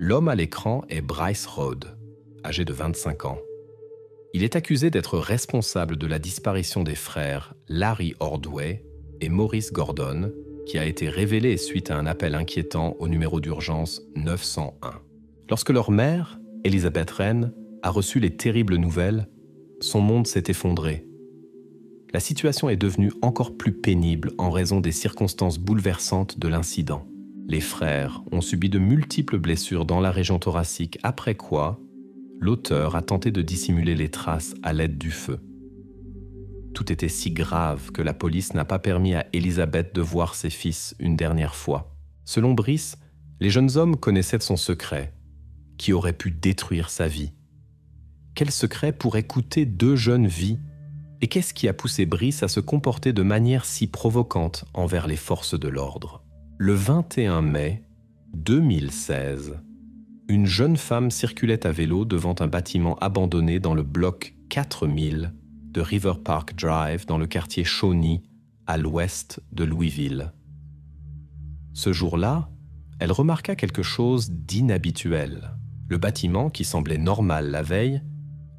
L'homme à l'écran est Bryce Rode, âgé de 25 ans. Il est accusé d'être responsable de la disparition des frères Larry Ordway et Maurice Gordon, qui a été révélée suite à un appel inquiétant au numéro d'urgence 901. Lorsque leur mère, Elizabeth Wren, a reçu les terribles nouvelles, son monde s'est effondré. La situation est devenue encore plus pénible en raison des circonstances bouleversantes de l'incident. Les frères ont subi de multiples blessures dans la région thoracique, après quoi l'auteur a tenté de dissimuler les traces à l'aide du feu. Tout était si grave que la police n'a pas permis à Elizabeth de voir ses fils une dernière fois. Selon Brice, les jeunes hommes connaissaient son secret, qui aurait pu détruire sa vie. Quel secret pourrait coûter 2 jeunes vies? Et qu'est-ce qui a poussé Brice à se comporter de manière si provocante envers les forces de l'ordre? Le 21 mai 2016, une jeune femme circulait à vélo devant un bâtiment abandonné dans le bloc 4000 de River Park Drive dans le quartier Shawnee, à l'ouest de Louisville. Ce jour-là, elle remarqua quelque chose d'inhabituel. Le bâtiment, qui semblait normal la veille,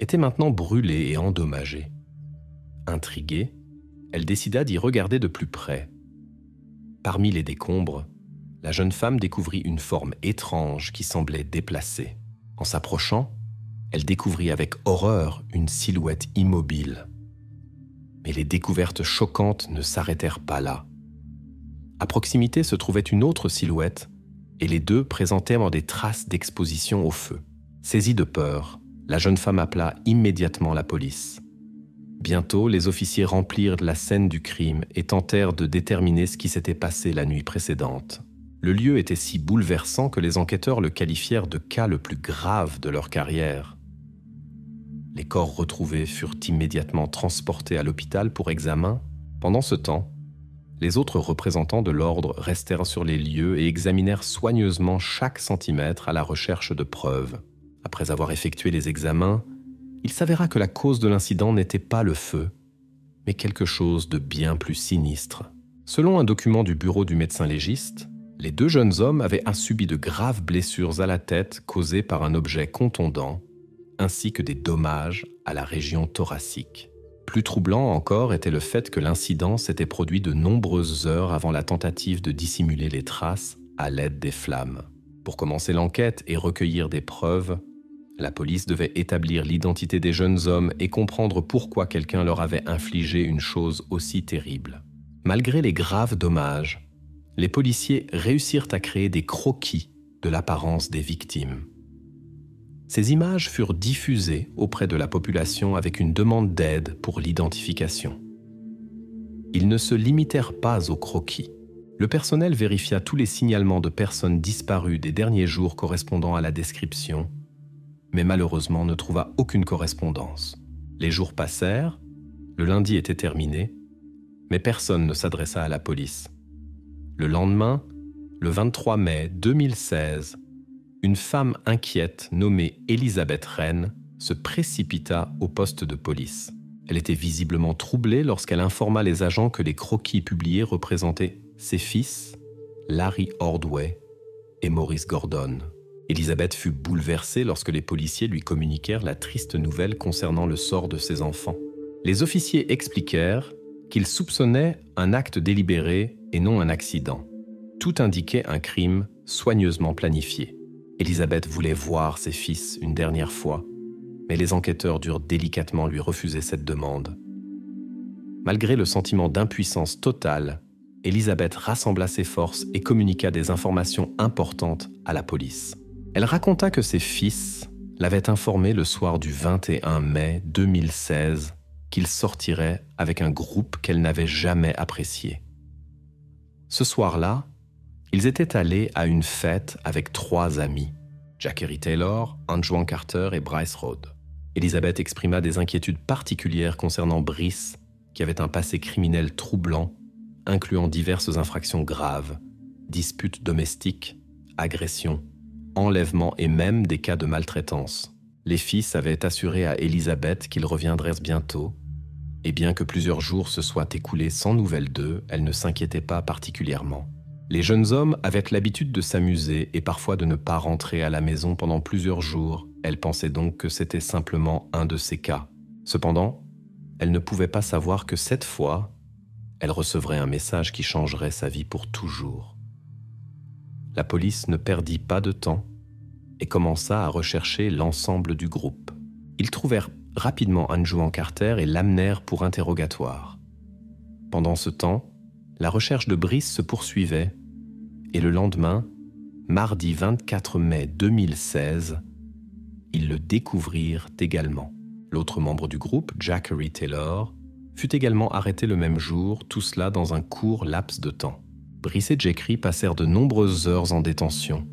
était maintenant brûlé et endommagé. Intriguée, elle décida d'y regarder de plus près. Parmi les décombres, la jeune femme découvrit une forme étrange qui semblait déplacée. En s'approchant, elle découvrit avec horreur une silhouette immobile. Mais les découvertes choquantes ne s'arrêtèrent pas là. À proximité se trouvait une autre silhouette, et les deux présentèrent des traces d'exposition au feu. Saisie de peur, la jeune femme appela immédiatement la police. Bientôt, les officiers remplirent la scène du crime et tentèrent de déterminer ce qui s'était passé la nuit précédente. Le lieu était si bouleversant que les enquêteurs le qualifièrent de cas le plus grave de leur carrière. Les corps retrouvés furent immédiatement transportés à l'hôpital pour examen. Pendant ce temps, les autres représentants de l'ordre restèrent sur les lieux et examinèrent soigneusement chaque centimètre à la recherche de preuves. Après avoir effectué les examens, il s'avéra que la cause de l'incident n'était pas le feu, mais quelque chose de bien plus sinistre. Selon un document du bureau du médecin légiste, les 2 jeunes hommes avaient subi de graves blessures à la tête causées par un objet contondant, ainsi que des dommages à la région thoracique. Plus troublant encore était le fait que l'incident s'était produit de nombreuses heures avant la tentative de dissimuler les traces à l'aide des flammes. Pour commencer l'enquête et recueillir des preuves, la police devait établir l'identité des jeunes hommes et comprendre pourquoi quelqu'un leur avait infligé une chose aussi terrible. Malgré les graves dommages, les policiers réussirent à créer des croquis de l'apparence des victimes. Ces images furent diffusées auprès de la population avec une demande d'aide pour l'identification. Ils ne se limitèrent pas aux croquis. Le personnel vérifia tous les signalements de personnes disparues des derniers jours correspondant à la description, mais malheureusement ne trouva aucune correspondance. Les jours passèrent, le lundi était terminé, mais personne ne s'adressa à la police. Le lendemain, le 23 mai 2016, une femme inquiète nommée Elizabeth Wren se précipita au poste de police. Elle était visiblement troublée lorsqu'elle informa les agents que les croquis publiés représentaient ses fils, Larry Ordway et Maurice Gordon. Elizabeth fut bouleversée lorsque les policiers lui communiquèrent la triste nouvelle concernant le sort de ses enfants. Les officiers expliquèrent qu'ils soupçonnaient un acte délibéré et non un accident. Tout indiquait un crime soigneusement planifié. Elizabeth voulait voir ses fils une dernière fois, mais les enquêteurs durent délicatement lui refuser cette demande. Malgré le sentiment d'impuissance totale, Elizabeth rassembla ses forces et communiqua des informations importantes à la police. Elle raconta que ses fils l'avaient informée le soir du 21 mai 2016 qu'ils sortiraient avec un groupe qu'elle n'avait jamais apprécié. Ce soir-là, ils étaient allés à une fête avec 3 amis, Jackery Taylor, Anjuan Carter et Bryce Rode. Elizabeth exprima des inquiétudes particulières concernant Brice, qui avait un passé criminel troublant, incluant diverses infractions graves, disputes domestiques, agressions, enlèvements et même des cas de maltraitance. Les fils avaient assuré à Elizabeth qu'ils reviendraient bientôt, et bien que plusieurs jours se soient écoulés sans nouvelles d'eux, elle ne s'inquiétait pas particulièrement. Les jeunes hommes avaient l'habitude de s'amuser et parfois de ne pas rentrer à la maison pendant plusieurs jours. Elle pensait donc que c'était simplement un de ces cas. Cependant, elle ne pouvait pas savoir que cette fois, elle recevrait un message qui changerait sa vie pour toujours. La police ne perdit pas de temps et commença à rechercher l'ensemble du groupe. Ils trouvèrent rapidement Anjuan Carter et l'amenèrent pour interrogatoire. Pendant ce temps, la recherche de Brice se poursuivait et le lendemain, mardi 24 mai 2016, ils le découvrirent également. L'autre membre du groupe, Jackery Taylor, fut également arrêté le même jour, tout cela dans un court laps de temps. Brice et Jackery passèrent de nombreuses heures en détention,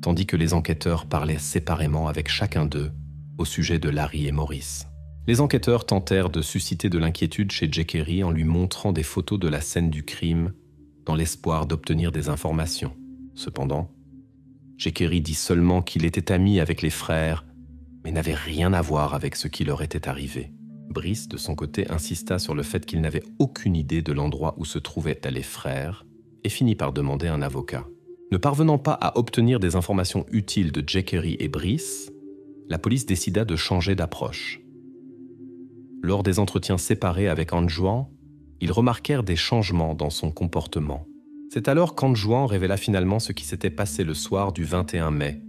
tandis que les enquêteurs parlaient séparément avec chacun d'eux au sujet de Larry et Maurice. Les enquêteurs tentèrent de susciter de l'inquiétude chez Jackery en lui montrant des photos de la scène du crime dans l'espoir d'obtenir des informations. Cependant, Jackery dit seulement qu'il était ami avec les frères, mais n'avait rien à voir avec ce qui leur était arrivé. Brice, de son côté, insista sur le fait qu'il n'avait aucune idée de l'endroit où se trouvaient les frères et finit par demander un avocat. Ne parvenant pas à obtenir des informations utiles de Jackery et Brice, la police décida de changer d'approche. Lors des entretiens séparés avec Anjuan, ils remarquèrent des changements dans son comportement. C'est alors qu'Anjuan révéla finalement ce qui s'était passé le soir du 21 mai.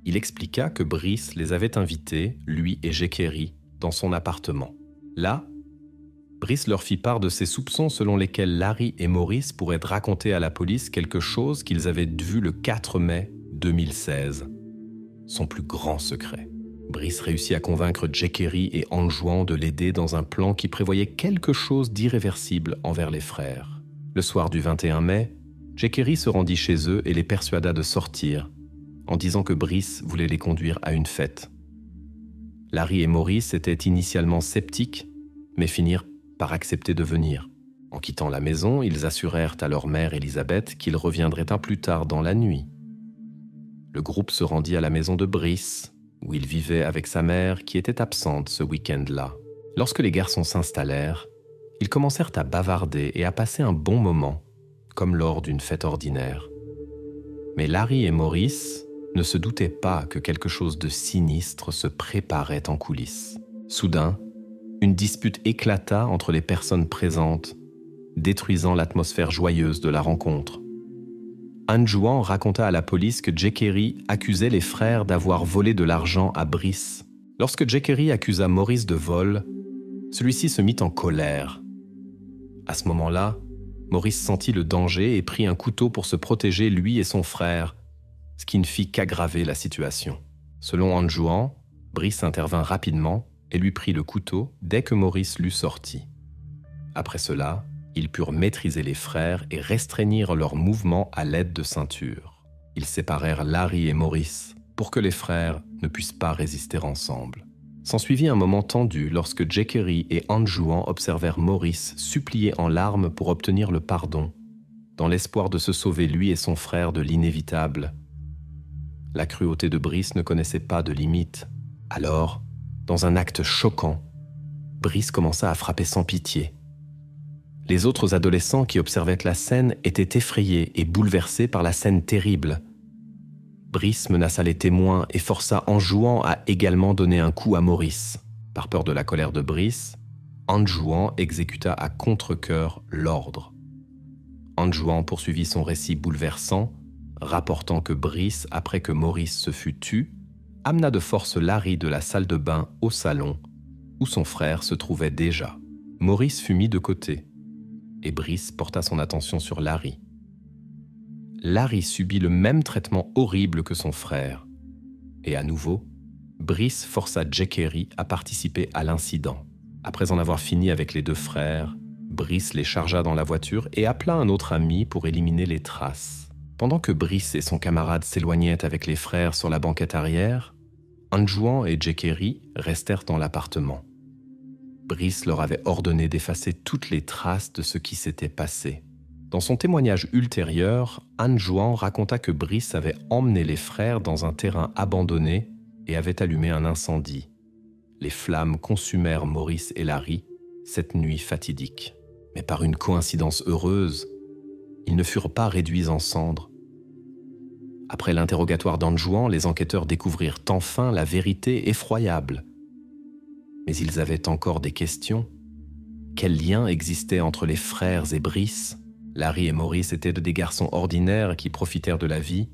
Il expliqua que Brice les avait invités, lui et Jackery, dans son appartement. Là, Brice leur fit part de ses soupçons selon lesquels Larry et Maurice pourraient raconter à la police quelque chose qu'ils avaient vu le 4 mai 2016. Son plus grand secret. Brice réussit à convaincre Jackery et Anjuan de l'aider dans un plan qui prévoyait quelque chose d'irréversible envers les frères. Le soir du 21 mai, Jackery se rendit chez eux et les persuada de sortir, en disant que Brice voulait les conduire à une fête. Larry et Maurice étaient initialement sceptiques, mais finirent par accepter de venir. En quittant la maison, ils assurèrent à leur mère Elisabeth qu'ils reviendraient un plus tard dans la nuit. Le groupe se rendit à la maison de Brice, où il vivait avec sa mère qui était absente ce week-end-là. Lorsque les garçons s'installèrent, ils commencèrent à bavarder et à passer un bon moment, comme lors d'une fête ordinaire. Mais Larry et Maurice ne se doutaient pas que quelque chose de sinistre se préparait en coulisses. Soudain, une dispute éclata entre les personnes présentes, détruisant l'atmosphère joyeuse de la rencontre. Anjuan raconta à la police que Jackery accusait les frères d'avoir volé de l'argent à Brice. Lorsque Jackery accusa Maurice de vol, celui-ci se mit en colère. À ce moment-là, Maurice sentit le danger et prit un couteau pour se protéger lui et son frère, ce qui ne fit qu'aggraver la situation. Selon Anjuan, Brice intervint rapidement et lui prit le couteau dès que Maurice l'eut sorti. Après cela, ils purent maîtriser les frères et restreindre leurs mouvements à l'aide de ceintures. Ils séparèrent Larry et Maurice pour que les frères ne puissent pas résister ensemble. S'ensuivit un moment tendu lorsque Jackery et Anjuan observèrent Maurice supplier en larmes pour obtenir le pardon, dans l'espoir de se sauver lui et son frère de l'inévitable. La cruauté de Brice ne connaissait pas de limite. Alors, dans un acte choquant, Brice commença à frapper sans pitié. Les autres adolescents qui observaient la scène étaient effrayés et bouleversés par la scène terrible. Brice menaça les témoins et força Anjuan à également donner un coup à Maurice. Par peur de la colère de Brice, Anjuan exécuta à contre-cœur l'ordre. Anjuan poursuivit son récit bouleversant, rapportant que Brice, après que Maurice se fut tu, amena de force Larry de la salle de bain au salon, où son frère se trouvait déjà. Maurice fut mis de côté, et Brice porta son attention sur Larry. Larry subit le même traitement horrible que son frère, et à nouveau, Brice força Jackery à participer à l'incident. Après en avoir fini avec les deux frères, Brice les chargea dans la voiture et appela un autre ami pour éliminer les traces. Pendant que Brice et son camarade s'éloignaient avec les frères sur la banquette arrière, Anjuan et Jackery restèrent dans l'appartement. Brice leur avait ordonné d'effacer toutes les traces de ce qui s'était passé. Dans son témoignage ultérieur, Anjuan raconta que Brice avait emmené les frères dans un terrain abandonné et avait allumé un incendie. Les flammes consumèrent Maurice et Larry cette nuit fatidique. Mais par une coïncidence heureuse, ils ne furent pas réduits en cendres. Après l'interrogatoire d'An Juan, les enquêteurs découvrirent enfin la vérité effroyable. Mais ils avaient encore des questions. Quel lien existait entre les frères et Brice ? Larry et Maurice étaient des garçons ordinaires qui profitèrent de la vie,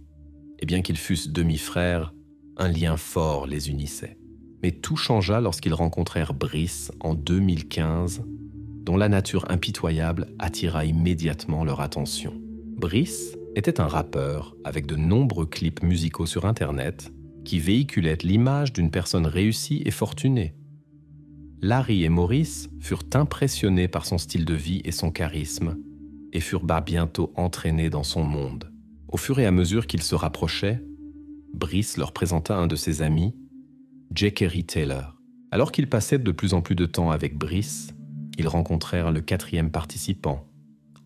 et bien qu'ils fussent demi-frères, un lien fort les unissait. Mais tout changea lorsqu'ils rencontrèrent Brice en 2015, dont la nature impitoyable attira immédiatement leur attention. Brice était un rappeur avec de nombreux clips musicaux sur Internet qui véhiculaient l'image d'une personne réussie et fortunée. Larry et Maurice furent impressionnés par son style de vie et son charisme, et furent bientôt entraînés dans son monde. Au fur et à mesure qu'ils se rapprochaient, Brice leur présenta un de ses amis, Jackery Taylor. Alors qu'ils passaient de plus en plus de temps avec Brice, ils rencontrèrent le 4e participant,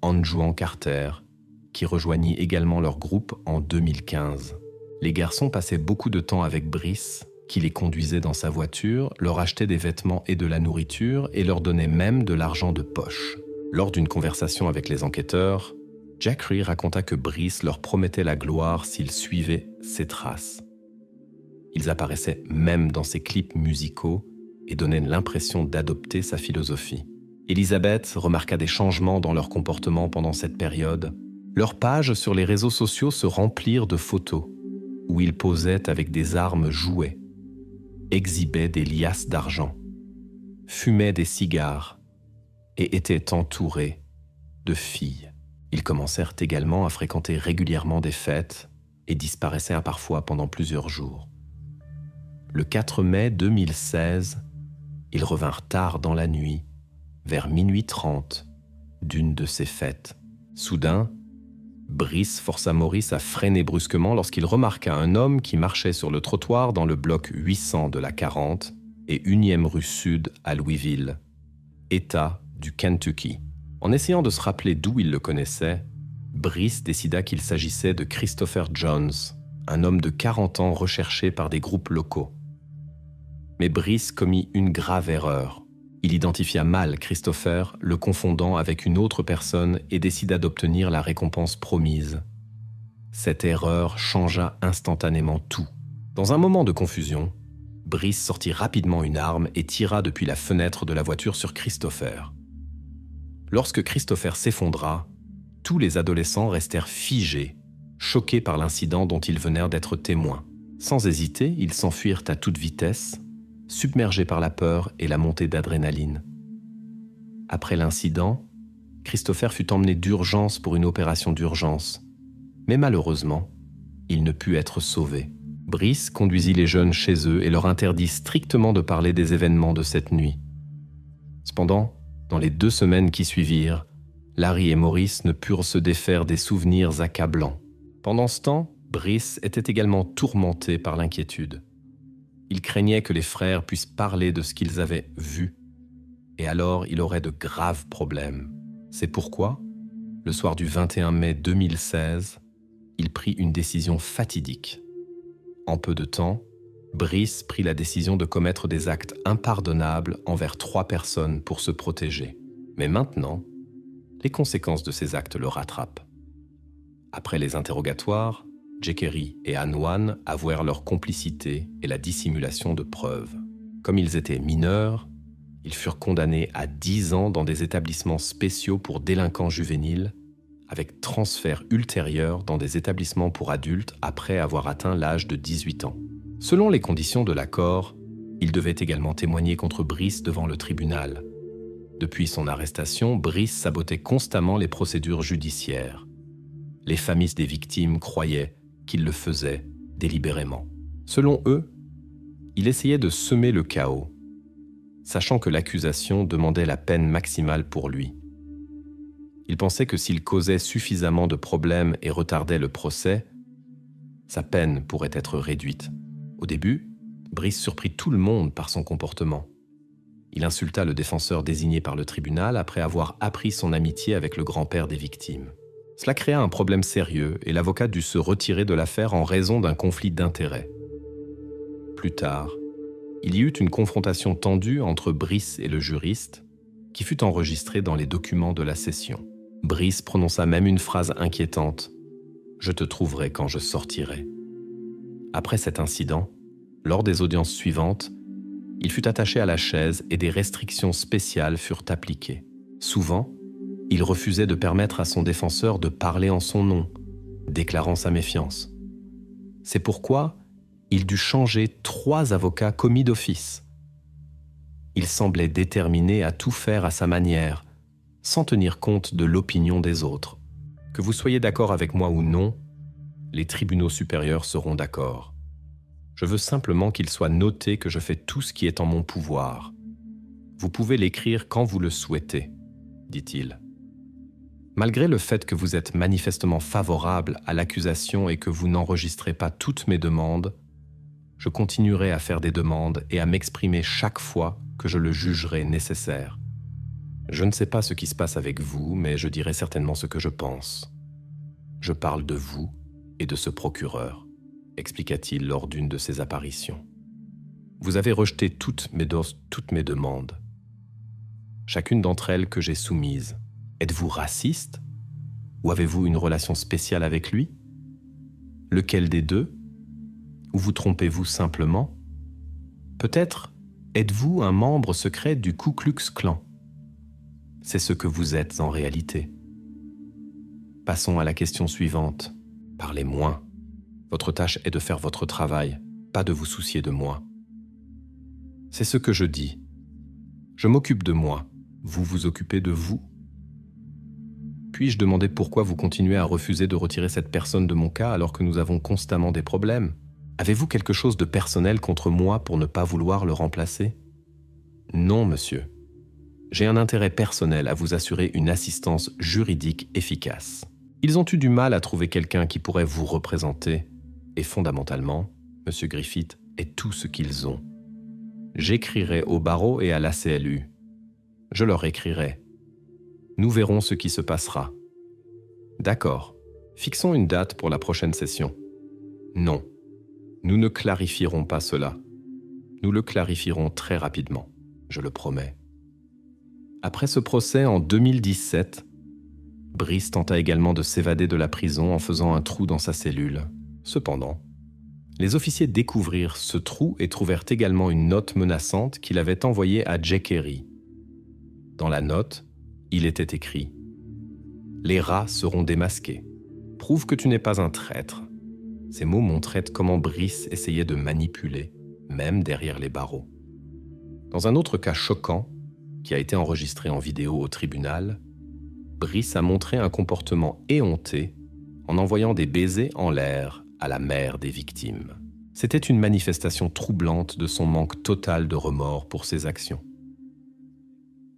An Juan Carter, qui rejoignit également leur groupe en 2015. Les garçons passaient beaucoup de temps avec Brice, qui les conduisait dans sa voiture, leur achetait des vêtements et de la nourriture et leur donnait même de l'argent de poche. Lors d'une conversation avec les enquêteurs, Jackery raconta que Brice leur promettait la gloire s'ils suivaient ses traces. Ils apparaissaient même dans ses clips musicaux et donnaient l'impression d'adopter sa philosophie. Elizabeth remarqua des changements dans leur comportement pendant cette période. Leurs pages sur les réseaux sociaux se remplirent de photos où ils posaient avec des armes jouets, exhibaient des liasses d'argent, fumaient des cigares et étaient entourés de filles. Ils commencèrent également à fréquenter régulièrement des fêtes et disparaissaient parfois pendant plusieurs jours. Le 4 mai 2016, ils revinrent tard dans la nuit, vers minuit 30, d'une de ces fêtes. Soudain, Brice força Maurice à freiner brusquement lorsqu'il remarqua un homme qui marchait sur le trottoir dans le bloc 800 de la 40 et 1e rue Sud à Louisville, État du Kentucky. En essayant de se rappeler d'où il le connaissait, Brice décida qu'il s'agissait de Christopher Jones, un homme de 40 ans recherché par des groupes locaux. Mais Brice commit une grave erreur. Il identifia mal Christopher, le confondant avec une autre personne et décida d'obtenir la récompense promise. Cette erreur changea instantanément tout. Dans un moment de confusion, Brice sortit rapidement une arme et tira depuis la fenêtre de la voiture sur Christopher. Lorsque Christopher s'effondra, tous les adolescents restèrent figés, choqués par l'incident dont ils venèrent d'être témoins. Sans hésiter, ils s'enfuirent à toute vitesse, submergés par la peur et la montée d'adrénaline. Après l'incident, Christopher fut emmené d'urgence pour une opération d'urgence, mais malheureusement, il ne put être sauvé. Brice conduisit les jeunes chez eux et leur interdit strictement de parler des événements de cette nuit. Cependant, dans les 2 semaines qui suivirent, Larry et Maurice ne purent se défaire des souvenirs accablants. Pendant ce temps, Brice était également tourmenté par l'inquiétude. Il craignait que les frères puissent parler de ce qu'ils avaient vu, et alors il aurait de graves problèmes. C'est pourquoi, le soir du 21 mai 2016, il prit une décision fatidique. En peu de temps, Brice prit la décision de commettre des actes impardonnables envers 3 personnes pour se protéger. Mais maintenant, les conséquences de ces actes le rattrapent. Après les interrogatoires, Jackery et An Juan avouèrent leur complicité et la dissimulation de preuves. Comme ils étaient mineurs, ils furent condamnés à 10 ans dans des établissements spéciaux pour délinquants juvéniles, avec transfert ultérieur dans des établissements pour adultes après avoir atteint l'âge de 18 ans. Selon les conditions de l'accord, ils devaient également témoigner contre Brice devant le tribunal. Depuis son arrestation, Brice sabotait constamment les procédures judiciaires. Les familles des victimes croyaient qu'il le faisait délibérément. Selon eux, il essayait de semer le chaos, sachant que l'accusation demandait la peine maximale pour lui. Il pensait que s'il causait suffisamment de problèmes et retardait le procès, sa peine pourrait être réduite. Au début, Brice surprit tout le monde par son comportement. Il insulta le défenseur désigné par le tribunal après avoir appris son amitié avec le grand-père des victimes. Cela créa un problème sérieux et l'avocat dut se retirer de l'affaire en raison d'un conflit d'intérêts. Plus tard, il y eut une confrontation tendue entre Brice et le juriste, qui fut enregistrée dans les documents de la session. Brice prononça même une phrase inquiétante. « Je te trouverai quand je sortirai ». Après cet incident, lors des audiences suivantes, il fut attaché à la chaise et des restrictions spéciales furent appliquées. Souvent, il refusait de permettre à son défenseur de parler en son nom, déclarant sa méfiance. C'est pourquoi il dut changer 3 avocats commis d'office. Il semblait déterminé à tout faire à sa manière, sans tenir compte de l'opinion des autres. Que vous soyez d'accord avec moi ou non, les tribunaux supérieurs seront d'accord. Je veux simplement qu'il soit noté que je fais tout ce qui est en mon pouvoir. Vous pouvez l'écrire quand vous le souhaitez, dit-il. Malgré le fait que vous êtes manifestement favorable à l'accusation et que vous n'enregistrez pas toutes mes demandes, je continuerai à faire des demandes et à m'exprimer chaque fois que je le jugerai nécessaire. Je ne sais pas ce qui se passe avec vous, mais je dirai certainement ce que je pense. Je parle de vous et de ce procureur, expliqua-t-il lors d'une de ses apparitions. Vous avez rejeté toutes mes demandes, chacune d'entre elles que j'ai soumises. Êtes-vous raciste? Ou avez-vous une relation spéciale avec lui? Lequel des deux? Ou vous trompez-vous simplement? Peut-être êtes-vous un membre secret du Ku Klux Klan? C'est ce que vous êtes en réalité. Passons à la question suivante. Parlez moins. Votre tâche est de faire votre travail, pas de vous soucier de moi. C'est ce que je dis. Je m'occupe de moi. Vous vous occupez de vous. Puis-je demander pourquoi vous continuez à refuser de retirer cette personne de mon cas alors que nous avons constamment des problèmes? Avez-vous quelque chose de personnel contre moi pour ne pas vouloir le remplacer? Non, monsieur. J'ai un intérêt personnel à vous assurer une assistance juridique efficace. Ils ont eu du mal à trouver quelqu'un qui pourrait vous représenter, et fondamentalement, monsieur Griffith est tout ce qu'ils ont. J'écrirai au barreau et à l'ACLU. Je leur écrirai. Nous verrons ce qui se passera. D'accord. Fixons une date pour la prochaine session. Non. Nous ne clarifierons pas cela. Nous le clarifierons très rapidement, je le promets. Après ce procès en 2017, Brice tenta également de s'évader de la prison en faisant un trou dans sa cellule. Cependant, les officiers découvrirent ce trou et trouvèrent également une note menaçante qu'il avait envoyée à Jay Carey. Dans la note, il était écrit « Les rats seront démasqués. Prouve que tu n'es pas un traître. » Ces mots montraient comment Brice essayait de manipuler, même derrière les barreaux. Dans un autre cas choquant, qui a été enregistré en vidéo au tribunal, Brice a montré un comportement éhonté en envoyant des baisers en l'air à la mère des victimes. C'était une manifestation troublante de son manque total de remords pour ses actions.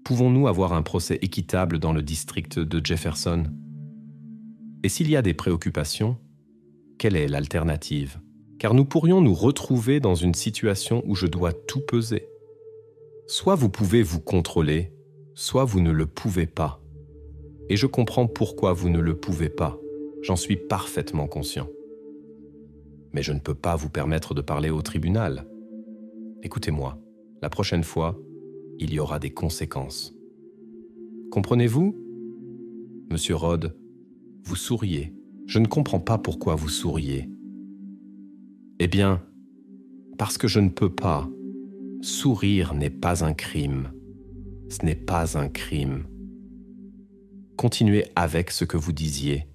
Pouvons-nous avoir un procès équitable dans le district de Jefferson? Et s'il y a des préoccupations, quelle est l'alternative? Car nous pourrions nous retrouver dans une situation où je dois tout peser. Soit vous pouvez vous contrôler, soit vous ne le pouvez pas. Et je comprends pourquoi vous ne le pouvez pas. J'en suis parfaitement conscient. Mais je ne peux pas vous permettre de parler au tribunal. Écoutez-moi, la prochaine fois, il y aura des conséquences. Comprenez-vous? Monsieur Rhodes, vous souriez. Je ne comprends pas pourquoi vous souriez. Eh bien, parce que je ne peux pas. Sourire n'est pas un crime. Ce n'est pas un crime. Continuez avec ce que vous disiez.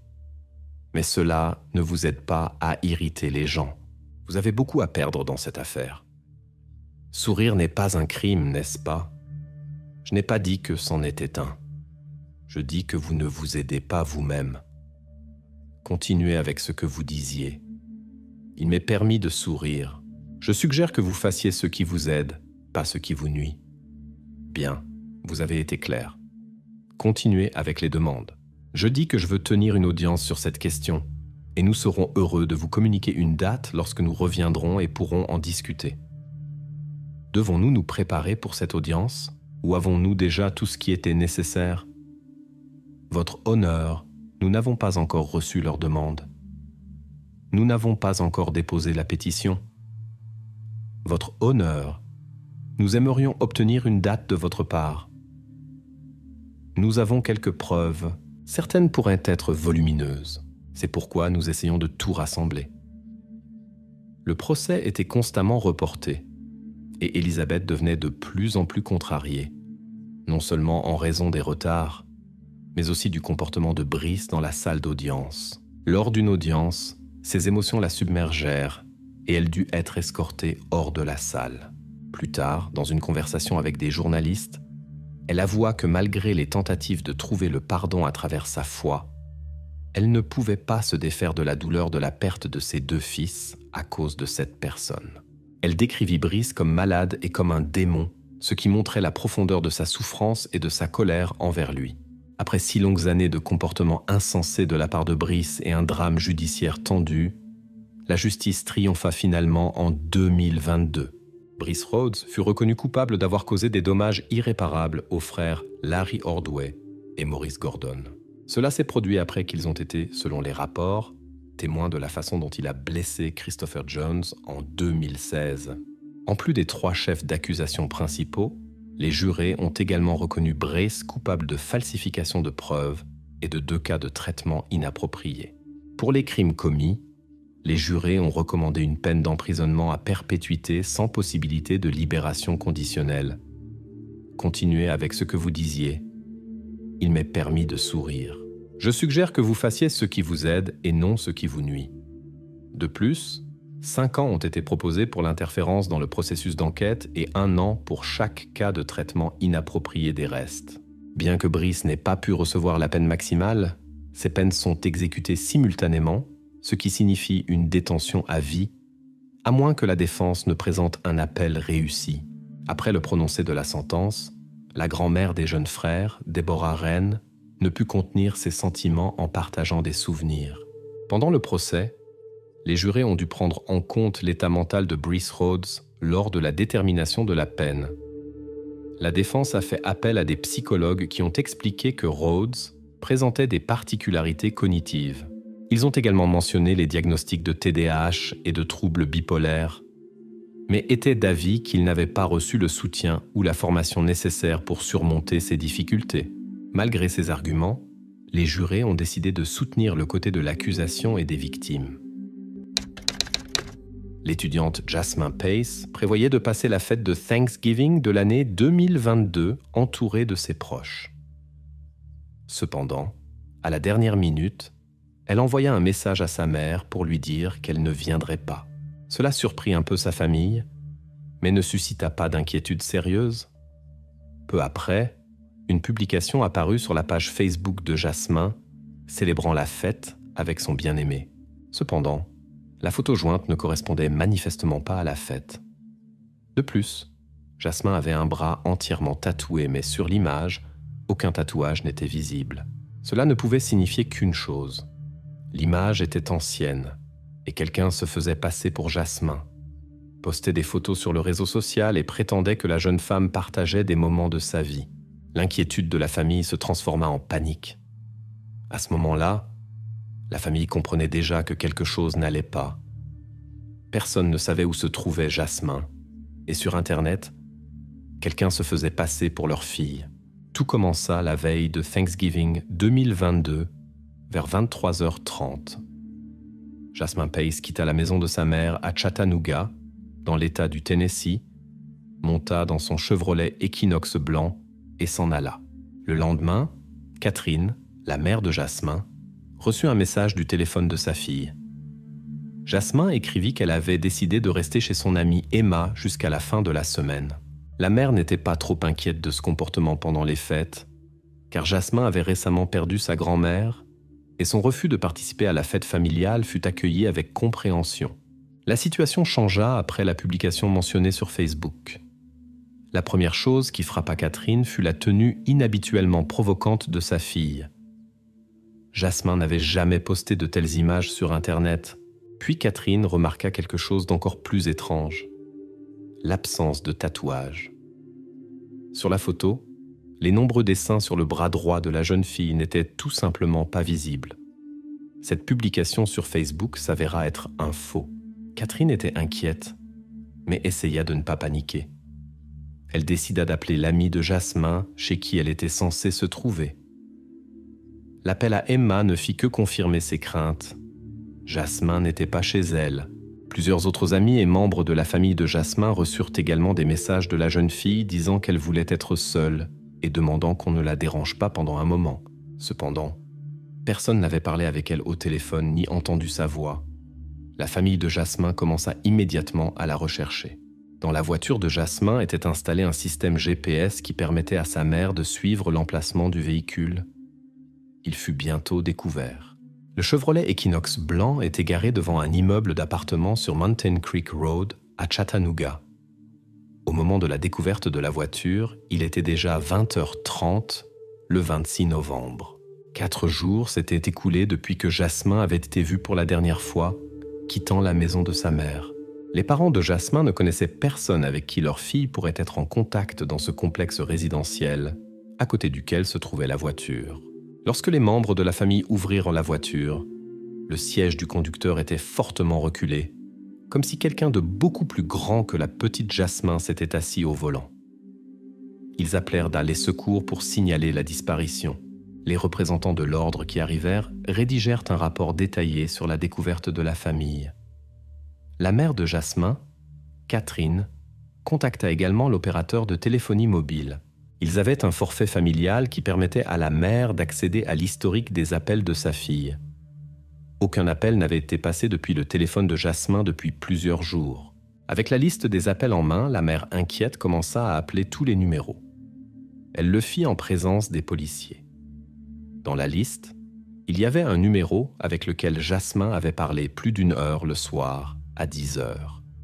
Mais cela ne vous aide pas à irriter les gens. Vous avez beaucoup à perdre dans cette affaire. Sourire n'est pas un crime, n'est-ce pas? Je n'ai pas dit que c'en était un. Je dis que vous ne vous aidez pas vous-même. Continuez avec ce que vous disiez. Il m'est permis de sourire. Je suggère que vous fassiez ce qui vous aide, pas ce qui vous nuit. Bien, vous avez été clair. Continuez avec les demandes. Je dis que je veux tenir une audience sur cette question, et nous serons heureux de vous communiquer une date lorsque nous reviendrons et pourrons en discuter. Devons-nous nous préparer pour cette audience, ou avons-nous déjà tout ce qui était nécessaire? Votre honneur, nous n'avons pas encore reçu leur demande. Nous n'avons pas encore déposé la pétition. Votre honneur, nous aimerions obtenir une date de votre part. Nous avons quelques preuves, Certaines pourraient être volumineuses. C'est pourquoi nous essayons de tout rassembler. Le procès était constamment reporté et Elizabeth devenait de plus en plus contrariée, non seulement en raison des retards, mais aussi du comportement de Brice dans la salle d'audience. Lors d'une audience, ses émotions la submergèrent et elle dut être escortée hors de la salle. Plus tard, dans une conversation avec des journalistes, elle avoua que malgré les tentatives de trouver le pardon à travers sa foi, elle ne pouvait pas se défaire de la douleur de la perte de ses 2 fils à cause de cette personne. Elle décrivit Brice comme malade et comme un démon, ce qui montrait la profondeur de sa souffrance et de sa colère envers lui. Après 6 longues années de comportement insensé de la part de Brice et un drame judiciaire tendu, la justice triompha finalement en 2022. Brice Rhodes fut reconnu coupable d'avoir causé des dommages irréparables aux frères Larry Ordway et Maurice Gordon. Cela s'est produit après qu'ils ont été, selon les rapports, témoins de la façon dont il a blessé Christopher Jones en 2016. En plus des 3 chefs d'accusation principaux, les jurés ont également reconnu Brice coupable de falsification de preuves et de 2 cas de traitement inapproprié. Pour les crimes commis, les jurés ont recommandé une peine d'emprisonnement à perpétuité sans possibilité de libération conditionnelle. Continuez avec ce que vous disiez. Il m'est permis de sourire. Je suggère que vous fassiez ce qui vous aide et non ce qui vous nuit. De plus, 5 ans ont été proposés pour l'interférence dans le processus d'enquête et 1 an pour chaque cas de traitement inapproprié des restes. Bien que Brice n'ait pas pu recevoir la peine maximale, ces peines sont exécutées simultanément, ce qui signifie une détention à vie, à moins que la défense ne présente un appel réussi. Après le prononcé de la sentence, la grand-mère des jeunes frères, Deborah Wren, ne put contenir ses sentiments en partageant des souvenirs. Pendant le procès, les jurés ont dû prendre en compte l'état mental de Brice Rhodes lors de la détermination de la peine. La défense a fait appel à des psychologues qui ont expliqué que Rhodes présentait des particularités cognitives. Ils ont également mentionné les diagnostics de TDAH et de troubles bipolaires, mais étaient d'avis qu'il n'avait pas reçu le soutien ou la formation nécessaire pour surmonter ces difficultés. Malgré ces arguments, les jurés ont décidé de soutenir le côté de l'accusation et des victimes. L'étudiante Jasmine Pace prévoyait de passer la fête de Thanksgiving de l'année 2022 entourée de ses proches. Cependant, à la dernière minute, elle envoya un message à sa mère pour lui dire qu'elle ne viendrait pas. Cela surprit un peu sa famille, mais ne suscita pas d'inquiétude sérieuse. Peu après, une publication apparut sur la page Facebook de Jasmine, célébrant la fête avec son bien-aimé. Cependant, la photo jointe ne correspondait manifestement pas à la fête. De plus, Jasmine avait un bras entièrement tatoué, mais sur l'image, aucun tatouage n'était visible. Cela ne pouvait signifier qu'une chose. L'image était ancienne, et quelqu'un se faisait passer pour Jasmine, postait des photos sur le réseau social et prétendait que la jeune femme partageait des moments de sa vie. L'inquiétude de la famille se transforma en panique. À ce moment-là, la famille comprenait déjà que quelque chose n'allait pas. Personne ne savait où se trouvait Jasmine, et sur Internet, quelqu'un se faisait passer pour leur fille. Tout commença la veille de Thanksgiving 2022, vers 23h30. Jasmine Pace quitta la maison de sa mère à Chattanooga, dans l'État du Tennessee, monta dans son Chevrolet Equinox blanc et s'en alla. Le lendemain, Catherine, la mère de Jasmine, reçut un message du téléphone de sa fille. Jasmine écrivit qu'elle avait décidé de rester chez son amie Emma jusqu'à la fin de la semaine. La mère n'était pas trop inquiète de ce comportement pendant les fêtes, car Jasmine avait récemment perdu sa grand-mère et son refus de participer à la fête familiale fut accueilli avec compréhension. La situation changea après la publication mentionnée sur Facebook. La première chose qui frappa Catherine fut la tenue inhabituellement provocante de sa fille. Jasmine n'avait jamais posté de telles images sur Internet. Puis Catherine remarqua quelque chose d'encore plus étrange. L'absence de tatouage. Sur la photo, les nombreux dessins sur le bras droit de la jeune fille n'étaient tout simplement pas visibles. Cette publication sur Facebook s'avéra être un faux. Catherine était inquiète, mais essaya de ne pas paniquer. Elle décida d'appeler l'amie de Jasmine chez qui elle était censée se trouver. L'appel à Emma ne fit que confirmer ses craintes. Jasmin n'était pas chez elle. Plusieurs autres amis et membres de la famille de Jasmin reçurent également des messages de la jeune fille disant qu'elle voulait être seule et demandant qu'on ne la dérange pas pendant un moment. Cependant, personne n'avait parlé avec elle au téléphone ni entendu sa voix. La famille de Jasmin commença immédiatement à la rechercher. Dans la voiture de Jasmin était installé un système GPS qui permettait à sa mère de suivre l'emplacement du véhicule. Il fut bientôt découvert. Le Chevrolet Equinox blanc était garé devant un immeuble d'appartements sur Mountain Creek Road à Chattanooga. Au moment de la découverte de la voiture, il était déjà 20h30 le 26 novembre. 4 jours s'étaient écoulés depuis que Jasmin avait été vue pour la dernière fois, quittant la maison de sa mère. Les parents de Jasmin ne connaissaient personne avec qui leur fille pourrait être en contact dans ce complexe résidentiel, à côté duquel se trouvait la voiture. Lorsque les membres de la famille ouvrirent la voiture, le siège du conducteur était fortement reculé, comme si quelqu'un de beaucoup plus grand que la petite Jasmin s'était assis au volant. Ils appelèrent les secours pour signaler la disparition. Les représentants de l'ordre qui arrivèrent rédigèrent un rapport détaillé sur la découverte de la famille. La mère de Jasmin, Catherine, contacta également l'opérateur de téléphonie mobile. Ils avaient un forfait familial qui permettait à la mère d'accéder à l'historique des appels de sa fille. Aucun appel n'avait été passé depuis le téléphone de Jasmin depuis plusieurs jours. Avec la liste des appels en main, la mère inquiète commença à appeler tous les numéros. Elle le fit en présence des policiers. Dans la liste, il y avait un numéro avec lequel Jasmin avait parlé plus d'1 heure le soir, à 10h.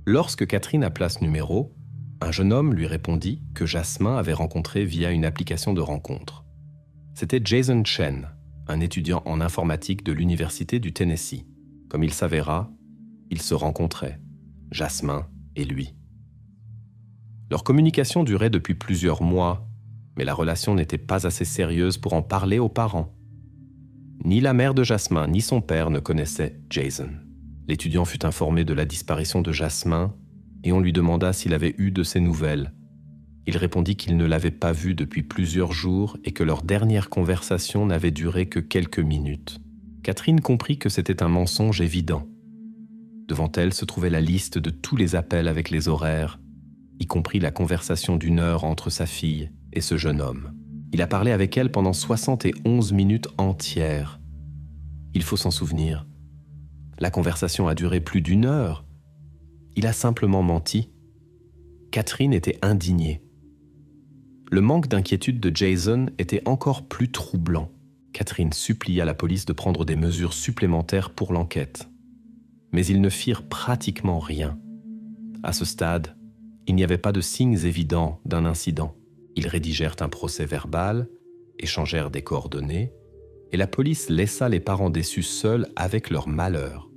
Lorsque Catherine appela ce numéro, un jeune homme lui répondit que Jasmin avait rencontré via une application de rencontre. C'était Jason Chen, un étudiant en informatique de l'Université du Tennessee. Comme il s'avéra, ils se rencontraient, Jasmin et lui. Leur communication durait depuis plusieurs mois, mais la relation n'était pas assez sérieuse pour en parler aux parents. Ni la mère de Jasmin ni son père ne connaissaient Jason. L'étudiant fut informé de la disparition de Jasmin et on lui demanda s'il avait eu de ses nouvelles. Il répondit qu'il ne l'avait pas vue depuis plusieurs jours et que leur dernière conversation n'avait duré que quelques minutes. Catherine comprit que c'était un mensonge évident. Devant elle se trouvait la liste de tous les appels avec les horaires, y compris la conversation d'1 heure entre sa fille et ce jeune homme. Il a parlé avec elle pendant 71 minutes entières. Il faut s'en souvenir. La conversation a duré plus d'1 heure. Il a simplement menti. Catherine était indignée. Le manque d'inquiétude de Jason était encore plus troublant. Catherine supplia la police de prendre des mesures supplémentaires pour l'enquête. Mais ils ne firent pratiquement rien. À ce stade, il n'y avait pas de signes évidents d'un incident. Ils rédigèrent un procès-verbal, échangèrent des coordonnées, et la police laissa les parents déçus seuls avec leur malheur.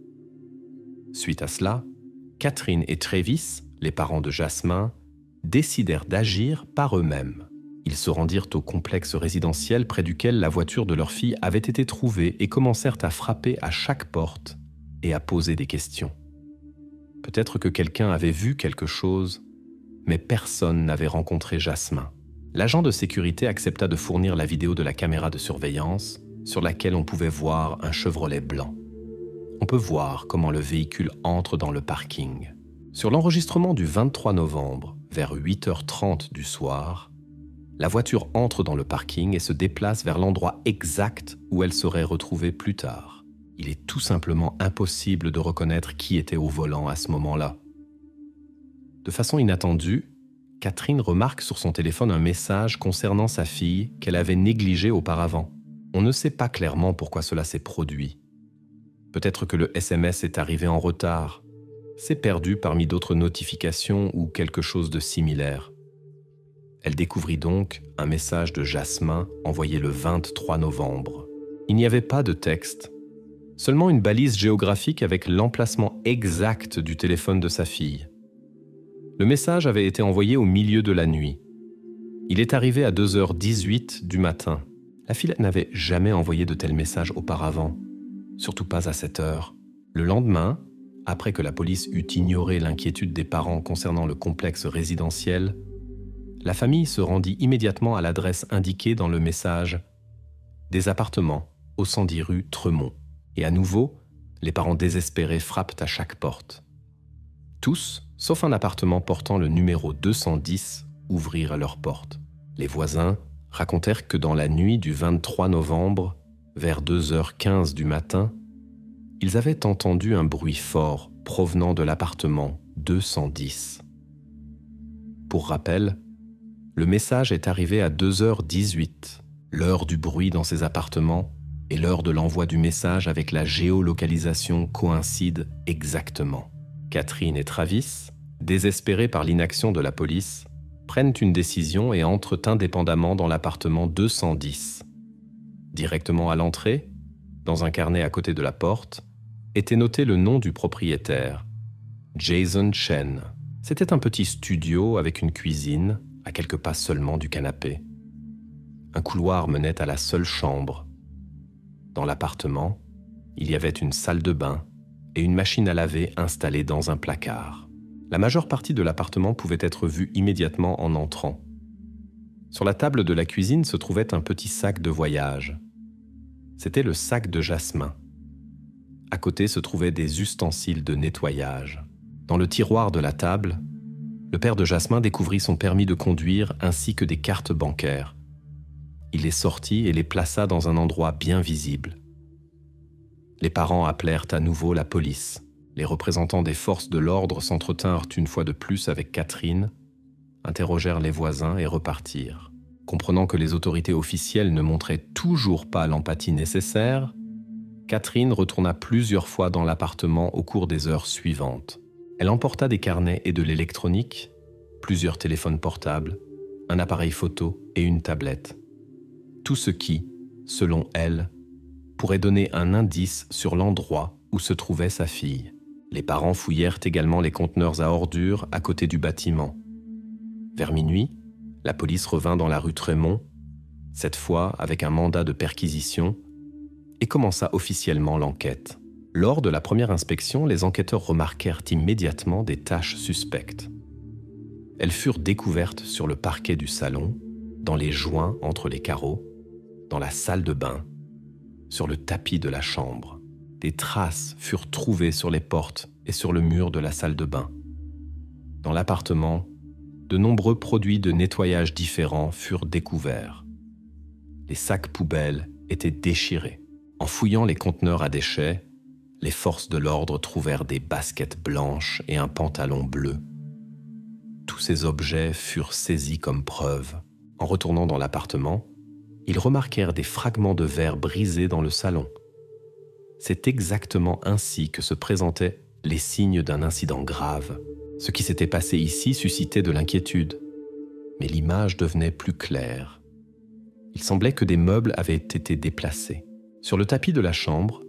Suite à cela, Catherine et Travis, les parents de Jasmin, décidèrent d'agir par eux-mêmes. Ils se rendirent au complexe résidentiel près duquel la voiture de leur fille avait été trouvée et commencèrent à frapper à chaque porte et à poser des questions. Peut-être que quelqu'un avait vu quelque chose, mais personne n'avait rencontré Jasmin. L'agent de sécurité accepta de fournir la vidéo de la caméra de surveillance sur laquelle on pouvait voir un Chevrolet blanc. On peut voir comment le véhicule entre dans le parking. Sur l'enregistrement du 23 novembre, vers 8h30 du soir, la voiture entre dans le parking et se déplace vers l'endroit exact où elle serait retrouvée plus tard. Il est tout simplement impossible de reconnaître qui était au volant à ce moment-là. De façon inattendue, Catherine remarque sur son téléphone un message concernant sa fille qu'elle avait négligé auparavant. On ne sait pas clairement pourquoi cela s'est produit. Peut-être que le SMS est arrivé en retard, s'est perdu parmi d'autres notifications ou quelque chose de similaire. Elle découvrit donc un message de Jasmin envoyé le 23 novembre. Il n'y avait pas de texte, seulement une balise géographique avec l'emplacement exact du téléphone de sa fille. Le message avait été envoyé au milieu de la nuit. Il est arrivé à 2h18 du matin. La fille n'avait jamais envoyé de tel message auparavant, surtout pas à cette heure. Le lendemain, après que la police eut ignoré l'inquiétude des parents concernant le complexe résidentiel, la famille se rendit immédiatement à l'adresse indiquée dans le message. Des appartements, au 110 rue Tremont. Et à nouveau, les parents désespérés frappent à chaque porte. Tous, sauf un appartement portant le numéro 210, ouvrirent leurs portes. Les voisins racontèrent que dans la nuit du 23 novembre, vers 2h15 du matin, ils avaient entendu un bruit fort provenant de l'appartement 210. Pour rappel, le message est arrivé à 2h18, l'heure du bruit dans ces appartements et l'heure de l'envoi du message avec la géolocalisation coïncident exactement. Catherine et Travis, désespérés par l'inaction de la police, prennent une décision et entrent indépendamment dans l'appartement 210. Directement à l'entrée, dans un carnet à côté de la porte, était noté le nom du propriétaire, Jason Chen. C'était un petit studio avec une cuisine, à quelques pas seulement du canapé. Un couloir menait à la seule chambre. Dans l'appartement, il y avait une salle de bain et une machine à laver installée dans un placard. La majeure partie de l'appartement pouvait être vue immédiatement en entrant. Sur la table de la cuisine se trouvait un petit sac de voyage. C'était le sac de Jasmin. À côté se trouvaient des ustensiles de nettoyage. Dans le tiroir de la table, le père de Jasmin découvrit son permis de conduire ainsi que des cartes bancaires. Il les sortit et les plaça dans un endroit bien visible. Les parents appelèrent à nouveau la police. Les représentants des forces de l'ordre s'entretinrent une fois de plus avec Catherine, interrogèrent les voisins et repartirent. Comprenant que les autorités officielles ne montraient toujours pas l'empathie nécessaire, Catherine retourna plusieurs fois dans l'appartement au cours des heures suivantes. Elle emporta des carnets et de l'électronique, plusieurs téléphones portables, un appareil photo et une tablette. Tout ce qui, selon elle, pourrait donner un indice sur l'endroit où se trouvait sa fille. Les parents fouillèrent également les conteneurs à ordures à côté du bâtiment. Vers minuit, la police revint dans la rue Tremont, cette fois avec un mandat de perquisition, et commença officiellement l'enquête. Lors de la première inspection, les enquêteurs remarquèrent immédiatement des taches suspectes. Elles furent découvertes sur le parquet du salon, dans les joints entre les carreaux, dans la salle de bain, sur le tapis de la chambre. Des traces furent trouvées sur les portes et sur le mur de la salle de bain. Dans l'appartement, de nombreux produits de nettoyage différents furent découverts. Les sacs poubelles étaient déchirés. En fouillant les conteneurs à déchets, les forces de l'ordre trouvèrent des baskets blanches et un pantalon bleu. Tous ces objets furent saisis comme preuve. En retournant dans l'appartement, ils remarquèrent des fragments de verre brisés dans le salon. C'est exactement ainsi que se présentaient les signes d'un incident grave. Ce qui s'était passé ici suscitait de l'inquiétude, mais l'image devenait plus claire. Il semblait que des meubles avaient été déplacés. Sur le tapis de la chambre,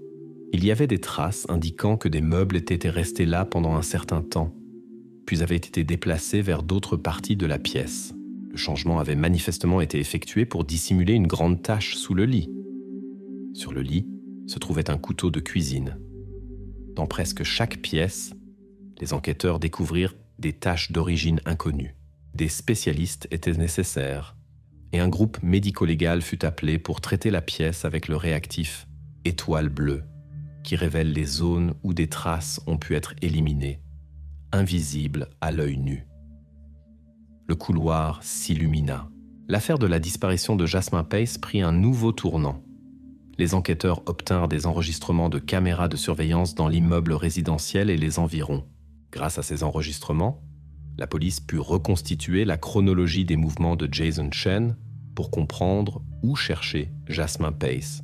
il y avait des traces indiquant que des meubles étaient restés là pendant un certain temps, puis avaient été déplacés vers d'autres parties de la pièce. Le changement avait manifestement été effectué pour dissimuler une grande tache sous le lit. Sur le lit se trouvait un couteau de cuisine. Dans presque chaque pièce, les enquêteurs découvrirent des taches d'origine inconnue. Des spécialistes étaient nécessaires, et un groupe médico-légal fut appelé pour traiter la pièce avec le réactif étoile bleue, qui révèle les zones où des traces ont pu être éliminées, invisibles à l'œil nu. Le couloir s'illumina. L'affaire de la disparition de Jasmin Pace prit un nouveau tournant. Les enquêteurs obtinrent des enregistrements de caméras de surveillance dans l'immeuble résidentiel et les environs. Grâce à ces enregistrements, la police put reconstituer la chronologie des mouvements de Jason Chen pour comprendre où chercher Jasmin Pace.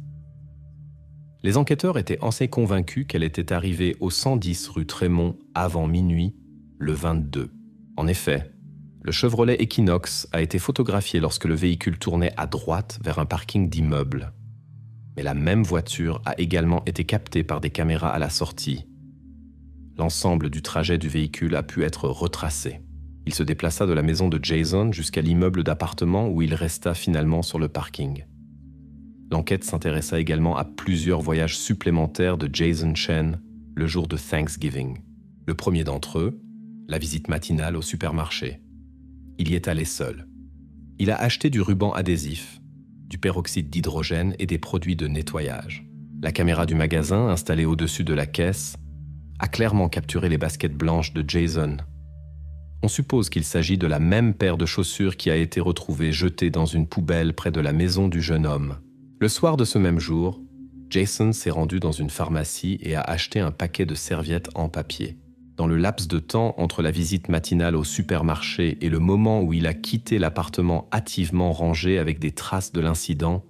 Les enquêteurs étaient assez convaincus qu'elle était arrivée au 110 rue Tremont avant minuit, le 22. En effet, le Chevrolet Equinox a été photographié lorsque le véhicule tournait à droite vers un parking d'immeuble. Mais la même voiture a également été captée par des caméras à la sortie. L'ensemble du trajet du véhicule a pu être retracé. Il se déplaça de la maison de Jason jusqu'à l'immeuble d'appartement où il resta finalement sur le parking. L'enquête s'intéressa également à plusieurs voyages supplémentaires de Jason Chen le jour de Thanksgiving. Le premier d'entre eux, la visite matinale au supermarché. Il y est allé seul. Il a acheté du ruban adhésif, du peroxyde d'hydrogène et des produits de nettoyage. La caméra du magasin, installée au-dessus de la caisse, a clairement capturé les baskets blanches de Jason. On suppose qu'il s'agit de la même paire de chaussures qui a été retrouvée jetée dans une poubelle près de la maison du jeune homme. Le soir de ce même jour, Jason s'est rendu dans une pharmacie et a acheté un paquet de serviettes en papier. Dans le laps de temps entre la visite matinale au supermarché et le moment où il a quitté l'appartement hâtivement rangé avec des traces de l'incident,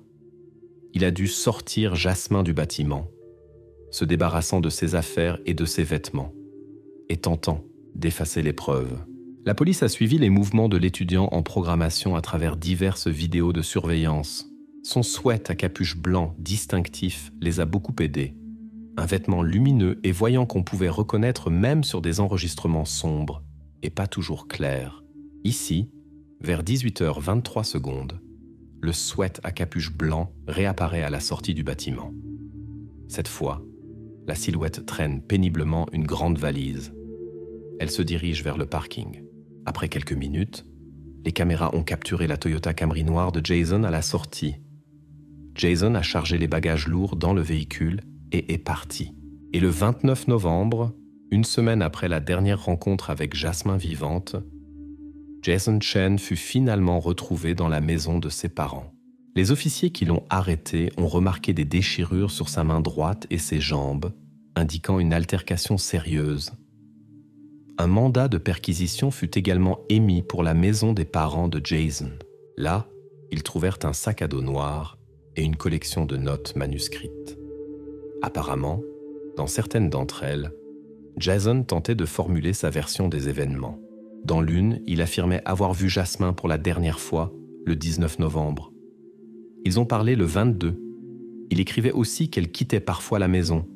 il a dû sortir Jasmin du bâtiment, se débarrassant de ses affaires et de ses vêtements, et tentant d'effacer les preuves. La police a suivi les mouvements de l'étudiant en programmation à travers diverses vidéos de surveillance. Son sweat à capuche blanc distinctif les a beaucoup aidés. Un vêtement lumineux et voyant qu'on pouvait reconnaître même sur des enregistrements sombres et pas toujours clairs. Ici, vers 18h23, le sweat à capuche blanc réapparaît à la sortie du bâtiment. Cette fois, la silhouette traîne péniblement une grande valise. Elle se dirige vers le parking. Après quelques minutes, les caméras ont capturé la Toyota Camry noire de Jason à la sortie. Jason a chargé les bagages lourds dans le véhicule et est parti. Et le 29 novembre, une semaine après la dernière rencontre avec Jasmin vivante, Jason Chen fut finalement retrouvé dans la maison de ses parents. Les officiers qui l'ont arrêté ont remarqué des déchirures sur sa main droite et ses jambes, indiquant une altercation sérieuse. Un mandat de perquisition fut également émis pour la maison des parents de Jason. Là, ils trouvèrent un sac à dos noir et une collection de notes manuscrites. Apparemment, dans certaines d'entre elles, Jason tentait de formuler sa version des événements. Dans l'une, il affirmait avoir vu Jasmin pour la dernière fois, le 19 novembre. Ils ont parlé le 22. Il écrivait aussi qu'elle quittait parfois la maison,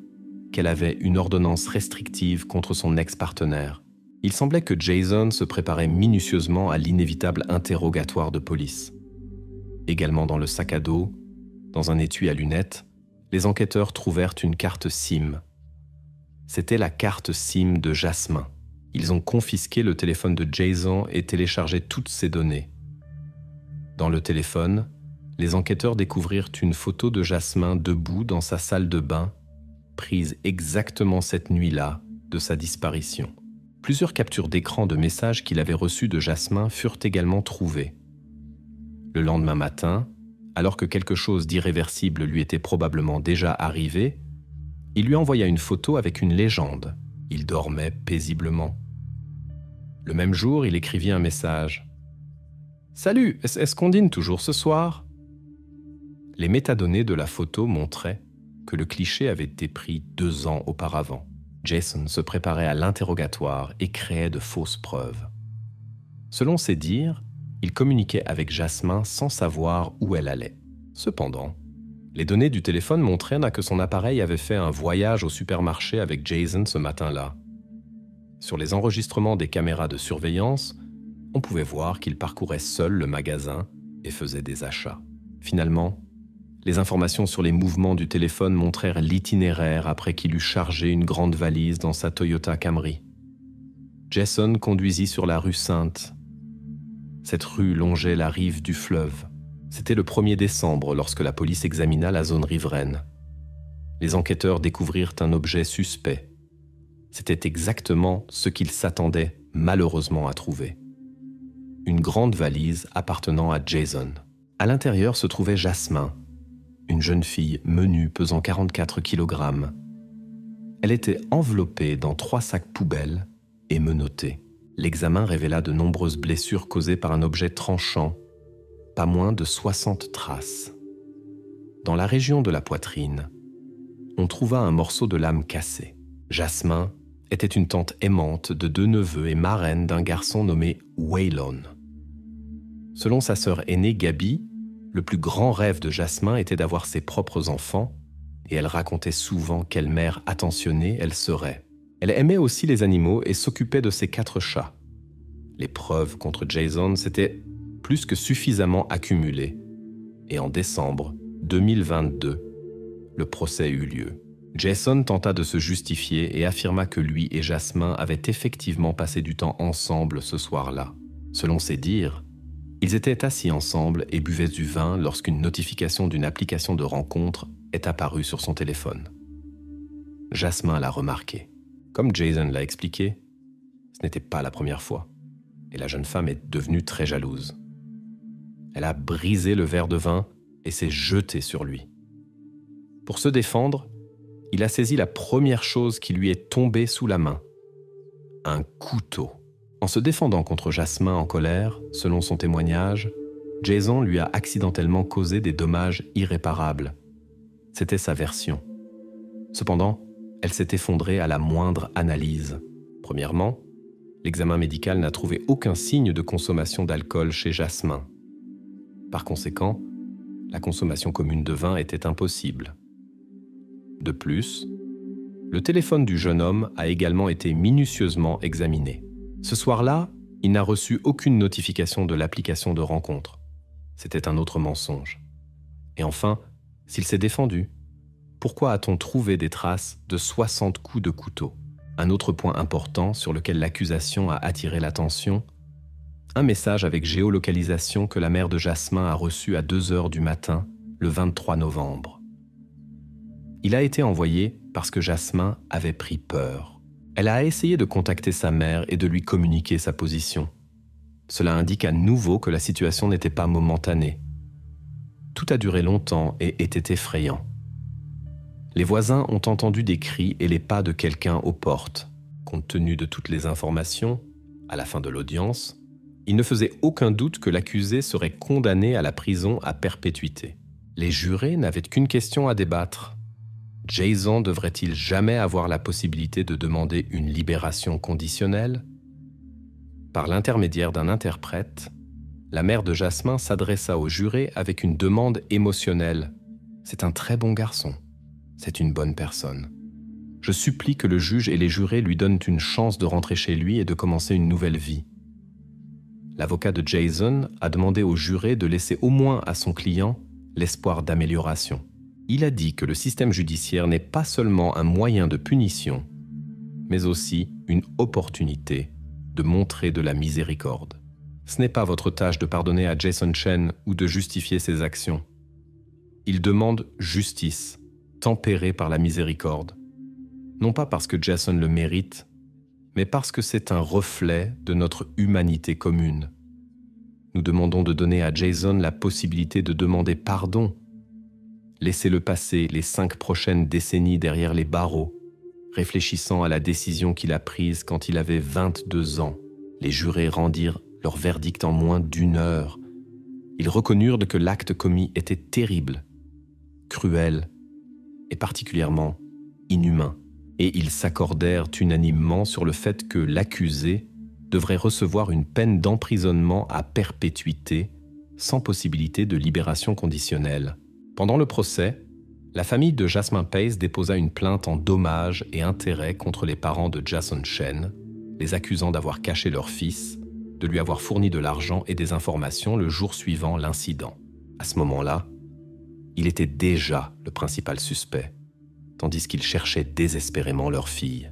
qu'elle avait une ordonnance restrictive contre son ex-partenaire. Il semblait que Jason se préparait minutieusement à l'inévitable interrogatoire de police. Également dans le sac à dos, dans un étui à lunettes, les enquêteurs trouvèrent une carte SIM. C'était la carte SIM de Jasmin. Ils ont confisqué le téléphone de Jason et téléchargé toutes ses données. Dans le téléphone, les enquêteurs découvrirent une photo de Jasmin debout dans sa salle de bain, prise exactement cette nuit-là de sa disparition. Plusieurs captures d'écran de messages qu'il avait reçus de Jasmin furent également trouvées. Le lendemain matin, alors que quelque chose d'irréversible lui était probablement déjà arrivé, il lui envoya une photo avec une légende. Il dormait paisiblement. Le même jour, il écrivit un message. « Salut, est-ce qu'on dîne toujours ce soir ?» Les métadonnées de la photo montraient que le cliché avait été pris 2 ans auparavant. Jason se préparait à l'interrogatoire et créait de fausses preuves. Selon ses dires, il communiquait avec Jasmin sans savoir où elle allait. Cependant, les données du téléphone montraient que son appareil avait fait un voyage au supermarché avec Jason ce matin-là. Sur les enregistrements des caméras de surveillance, on pouvait voir qu'il parcourait seul le magasin et faisait des achats. Finalement, les informations sur les mouvements du téléphone montrèrent l'itinéraire après qu'il eut chargé une grande valise dans sa Toyota Camry. Jason conduisit sur la rue Sainte. Cette rue longeait la rive du fleuve. C'était le 1er décembre lorsque la police examina la zone riveraine. Les enquêteurs découvrirent un objet suspect. C'était exactement ce qu'ils s'attendaient malheureusement à trouver. Une grande valise appartenant à Jason. À l'intérieur se trouvait Jasmin, une jeune fille menue pesant 44 kg. Elle était enveloppée dans 3 sacs poubelles et menottée. L'examen révéla de nombreuses blessures causées par un objet tranchant, pas moins de 60 traces. Dans la région de la poitrine, on trouva un morceau de lame cassé. Jasmin était une tante aimante de 2 neveux et marraine d'un garçon nommé Waylon. Selon sa sœur aînée Gabi, le plus grand rêve de Jasmin était d'avoir ses propres enfants, et elle racontait souvent quelle mère attentionnée elle serait. Elle aimait aussi les animaux et s'occupait de ses 4 chats. Les preuves contre Jason s'étaient plus que suffisamment accumulées, et en décembre 2022, le procès eut lieu. Jason tenta de se justifier et affirma que lui et Jasmin avaient effectivement passé du temps ensemble ce soir-là. Selon ses dires, Ils étaient assis ensemble et buvaient du vin lorsqu'une notification d'une application de rencontre est apparue sur son téléphone. Jasmin l'a remarqué. Comme Jason l'a expliqué, ce n'était pas la première fois, et la jeune femme est devenue très jalouse. Elle a brisé le verre de vin et s'est jetée sur lui. Pour se défendre, il a saisi la première chose qui lui est tombée sous la main, un couteau. En se défendant contre Jasmin en colère, selon son témoignage, Jason lui a accidentellement causé des dommages irréparables. C'était sa version. Cependant, elle s'est effondrée à la moindre analyse. Premièrement, l'examen médical n'a trouvé aucun signe de consommation d'alcool chez Jasmin. Par conséquent, la consommation commune de vin était impossible. De plus, le téléphone du jeune homme a également été minutieusement examiné. Ce soir-là, il n'a reçu aucune notification de l'application de rencontre. C'était un autre mensonge. Et enfin, s'il s'est défendu, pourquoi a-t-on trouvé des traces de 60 coups de couteau? Un autre point important sur lequel l'accusation a attiré l'attention, un message avec géolocalisation que la mère de Jasmin a reçu à 2h du matin, le 23 novembre. Il a été envoyé parce que Jasmin avait pris peur. Elle a essayé de contacter sa mère et de lui communiquer sa position. Cela indique à nouveau que la situation n'était pas momentanée. Tout a duré longtemps et était effrayant. Les voisins ont entendu des cris et les pas de quelqu'un aux portes. Compte tenu de toutes les informations, à la fin de l'audience, il ne faisait aucun doute que l'accusé serait condamné à la prison à perpétuité. Les jurés n'avaient qu'une question à débattre. Jason devrait-il jamais avoir la possibilité de demander une libération conditionnelle? Par l'intermédiaire d'un interprète, la mère de Jasmin s'adressa au juré avec une demande émotionnelle. « C'est un très bon garçon. C'est une bonne personne. Je supplie que le juge et les jurés lui donnent une chance de rentrer chez lui et de commencer une nouvelle vie. » L'avocat de Jason a demandé au juré de laisser au moins à son client l'espoir d'amélioration. Il a dit que le système judiciaire n'est pas seulement un moyen de punition, mais aussi une opportunité de montrer de la miséricorde. Ce n'est pas votre tâche de pardonner à Jason Chen ou de justifier ses actions. Il demande justice, tempérée par la miséricorde. Non pas parce que Jason le mérite, mais parce que c'est un reflet de notre humanité commune. Nous demandons de donner à Jason la possibilité de demander pardon. Laissez-le passer les 5 prochaines décennies derrière les barreaux, réfléchissant à la décision qu'il a prise quand il avait 22 ans. Les jurés rendirent leur verdict en moins d'1 heure. Ils reconnurent que l'acte commis était terrible, cruel et particulièrement inhumain. Et ils s'accordèrent unanimement sur le fait que l'accusé devrait recevoir une peine d'emprisonnement à perpétuité sans possibilité de libération conditionnelle. Pendant le procès, la famille de Jasmin Pace déposa une plainte en dommages et intérêts contre les parents de Jason Chen, les accusant d'avoir caché leur fils, de lui avoir fourni de l'argent et des informations le jour suivant l'incident. À ce moment-là, il était déjà le principal suspect, tandis qu'ils cherchaient désespérément leur fille.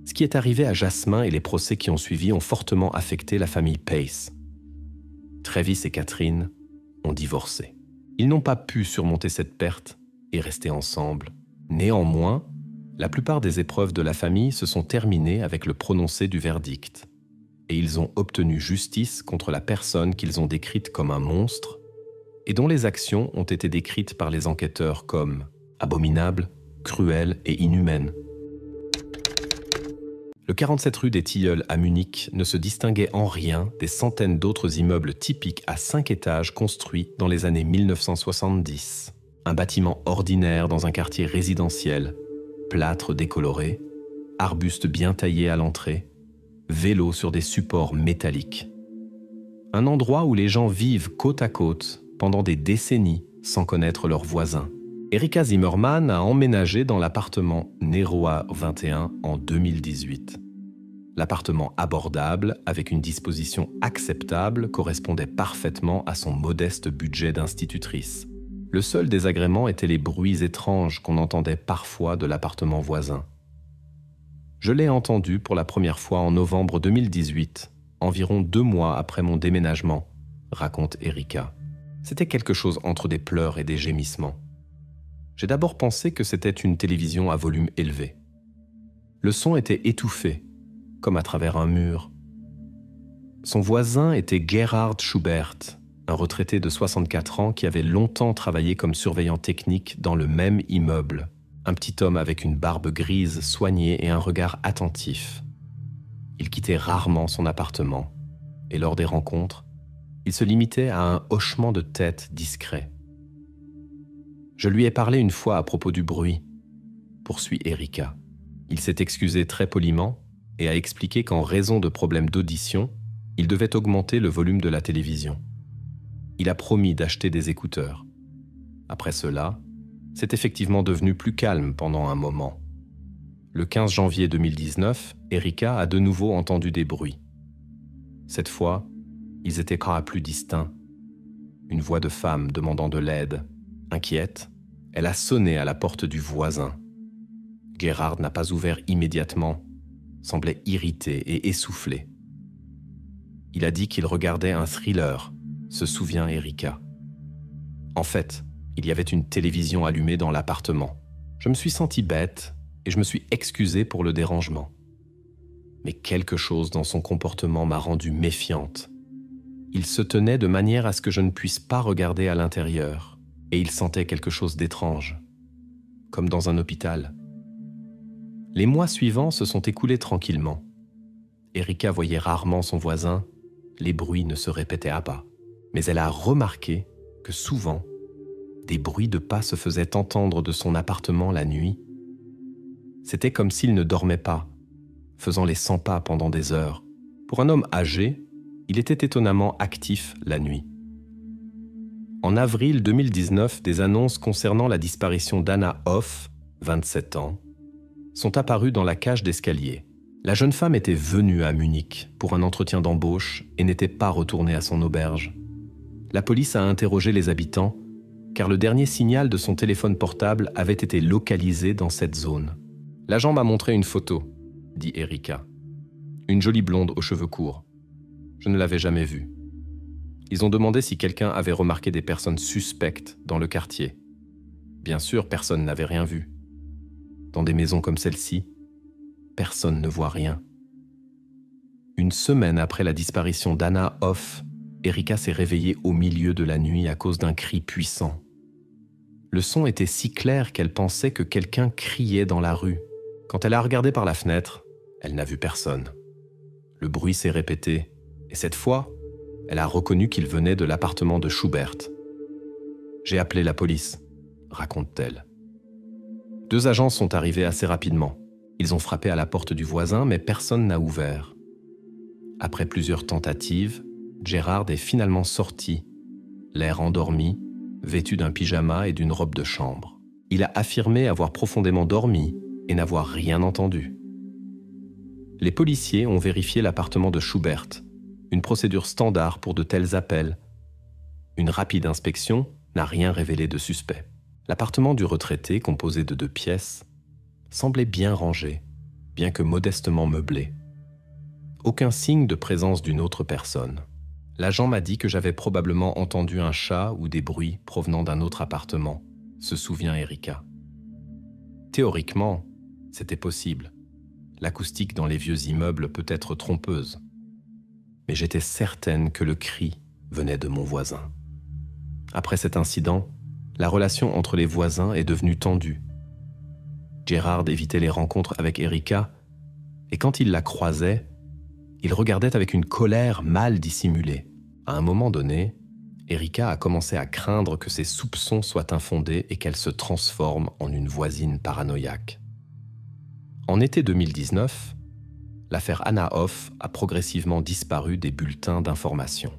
Ce qui est arrivé à Jasmin et les procès qui ont suivi ont fortement affecté la famille Pace. Travis et Catherine ont divorcé. Ils n'ont pas pu surmonter cette perte et rester ensemble. Néanmoins, la plupart des épreuves de la famille se sont terminées avec le prononcé du verdict. Et ils ont obtenu justice contre la personne qu'ils ont décrite comme un monstre et dont les actions ont été décrites par les enquêteurs comme abominables, cruelles et inhumaines. Le 47 rue des Tilleuls à Munich ne se distinguait en rien des centaines d'autres immeubles typiques à 5 étages construits dans les années 1970. Un bâtiment ordinaire dans un quartier résidentiel, plâtre décoloré, arbustes bien taillés à l'entrée, vélos sur des supports métalliques. Un endroit où les gens vivent côte à côte pendant des décennies sans connaître leurs voisins. Erika Zimmerman a emménagé dans l'appartement Neroa 21 en 2018. L'appartement abordable, avec une disposition acceptable, correspondait parfaitement à son modeste budget d'institutrice. Le seul désagrément était les bruits étranges qu'on entendait parfois de l'appartement voisin. Je l'ai entendu pour la première fois en novembre 2018, environ 2 mois après mon déménagement, raconte Erika. C'était quelque chose entre des pleurs et des gémissements. J'ai d'abord pensé que c'était une télévision à volume élevé. Le son était étouffé, comme à travers un mur. Son voisin était Gerhard Schubert, un retraité de 64 ans qui avait longtemps travaillé comme surveillant technique dans le même immeuble. Un petit homme avec une barbe grise soignée et un regard attentif. Il quittait rarement son appartement, et lors des rencontres, il se limitait à un hochement de tête discret. Je lui ai parlé une fois à propos du bruit, poursuit Erika. Il s'est excusé très poliment et a expliqué qu'en raison de problèmes d'audition, il devait augmenter le volume de la télévision. Il a promis d'acheter des écouteurs. Après cela, c'est effectivement devenu plus calme pendant un moment. Le 15 janvier 2019, Erika a de nouveau entendu des bruits. Cette fois, ils étaient encore plus distincts. Une voix de femme demandant de l'aide. Inquiète, elle a sonné à la porte du voisin. Gerhard n'a pas ouvert immédiatement, semblait irrité et essoufflé. Il a dit qu'il regardait un thriller, se souvient Erika. En fait, il y avait une télévision allumée dans l'appartement. Je me suis senti bête et je me suis excusé pour le dérangement. Mais quelque chose dans son comportement m'a rendue méfiante. Il se tenait de manière à ce que je ne puisse pas regarder à l'intérieur, et il sentait quelque chose d'étrange, comme dans un hôpital. Les mois suivants se sont écoulés tranquillement. Erika voyait rarement son voisin, les bruits ne se répétaient à pas. Mais elle a remarqué que souvent, des bruits de pas se faisaient entendre de son appartement la nuit. C'était comme s'il ne dormait pas, faisant les 100 pas pendant des heures. Pour un homme âgé, il était étonnamment actif la nuit. En avril 2019, des annonces concernant la disparition d'Anna Hoff, 27 ans, sont apparues dans la cage d'escalier. La jeune femme était venue à Munich pour un entretien d'embauche et n'était pas retournée à son auberge. La police a interrogé les habitants car le dernier signal de son téléphone portable avait été localisé dans cette zone. L'agent m'a montré une photo, dit Erika. Une jolie blonde aux cheveux courts. Je ne l'avais jamais vue. Ils ont demandé si quelqu'un avait remarqué des personnes suspectes dans le quartier. Bien sûr, personne n'avait rien vu. Dans des maisons comme celle-ci, personne ne voit rien. Une semaine après la disparition d'Anna Hoff, Erika s'est réveillée au milieu de la nuit à cause d'un cri puissant. Le son était si clair qu'elle pensait que quelqu'un criait dans la rue. Quand elle a regardé par la fenêtre, elle n'a vu personne. Le bruit s'est répété, et cette fois, elle a reconnu qu'il venait de l'appartement de Schubert. « J'ai appelé la police », raconte-t-elle. 2 agents sont arrivés assez rapidement. Ils ont frappé à la porte du voisin, mais personne n'a ouvert. Après plusieurs tentatives, Gerhard est finalement sorti, l'air endormi, vêtu d'un pyjama et d'une robe de chambre. Il a affirmé avoir profondément dormi et n'avoir rien entendu. Les policiers ont vérifié l'appartement de Schubert, une procédure standard pour de tels appels. Une rapide inspection n'a rien révélé de suspect. L'appartement du retraité, composé de 2 pièces, semblait bien rangé, bien que modestement meublé. Aucun signe de présence d'une autre personne. L'agent m'a dit que j'avais probablement entendu un chat ou des bruits provenant d'un autre appartement, se souvient Erika. Théoriquement, c'était possible. L'acoustique dans les vieux immeubles peut être trompeuse. Mais j'étais certaine que le cri venait de mon voisin. Après cet incident, la relation entre les voisins est devenue tendue. Gerhard évitait les rencontres avec Erika, et quand il la croisait, il regardait avec une colère mal dissimulée. À un moment donné, Erika a commencé à craindre que ses soupçons soient infondés et qu'elle se transforme en une voisine paranoïaque. En été 2019, l'affaire Anna Hoff a progressivement disparu des bulletins d'information.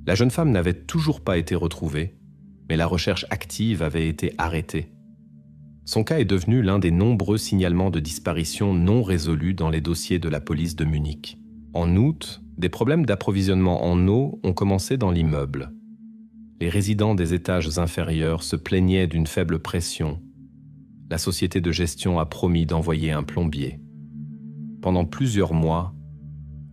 La jeune femme n'avait toujours pas été retrouvée, mais la recherche active avait été arrêtée. Son cas est devenu l'un des nombreux signalements de disparition non résolus dans les dossiers de la police de Munich. En août, des problèmes d'approvisionnement en eau ont commencé dans l'immeuble. Les résidents des étages inférieurs se plaignaient d'une faible pression. La société de gestion a promis d'envoyer un plombier. Pendant plusieurs mois,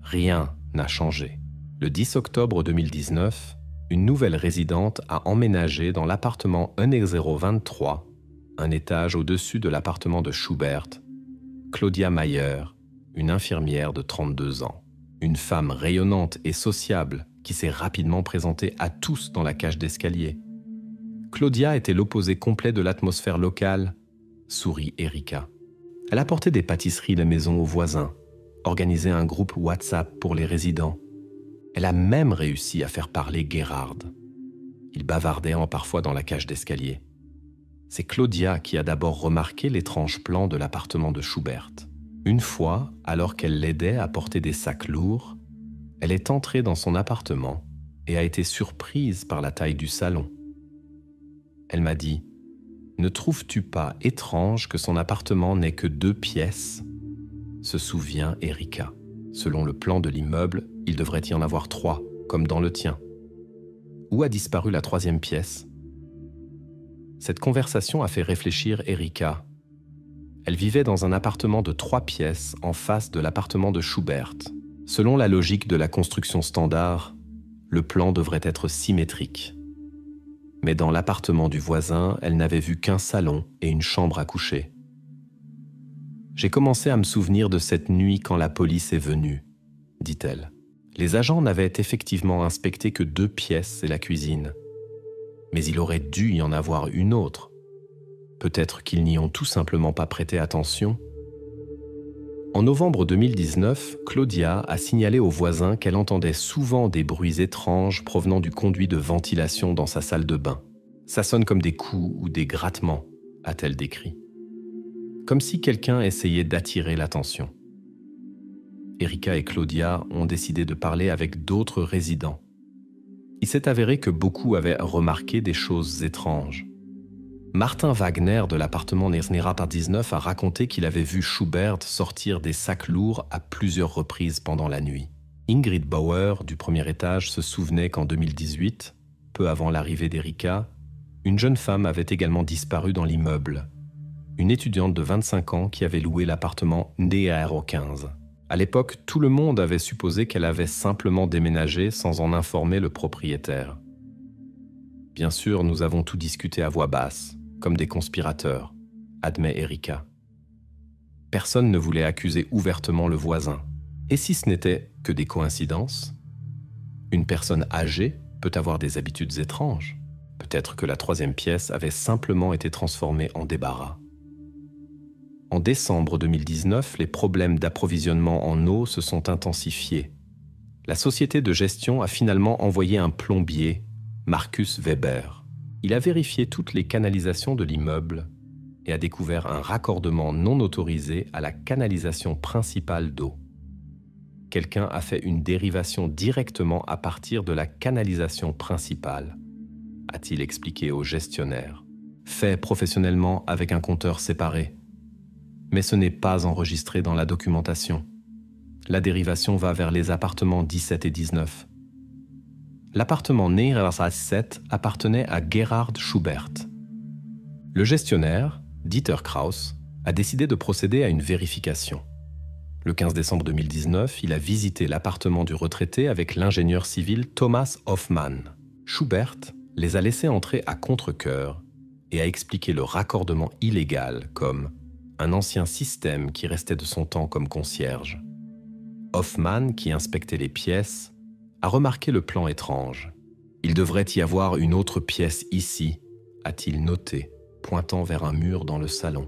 rien n'a changé. Le 10 octobre 2019, une nouvelle résidente a emménagé dans l'appartement 1023, un étage au-dessus de l'appartement de Schubert, Claudia Mayer, une infirmière de 32 ans. Une femme rayonnante et sociable qui s'est rapidement présentée à tous dans la cage d'escalier. Claudia était l'opposé complet de l'atmosphère locale, sourit Erika. Elle apportait des pâtisseries de maison aux voisins, organisait un groupe WhatsApp pour les résidents. Elle a même réussi à faire parler Gerhard. Il bavardait parfois dans la cage d'escalier. C'est Claudia qui a d'abord remarqué l'étrange plan de l'appartement de Schubert. Une fois, alors qu'elle l'aidait à porter des sacs lourds, elle est entrée dans son appartement et a été surprise par la taille du salon. Elle m'a dit « Ne trouves-tu pas étrange que son appartement n'ait que 2 pièces ?» se souvient Erika. Selon le plan de l'immeuble, il devrait y en avoir 3, comme dans le tien. Où a disparu la 3e pièce ? Cette conversation a fait réfléchir Erika. Elle vivait dans un appartement de 3 pièces en face de l'appartement de Schubert. Selon la logique de la construction standard, le plan devrait être symétrique. Mais dans l'appartement du voisin, elle n'avait vu qu'un salon et une chambre à coucher. J'ai commencé à me souvenir de cette nuit quand la police est venue, dit-elle. Les agents n'avaient effectivement inspecté que 2 pièces et la cuisine. Mais il aurait dû y en avoir une autre. Peut-être qu'ils n'y ont tout simplement pas prêté attention. En novembre 2019, Claudia a signalé aux voisins qu'elle entendait souvent des bruits étranges provenant du conduit de ventilation dans sa salle de bain. Ça sonne comme des coups ou des grattements, a-t-elle décrit. Comme si quelqu'un essayait d'attirer l'attention. Erika et Claudia ont décidé de parler avec d'autres résidents. Il s'est avéré que beaucoup avaient remarqué des choses étranges. Martin Wagner de l'appartement Nersnera 19 a raconté qu'il avait vu Schubert sortir des sacs lourds à plusieurs reprises pendant la nuit. Ingrid Bauer du premier étage se souvenait qu'en 2018, peu avant l'arrivée d'Erika, une jeune femme avait également disparu dans l'immeuble. Une étudiante de 25 ans qui avait loué l'appartement Ndero 15. À l'époque, tout le monde avait supposé qu'elle avait simplement déménagé sans en informer le propriétaire. Bien sûr, nous avons tout discuté à voix basse, comme des conspirateurs, admet Erika. Personne ne voulait accuser ouvertement le voisin. Et si ce n'était que des coïncidences ? Une personne âgée peut avoir des habitudes étranges. Peut-être que la 3e pièce avait simplement été transformée en débarras. En décembre 2019, les problèmes d'approvisionnement en eau se sont intensifiés. La société de gestion a finalement envoyé un plombier, Marcus Weber. Il a vérifié toutes les canalisations de l'immeuble et a découvert un raccordement non autorisé à la canalisation principale d'eau. Quelqu'un a fait une dérivation directement à partir de la canalisation principale, a-t-il expliqué au gestionnaire. Fait professionnellement avec un compteur séparé. Mais ce n'est pas enregistré dans la documentation. La dérivation va vers les appartements 17 et 19. L'appartement Neirassas 7 appartenait à Gerhard Schubert. Le gestionnaire, Dieter Kraus, a décidé de procéder à une vérification. Le 15 décembre 2019, il a visité l'appartement du retraité avec l'ingénieur civil Thomas Hoffmann. Schubert les a laissés entrer à contre-cœur et a expliqué le raccordement illégal comme un ancien système qui restait de son temps comme concierge. Hoffmann, qui inspectait les pièces, a remarqué le plan étrange. Il devrait y avoir une autre pièce ici, a-t-il noté, pointant vers un mur dans le salon.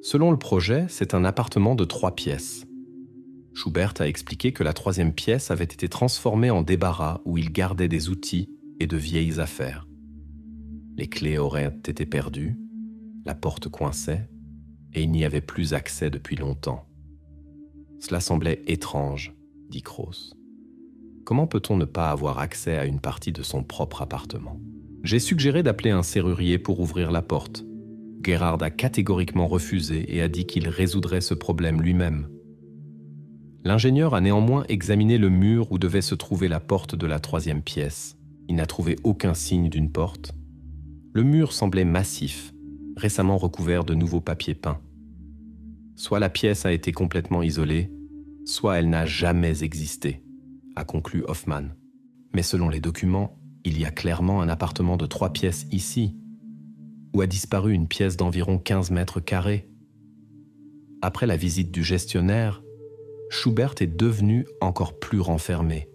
Selon le projet, c'est un appartement de 3 pièces. Schubert a expliqué que la 3e pièce avait été transformée en débarras où il gardait des outils et de vieilles affaires. Les clés auraient été perdues, la porte coinçait, et il n'y avait plus accès depuis longtemps. Cela semblait étrange, dit Kraus. Comment peut-on ne pas avoir accès à une partie de son propre appartement ? J'ai suggéré d'appeler un serrurier pour ouvrir la porte. Gerhard a catégoriquement refusé et a dit qu'il résoudrait ce problème lui-même. L'ingénieur a néanmoins examiné le mur où devait se trouver la porte de la 3e pièce. Il n'a trouvé aucun signe d'une porte. Le mur semblait massif, récemment recouvert de nouveaux papiers peints. Soit la pièce a été complètement isolée, soit elle n'a jamais existé. a conclu Hoffman. Mais selon les documents, il y a clairement un appartement de 3 pièces ici, où a disparu une pièce d'environ 15 mètres carrés. Après la visite du gestionnaire, Schubert est devenu encore plus renfermé.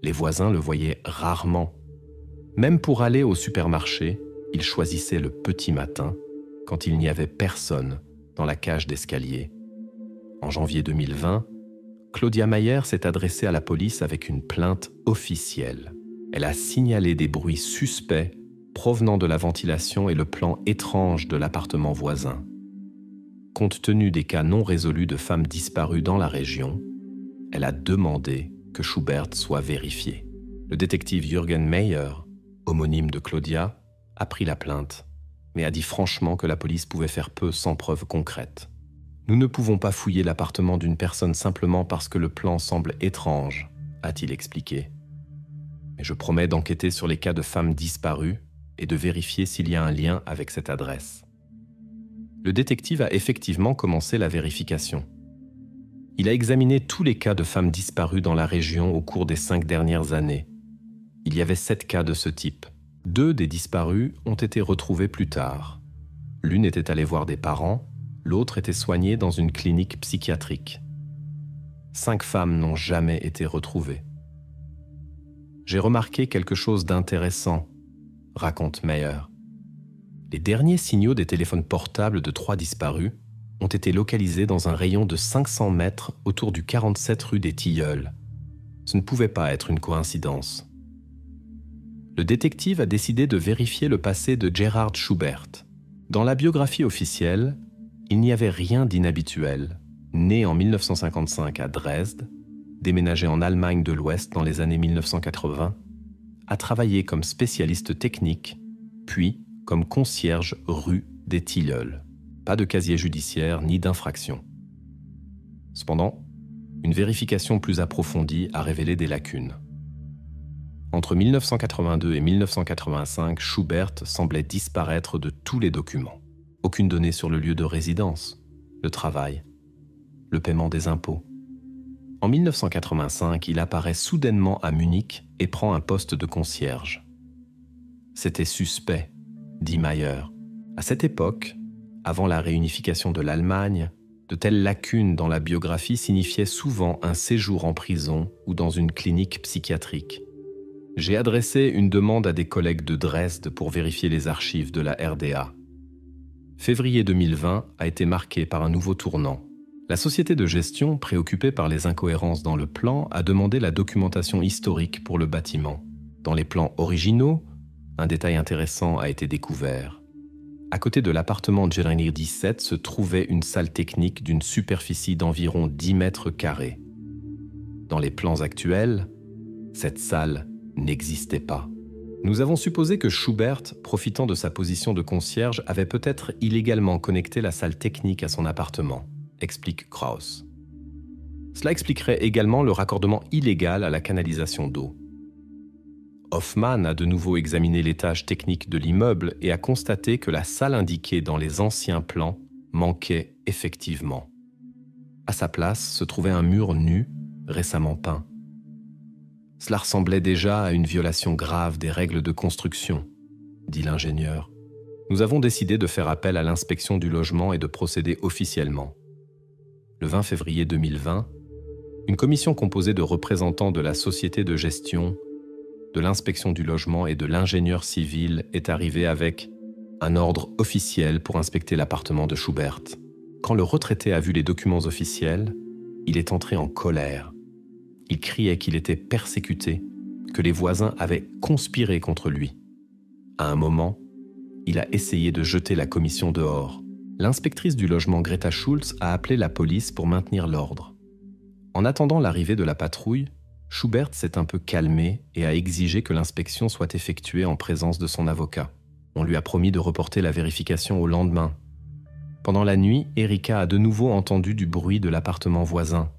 Les voisins le voyaient rarement. Même pour aller au supermarché, il choisissait le petit matin, quand il n'y avait personne dans la cage d'escalier. En janvier 2020, Claudia Mayer s'est adressée à la police avec une plainte officielle. Elle a signalé des bruits suspects provenant de la ventilation et le plan étrange de l'appartement voisin. Compte tenu des cas non résolus de femmes disparues dans la région, elle a demandé que Schubert soit vérifié. Le détective Jürgen Meyer, homonyme de Claudia, a pris la plainte, mais a dit franchement que la police pouvait faire peu sans preuves concrètes. Nous ne pouvons pas fouiller l'appartement d'une personne simplement parce que le plan semble étrange, a-t-il expliqué. Mais je promets d'enquêter sur les cas de femmes disparues et de vérifier s'il y a un lien avec cette adresse. Le détective a effectivement commencé la vérification. Il a examiné tous les cas de femmes disparues dans la région au cours des 5 dernières années. Il y avait 7 cas de ce type. 2 des disparus ont été retrouvés plus tard. L'une était allée voir des parents, l'autre était soignée dans une clinique psychiatrique. 5 femmes n'ont jamais été retrouvées. J'ai remarqué quelque chose d'intéressant, raconte Meyer. Les derniers signaux des téléphones portables de 3 disparus ont été localisés dans un rayon de 500 mètres autour du 47 rue des Tilleuls. Ce ne pouvait pas être une coïncidence. Le détective a décidé de vérifier le passé de Gerhard Schubert. Dans la biographie officielle, il n'y avait rien d'inhabituel. Né en 1955 à Dresde, déménagé en Allemagne de l'Ouest dans les années 1980, a travaillé comme spécialiste technique, puis comme concierge rue des Tilleuls. Pas de casier judiciaire ni d'infraction. Cependant, une vérification plus approfondie a révélé des lacunes. Entre 1982 et 1985, Schubert semblait disparaître de tous les documents. Aucune donnée sur le lieu de résidence, le travail, le paiement des impôts. En 1985, il apparaît soudainement à Munich et prend un poste de concierge. C'était suspect, dit Mayer. À cette époque, avant la réunification de l'Allemagne, de telles lacunes dans la biographie signifiaient souvent un séjour en prison ou dans une clinique psychiatrique. J'ai adressé une demande à des collègues de Dresde pour vérifier les archives de la RDA. Février 2020 a été marqué par un nouveau tournant. La société de gestion, préoccupée par les incohérences dans le plan, a demandé la documentation historique pour le bâtiment. Dans les plans originaux, un détail intéressant a été découvert. À côté de l'appartement Gerani 17 se trouvait une salle technique d'une superficie d'environ 10 mètres carrés. Dans les plans actuels, cette salle n'existait pas. Nous avons supposé que Schubert, profitant de sa position de concierge, avait peut-être illégalement connecté la salle technique à son appartement, explique Krauss. Cela expliquerait également le raccordement illégal à la canalisation d'eau. Hoffman a de nouveau examiné l'étage technique de l'immeuble et a constaté que la salle indiquée dans les anciens plans manquait effectivement. À sa place se trouvait un mur nu, récemment peint. Cela ressemblait déjà à une violation grave des règles de construction, dit l'ingénieur. Nous avons décidé de faire appel à l'inspection du logement et de procéder officiellement. Le 20 février 2020, une commission composée de représentants de la société de gestion, de l'inspection du logement et de l'ingénieur civil est arrivée avec un ordre officiel pour inspecter l'appartement de Schubert. Quand le retraité a vu les documents officiels, il est entré en colère. Il criait qu'il était persécuté, que les voisins avaient conspiré contre lui. À un moment, il a essayé de jeter la commission dehors. L'inspectrice du logement Greta Schulz a appelé la police pour maintenir l'ordre. En attendant l'arrivée de la patrouille, Schubert s'est un peu calmé et a exigé que l'inspection soit effectuée en présence de son avocat. On lui a promis de reporter la vérification au lendemain. Pendant la nuit, Erika a de nouveau entendu du bruit de l'appartement voisin.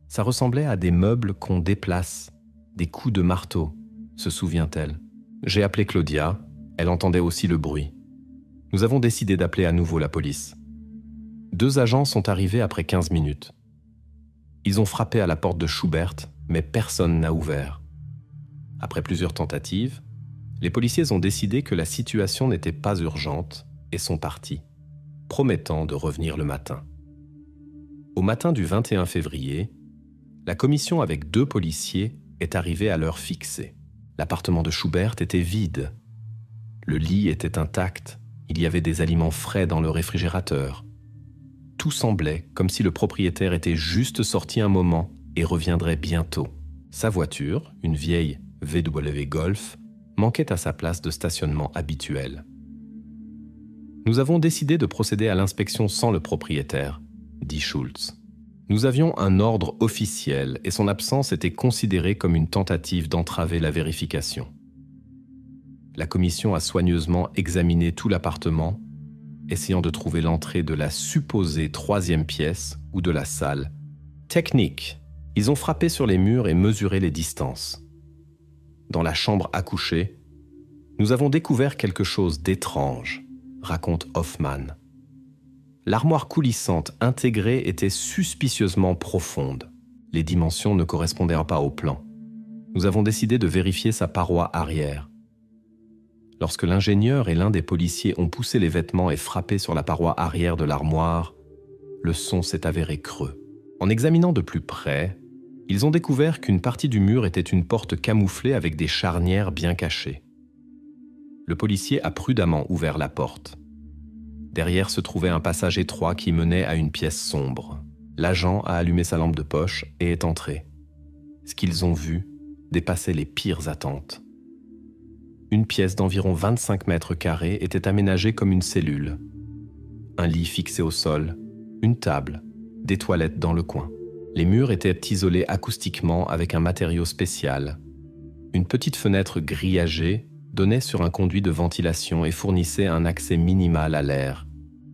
Ça ressemblait à des meubles qu'on déplace, des coups de marteau, se souvient-elle. J'ai appelé Claudia, elle entendait aussi le bruit. Nous avons décidé d'appeler à nouveau la police. 2 agents sont arrivés après 15 minutes. Ils ont frappé à la porte de Schubert mais personne n'a ouvert. Après plusieurs tentatives, les policiers ont décidé que la situation n'était pas urgente et sont partis, promettant de revenir le matin. Au matin du 21 février, la commission avec 2 policiers est arrivée à l'heure fixée. L'appartement de Schubert était vide. Le lit était intact. Il y avait des aliments frais dans le réfrigérateur. Tout semblait comme si le propriétaire était juste sorti un moment et reviendrait bientôt. Sa voiture, une vieille VW Golf, manquait à sa place de stationnement habituelle. Nous avons décidé de procéder à l'inspection sans le propriétaire, dit Schultz. Nous avions un ordre officiel et son absence était considérée comme une tentative d'entraver la vérification. La commission a soigneusement examiné tout l'appartement, essayant de trouver l'entrée de la supposée 3e pièce ou de la salle. Technique. Ils ont frappé sur les murs et mesuré les distances. Dans la chambre à coucher, nous avons découvert quelque chose d'étrange, raconte Hoffman. L'armoire coulissante intégrée était suspicieusement profonde. Les dimensions ne correspondaient pas au plan. Nous avons décidé de vérifier sa paroi arrière. Lorsque l'ingénieur et l'un des policiers ont poussé les vêtements et frappé sur la paroi arrière de l'armoire, le son s'est avéré creux. En examinant de plus près, ils ont découvert qu'une partie du mur était une porte camouflée avec des charnières bien cachées. Le policier a prudemment ouvert la porte. Derrière se trouvait un passage étroit qui menait à une pièce sombre. L'agent a allumé sa lampe de poche et est entré. Ce qu'ils ont vu dépassait les pires attentes. Une pièce d'environ 25 mètres carrés était aménagée comme une cellule. Un lit fixé au sol, une table, des toilettes dans le coin. Les murs étaient isolés acoustiquement avec un matériau spécial. Une petite fenêtre grillagée donnait sur un conduit de ventilation et fournissait un accès minimal à l'air.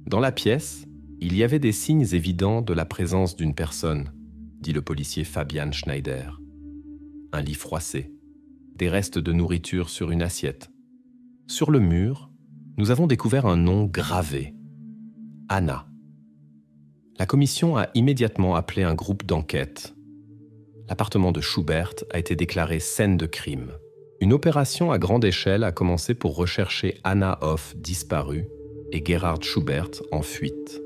Dans la pièce, il y avait des signes évidents de la présence d'une personne, dit le policier Fabian Schneider. Un lit froissé, des restes de nourriture sur une assiette. Sur le mur, nous avons découvert un nom gravé, Anna. La commission a immédiatement appelé un groupe d'enquête. L'appartement de Schubert a été déclaré scène de crime. Une opération à grande échelle a commencé pour rechercher Anna Hoff disparue et Gerhard Schubert en fuite.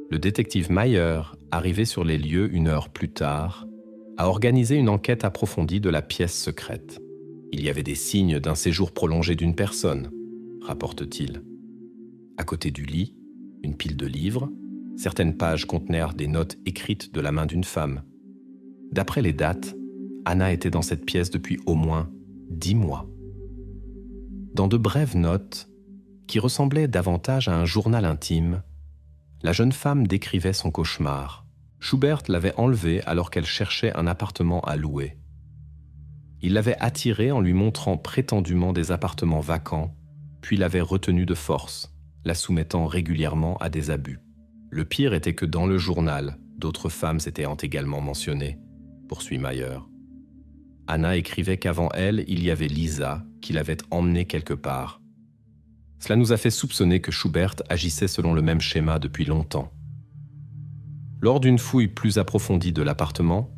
Le détective Mayer, arrivé sur les lieux 1 heure plus tard, a organisé une enquête approfondie de la pièce secrète. Il y avait des signes d'un séjour prolongé d'une personne, rapporte-t-il. À côté du lit, une pile de livres, certaines pages contenaient des notes écrites de la main d'une femme. D'après les dates, Anna était dans cette pièce depuis au moins 10 mois. Dans de brèves notes, qui ressemblaient davantage à un journal intime, la jeune femme décrivait son cauchemar. Schubert l'avait enlevée alors qu'elle cherchait un appartement à louer. Il l'avait attirée en lui montrant prétendument des appartements vacants, puis l'avait retenue de force, la soumettant régulièrement à des abus. Le pire était que dans le journal, d'autres femmes étaient également mentionnées, poursuit Mayer. Anna écrivait qu'avant elle, il y avait Lisa qui l'avait emmenée quelque part. Cela nous a fait soupçonner que Schubert agissait selon le même schéma depuis longtemps. Lors d'une fouille plus approfondie de l'appartement,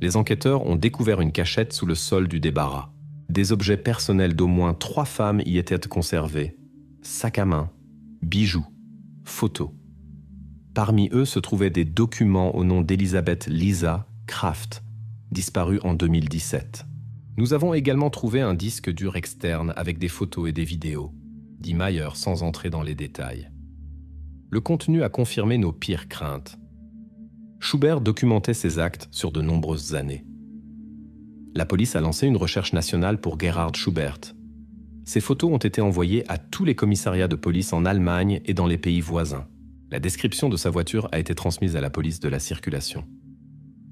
les enquêteurs ont découvert une cachette sous le sol du débarras. Des objets personnels d'au moins 3 femmes y étaient conservés. Sacs à main, bijoux, photos. Parmi eux se trouvaient des documents au nom d'Elisabeth Lisa Kraft, disparue en 2017. Nous avons également trouvé un disque dur externe avec des photos et des vidéos, dit Mayer sans entrer dans les détails. Le contenu a confirmé nos pires craintes. Schubert documentait ses actes sur de nombreuses années. La police a lancé une recherche nationale pour Gerhard Schubert. Ces photos ont été envoyées à tous les commissariats de police en Allemagne et dans les pays voisins. La description de sa voiture a été transmise à la police de la circulation.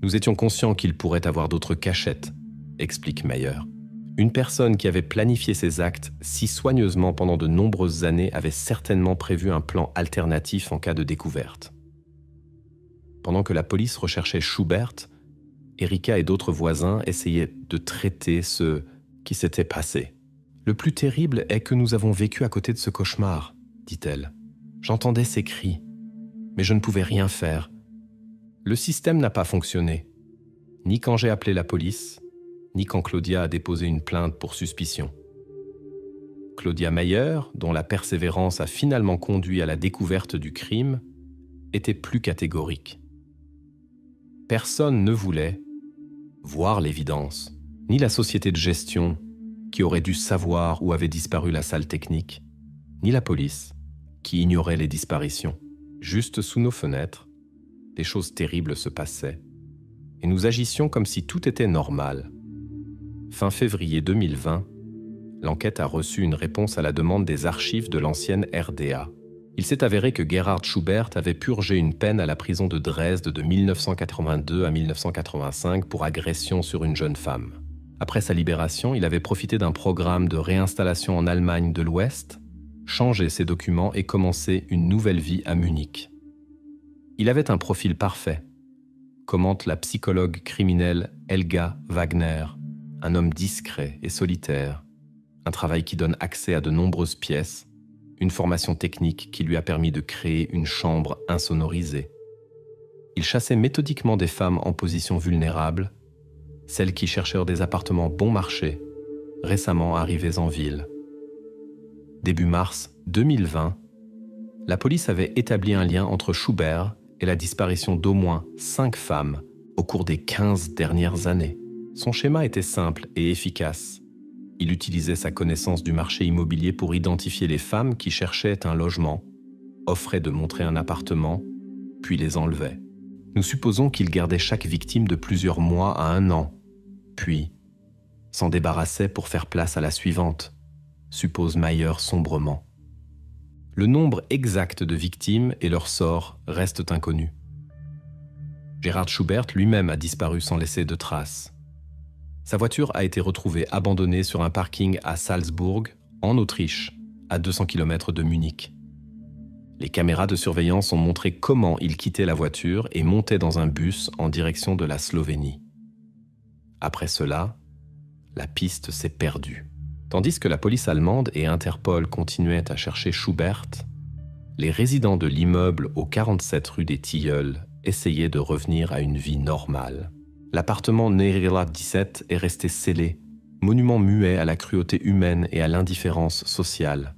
Nous étions conscients qu'il pourrait avoir d'autres cachettes, explique Mayer. Une personne qui avait planifié ses actes si soigneusement pendant de nombreuses années avait certainement prévu un plan alternatif en cas de découverte. Pendant que la police recherchait Schubert, Erika et d'autres voisins essayaient de traiter ce qui s'était passé. « Le plus terrible est que nous avons vécu à côté de ce cauchemar, dit-elle. J'entendais ces cris, mais je ne pouvais rien faire. Le système n'a pas fonctionné. ni quand j'ai appelé la police, ni quand Claudia a déposé une plainte pour suspicion. Claudia Meyer, dont la persévérance a finalement conduit à la découverte du crime, était plus catégorique. Personne ne voulait voir l'évidence, ni la société de gestion qui aurait dû savoir où avait disparu la salle technique, ni la police qui ignorait les disparitions. Juste sous nos fenêtres, des choses terribles se passaient et nous agissions comme si tout était normal. Fin février 2020, l'enquête a reçu une réponse à la demande des archives de l'ancienne RDA. Il s'est avéré que Gerhard Schubert avait purgé une peine à la prison de Dresde de 1982 à 1985 pour agression sur une jeune femme. Après sa libération, il avait profité d'un programme de réinstallation en Allemagne de l'Ouest, changé ses documents et commencé une nouvelle vie à Munich. Il avait un profil parfait, commente la psychologue criminelle Helga Wagner, un homme discret et solitaire, un travail qui donne accès à de nombreuses pièces, une formation technique qui lui a permis de créer une chambre insonorisée. Il chassait méthodiquement des femmes en position vulnérable, celles qui cherchèrent des appartements bon marché, récemment arrivées en ville. Début mars 2020, la police avait établi un lien entre Schubert et la disparition d'au moins 5 femmes au cours des 15 dernières années. Son schéma était simple et efficace. Il utilisait sa connaissance du marché immobilier pour identifier les femmes qui cherchaient un logement, offrait de montrer un appartement, puis les enlevait. Nous supposons qu'il gardait chaque victime de plusieurs mois à 1 an, puis s'en débarrassait pour faire place à la suivante, suppose Meyer sombrement. Le nombre exact de victimes et leur sort restent inconnus. Gerhard Schubert lui-même a disparu sans laisser de traces. Sa voiture a été retrouvée abandonnée sur un parking à Salzbourg, en Autriche, à 200 km de Munich. Les caméras de surveillance ont montré comment il quittait la voiture et montait dans un bus en direction de la Slovénie. Après cela, la piste s'est perdue. Tandis que la police allemande et Interpol continuaient à chercher Schubert, les résidents de l'immeuble au 47 rue des Tilleuls essayaient de revenir à une vie normale. L'appartement Neirila 17 est resté scellé, monument muet à la cruauté humaine et à l'indifférence sociale.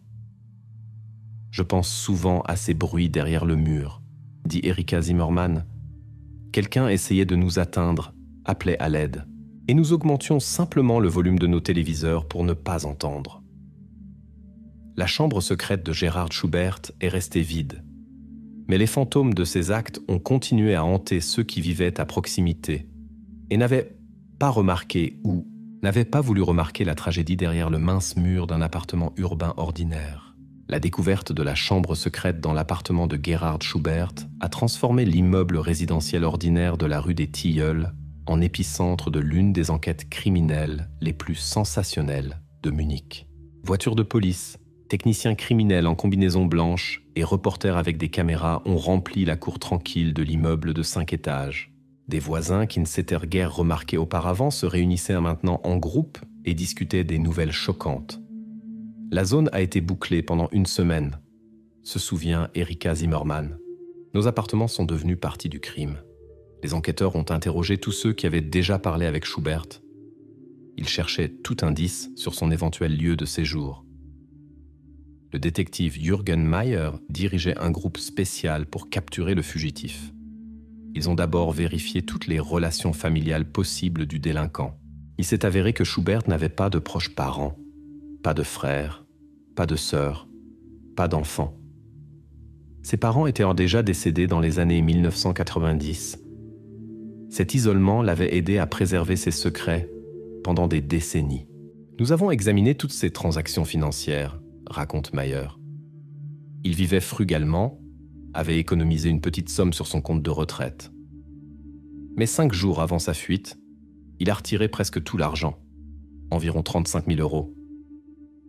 Je pense souvent à ces bruits derrière le mur, dit Erika Zimmermann. Quelqu'un essayait de nous atteindre, appelait à l'aide, et nous augmentions simplement le volume de nos téléviseurs pour ne pas entendre. La chambre secrète de Gerhard Schubert est restée vide, mais les fantômes de ces actes ont continué à hanter ceux qui vivaient à proximité, et n'avaient pas remarqué ou n'avaient pas voulu remarquer la tragédie derrière le mince mur d'un appartement urbain ordinaire. La découverte de la chambre secrète dans l'appartement de Gerhard Schubert a transformé l'immeuble résidentiel ordinaire de la rue des Tilleuls en épicentre de l'une des enquêtes criminelles les plus sensationnelles de Munich. Voitures de police, techniciens criminels en combinaison blanche et reporters avec des caméras ont rempli la cour tranquille de l'immeuble de 5 étages. Des voisins qui ne s'étaient guère remarqués auparavant se réunissaient maintenant en groupe et discutaient des nouvelles choquantes. La zone a été bouclée pendant 1 semaine, se souvient Erika Zimmermann. Nos appartements sont devenus partie du crime. Les enquêteurs ont interrogé tous ceux qui avaient déjà parlé avec Schubert. Ils cherchaient tout indice sur son éventuel lieu de séjour. Le détective Jürgen Meyer dirigeait un groupe spécial pour capturer le fugitif. Ils ont d'abord vérifié toutes les relations familiales possibles du délinquant. Il s'est avéré que Schubert n'avait pas de proches parents, pas de frères, pas de sœurs, pas d'enfants. Ses parents étaient déjà décédés dans les années 1990. Cet isolement l'avait aidé à préserver ses secrets pendant des décennies. Nous avons examiné toutes ses transactions financières, raconte Meyer. Il vivait frugalement, avait économisé une petite somme sur son compte de retraite. Mais 5 jours avant sa fuite, il a retiré presque tout l'argent, environ 35 000 €.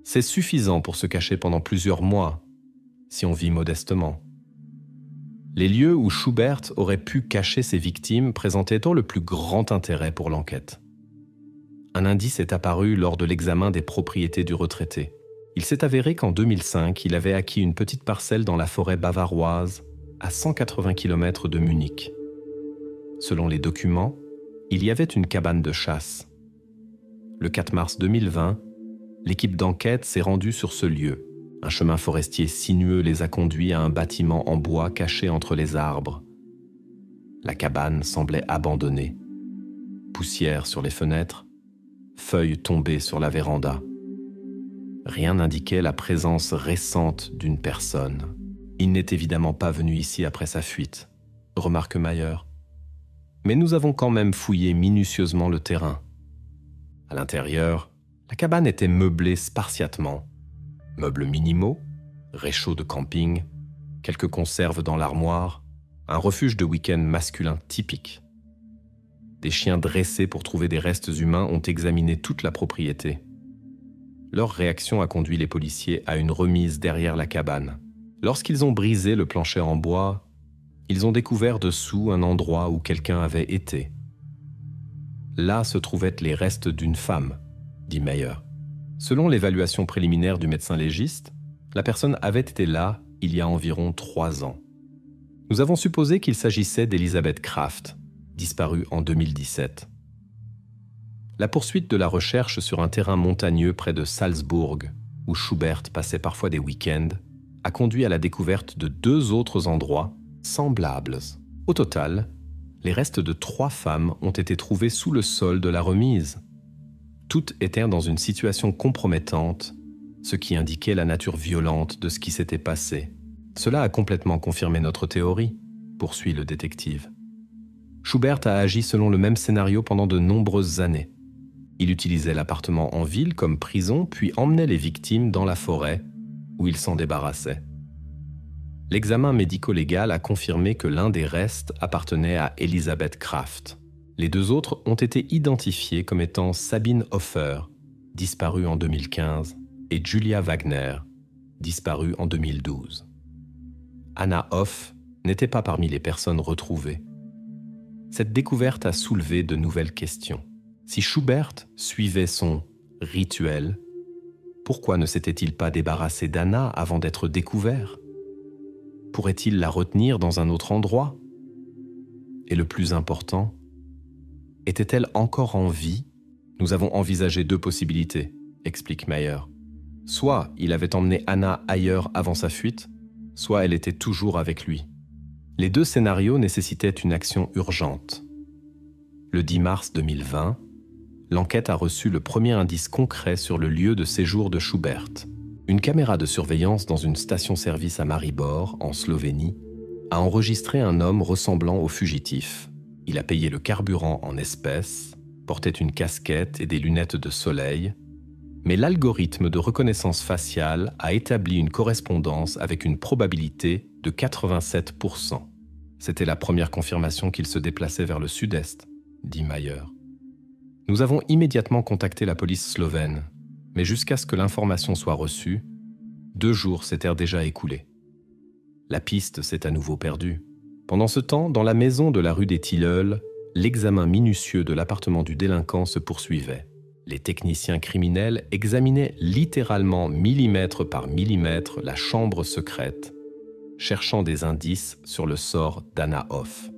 C'est suffisant pour se cacher pendant plusieurs mois, si on vit modestement. Les lieux où Schubert aurait pu cacher ses victimes présentaient le plus grand intérêt pour l'enquête. Un indice est apparu lors de l'examen des propriétés du retraité. Il s'est avéré qu'en 2005, il avait acquis une petite parcelle dans la forêt bavaroise, à 180 km de Munich. Selon les documents, il y avait une cabane de chasse. Le 4 mars 2020, l'équipe d'enquête s'est rendue sur ce lieu. Un chemin forestier sinueux les a conduits à un bâtiment en bois caché entre les arbres. La cabane semblait abandonnée. Poussière sur les fenêtres, feuilles tombées sur la véranda. Rien n'indiquait la présence récente d'une personne. Il n'est évidemment pas venu ici après sa fuite, remarque Mayer. Mais nous avons quand même fouillé minutieusement le terrain. À l'intérieur, la cabane était meublée spartiatement. Meubles minimaux, réchaud de camping, quelques conserves dans l'armoire, un refuge de week-end masculin typique. Des chiens dressés pour trouver des restes humains ont examiné toute la propriété. Leur réaction a conduit les policiers à une remise derrière la cabane. Lorsqu'ils ont brisé le plancher en bois, ils ont découvert dessous un endroit où quelqu'un avait été. Là se trouvaient les restes d'une femme, dit Mayer. Selon l'évaluation préliminaire du médecin légiste, la personne avait été là il y a environ 3 ans. Nous avons supposé qu'il s'agissait d'Elizabeth Craft, disparue en 2017. La poursuite de la recherche sur un terrain montagneux près de Salzbourg, où Schubert passait parfois des week-ends, a conduit à la découverte de 2 autres endroits semblables. Au total, les restes de 3 femmes ont été trouvés sous le sol de la remise. Toutes étaient dans une situation compromettante, ce qui indiquait la nature violente de ce qui s'était passé. Cela a complètement confirmé notre théorie, poursuit le détective. Schubert a agi selon le même scénario pendant de nombreuses années. Il utilisait l'appartement en ville comme prison, puis emmenait les victimes dans la forêt, où il s'en débarrassait. L'examen médico-légal a confirmé que l'un des restes appartenait à Elizabeth Craft. Les 2 autres ont été identifiés comme étant Sabine Hofer, disparue en 2015, et Julia Wagner, disparue en 2012. Anna Hoff n'était pas parmi les personnes retrouvées. Cette découverte a soulevé de nouvelles questions. Si Schubert suivait son « rituel », pourquoi ne s'était-il pas débarrassé d'Anna avant d'être découvert ? Pourrait-il la retenir dans un autre endroit ? Et le plus important, était-elle encore en vie ? Nous avons envisagé 2 possibilités, explique Mayer. Soit il avait emmené Anna ailleurs avant sa fuite, soit elle était toujours avec lui. Les 2 scénarios nécessitaient une action urgente. Le 10 mars 2020, l'enquête a reçu le premier indice concret sur le lieu de séjour de Schubert. Une caméra de surveillance dans une station-service à Maribor, en Slovénie, a enregistré un homme ressemblant au fugitif. Il a payé le carburant en espèces, portait une casquette et des lunettes de soleil, mais l'algorithme de reconnaissance faciale a établi une correspondance avec une probabilité de 87%. C'était la première confirmation qu'il se déplaçait vers le sud-est, dit Mayer. Nous avons immédiatement contacté la police slovène, mais jusqu'à ce que l'information soit reçue, 2 jours s'étaient déjà écoulés. La piste s'est à nouveau perdue. Pendant ce temps, dans la maison de la rue des Tilleuls, l'examen minutieux de l'appartement du délinquant se poursuivait. Les techniciens criminels examinaient littéralement millimètre par millimètre la chambre secrète, cherchant des indices sur le sort d'Anna Hoff.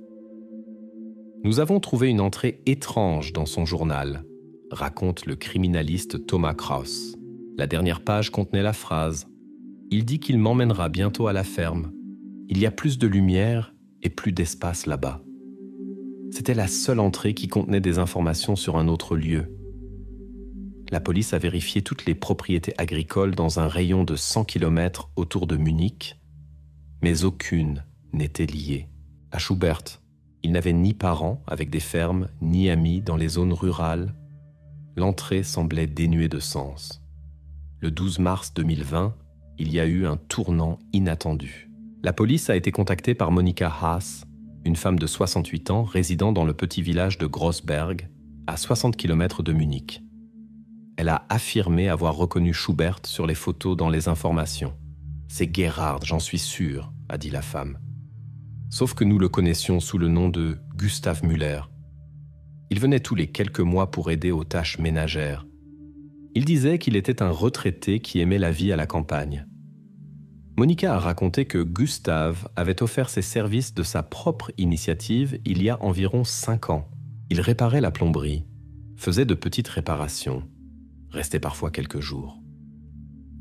Nous avons trouvé une entrée étrange dans son journal, raconte le criminaliste Thomas Kraus. La dernière page contenait la phrase « Il dit qu'il m'emmènera bientôt à la ferme. Il y a plus de lumière et plus d'espace là-bas. » C'était la seule entrée qui contenait des informations sur un autre lieu. La police a vérifié toutes les propriétés agricoles dans un rayon de 100 km autour de Munich, mais aucune n'était liée à Schubert. Il n'avait ni parents avec des fermes, ni amis dans les zones rurales. L'entrée semblait dénuée de sens. Le 12 mars 2020, il y a eu un tournant inattendu. La police a été contactée par Monika Haas, une femme de 68 ans résidant dans le petit village de Grossberg, à 60 km de Munich. Elle a affirmé avoir reconnu Schubert sur les photos dans les informations. « C'est Gerhard, j'en suis sûr », a dit la femme. Sauf que nous le connaissions sous le nom de Gustav Müller. Il venait tous les quelques mois pour aider aux tâches ménagères. Il disait qu'il était un retraité qui aimait la vie à la campagne. Monika a raconté que Gustav avait offert ses services de sa propre initiative il y a environ 5 ans. Il réparait la plomberie, faisait de petites réparations, restait parfois quelques jours.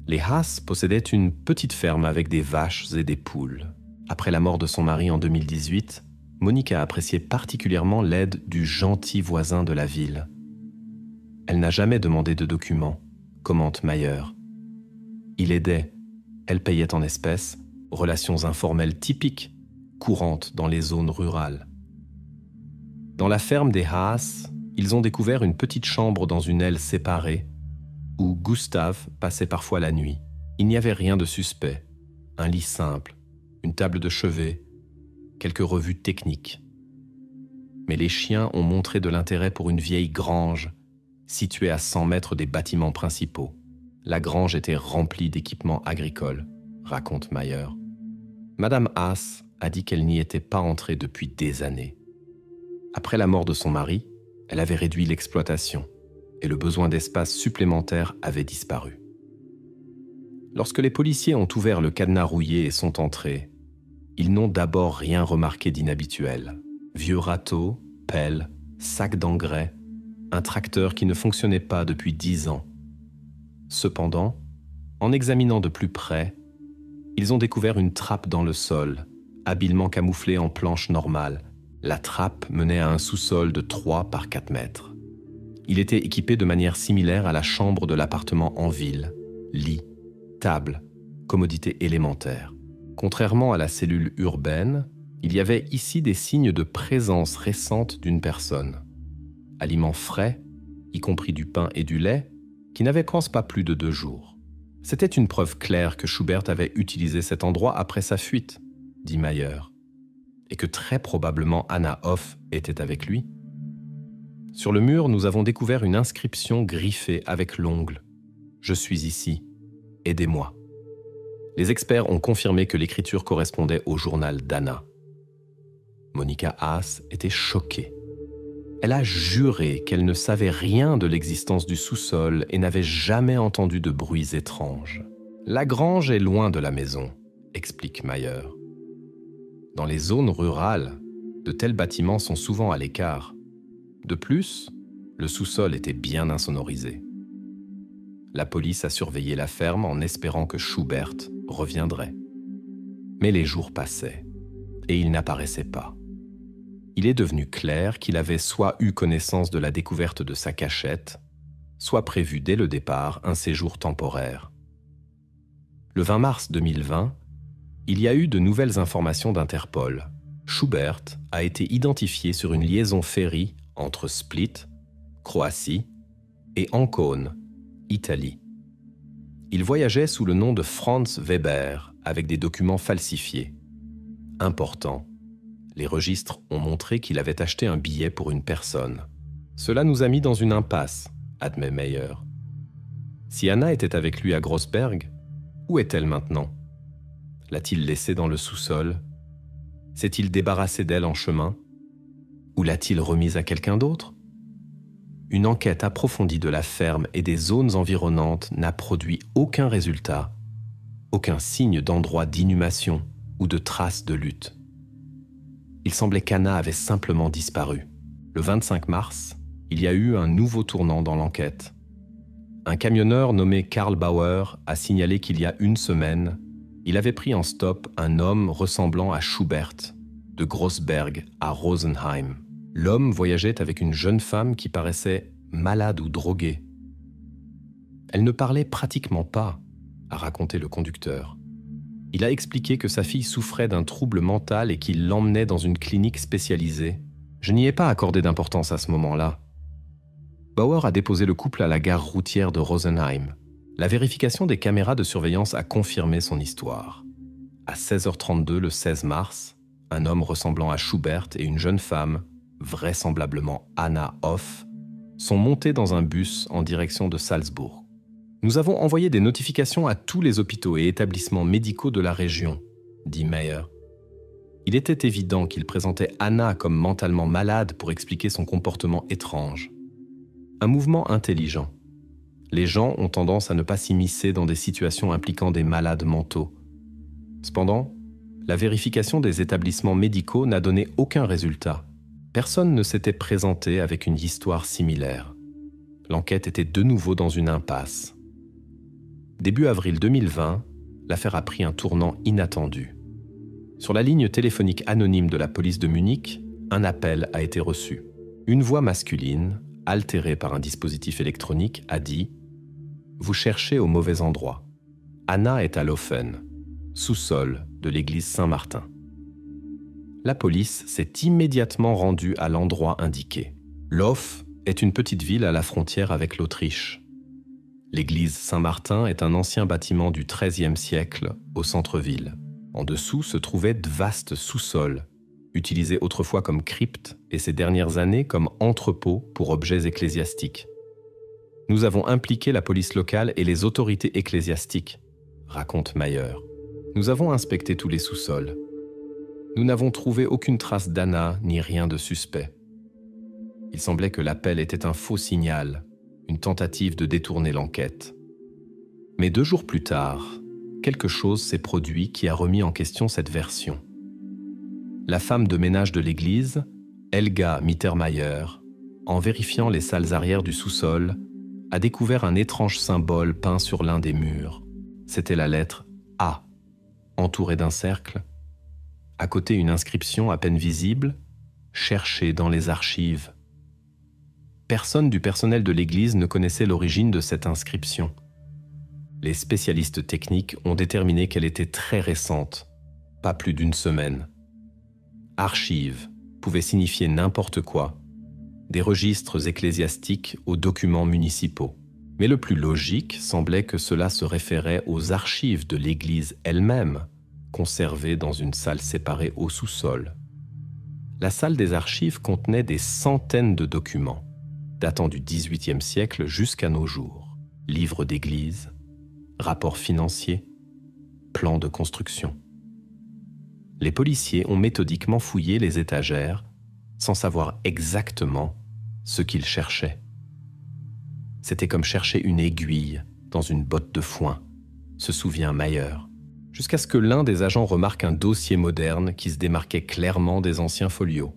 Les Haas possédaient une petite ferme avec des vaches et des poules. Après la mort de son mari en 2018, Monica appréciait particulièrement l'aide du gentil voisin de la ville. Elle n'a jamais demandé de documents, commente Mayer. Il aidait, elle payait en espèces, relations informelles typiques, courantes dans les zones rurales. Dans la ferme des Haas, ils ont découvert une petite chambre dans une aile séparée où Gustave passait parfois la nuit. Il n'y avait rien de suspect, un lit simple, une table de chevet, quelques revues techniques. Mais les chiens ont montré de l'intérêt pour une vieille grange située à 100 mètres des bâtiments principaux. La grange était remplie d'équipements agricoles, raconte Mayer. Madame Haas a dit qu'elle n'y était pas entrée depuis des années. Après la mort de son mari, elle avait réduit l'exploitation et le besoin d'espace supplémentaire avait disparu. Lorsque les policiers ont ouvert le cadenas rouillé et sont entrés, ils n'ont d'abord rien remarqué d'inhabituel. Vieux râteaux, pelles, sacs d'engrais, un tracteur qui ne fonctionnait pas depuis 10 ans. Cependant, en examinant de plus près, ils ont découvert une trappe dans le sol, habilement camouflée en planche normale. La trappe menait à un sous-sol de 3 par 4 mètres. Il était équipé de manière similaire à la chambre de l'appartement en ville. Lit, table, commodité élémentaire. Contrairement à la cellule urbaine, il y avait ici des signes de présence récente d'une personne. Aliments frais, y compris du pain et du lait, qui n'avaient pense pas plus de 2 jours. C'était une preuve claire que Schubert avait utilisé cet endroit après sa fuite, dit Mayer, et que très probablement Anna Hoff était avec lui. Sur le mur, nous avons découvert une inscription griffée avec l'ongle. « Je suis ici, aidez-moi ». Les experts ont confirmé que l'écriture correspondait au journal d'Anna. Monica Haas était choquée. Elle a juré qu'elle ne savait rien de l'existence du sous-sol et n'avait jamais entendu de bruits étranges. La grange est loin de la maison, explique Mayer. Dans les zones rurales, de tels bâtiments sont souvent à l'écart. De plus, le sous-sol était bien insonorisé. La police a surveillé la ferme en espérant que Schubert reviendrait. Mais les jours passaient et il n'apparaissait pas. Il est devenu clair qu'il avait soit eu connaissance de la découverte de sa cachette, soit prévu dès le départ un séjour temporaire. Le 20 mars 2020, il y a eu de nouvelles informations d'Interpol. Schubert a été identifié sur une liaison ferry entre Split, Croatie, et Ancône, Italie. Il voyageait sous le nom de Franz Weber avec des documents falsifiés. Important. Les registres ont montré qu'il avait acheté un billet pour une personne. Cela nous a mis dans une impasse, admet Mayer. Si Anna était avec lui à Grossberg, où est-elle maintenant? L'a-t-il laissée dans le sous-sol? S'est-il débarrassé d'elle en chemin? Ou l'a-t-il remise à quelqu'un d'autre? Une enquête approfondie de la ferme et des zones environnantes n'a produit aucun résultat, aucun signe d'endroit d'inhumation ou de traces de lutte. Il semblait qu'Anna avait simplement disparu. Le 25 mars, il y a eu un nouveau tournant dans l'enquête. Un camionneur nommé Karl Bauer a signalé qu'il y a une semaine, il avait pris en stop un homme ressemblant à Schubert, de Grossberg à Rosenheim. L'homme voyageait avec une jeune femme qui paraissait malade ou droguée. Elle ne parlait pratiquement pas, a raconté le conducteur. Il a expliqué que sa fille souffrait d'un trouble mental et qu'il l'emmenait dans une clinique spécialisée. Je n'y ai pas accordé d'importance à ce moment-là. Bauer a déposé le couple à la gare routière de Rosenheim. La vérification des caméras de surveillance a confirmé son histoire. À 16h32 le 16 mars, un homme ressemblant à Schubert et une jeune femme, vraisemblablement Anna Hoff, sont montés dans un bus en direction de Salzbourg. Nous avons envoyé des notifications à tous les hôpitaux et établissements médicaux de la région, dit Mayer. Il était évident qu'il présentait Anna comme mentalement malade pour expliquer son comportement étrange. Un mouvement intelligent. Les gens ont tendance à ne pas s'immiscer dans des situations impliquant des malades mentaux. Cependant, la vérification des établissements médicaux n'a donné aucun résultat. Personne ne s'était présenté avec une histoire similaire. L'enquête était de nouveau dans une impasse. Début avril 2020, l'affaire a pris un tournant inattendu. Sur la ligne téléphonique anonyme de la police de Munich, un appel a été reçu. Une voix masculine, altérée par un dispositif électronique, a dit « Vous cherchez au mauvais endroit. Anna est à Laufen, sous-sol de l'église Saint-Martin. » La police s'est immédiatement rendue à l'endroit indiqué. Lauf est une petite ville à la frontière avec l'Autriche. L'église Saint-Martin est un ancien bâtiment du XIIIe siècle au centre-ville. En dessous se trouvaient de vastes sous-sols, utilisés autrefois comme crypte et ces dernières années comme entrepôt pour objets ecclésiastiques. Nous avons impliqué la police locale et les autorités ecclésiastiques, raconte Mayer. Nous avons inspecté tous les sous-sols. Nous n'avons trouvé aucune trace d'Anna ni rien de suspect. Il semblait que l'appel était un faux signal, une tentative de détourner l'enquête. Mais 2 jours plus tard, quelque chose s'est produit qui a remis en question cette version. La femme de ménage de l'église, Helga Mittermeier, en vérifiant les salles arrière du sous-sol, a découvert un étrange symbole peint sur l'un des murs. C'était la lettre A, entourée d'un cercle. À côté, une inscription à peine visible, « Cherchez dans les archives ». Personne du personnel de l'église ne connaissait l'origine de cette inscription. Les spécialistes techniques ont déterminé qu'elle était très récente, pas plus d'1 semaine. Archives pouvait signifier n'importe quoi, des registres ecclésiastiques aux documents municipaux. Mais le plus logique semblait que cela se référait aux archives de l'église elle-même, conservées dans une salle séparée au sous-sol. La salle des archives contenait des centaines de documents, datant du XVIIIe siècle jusqu'à nos jours. Livres d'église, rapports financiers, plans de construction. Les policiers ont méthodiquement fouillé les étagères sans savoir exactement ce qu'ils cherchaient. C'était comme chercher une aiguille dans une botte de foin, se souvient Mayer, jusqu'à ce que l'un des agents remarque un dossier moderne qui se démarquait clairement des anciens folios.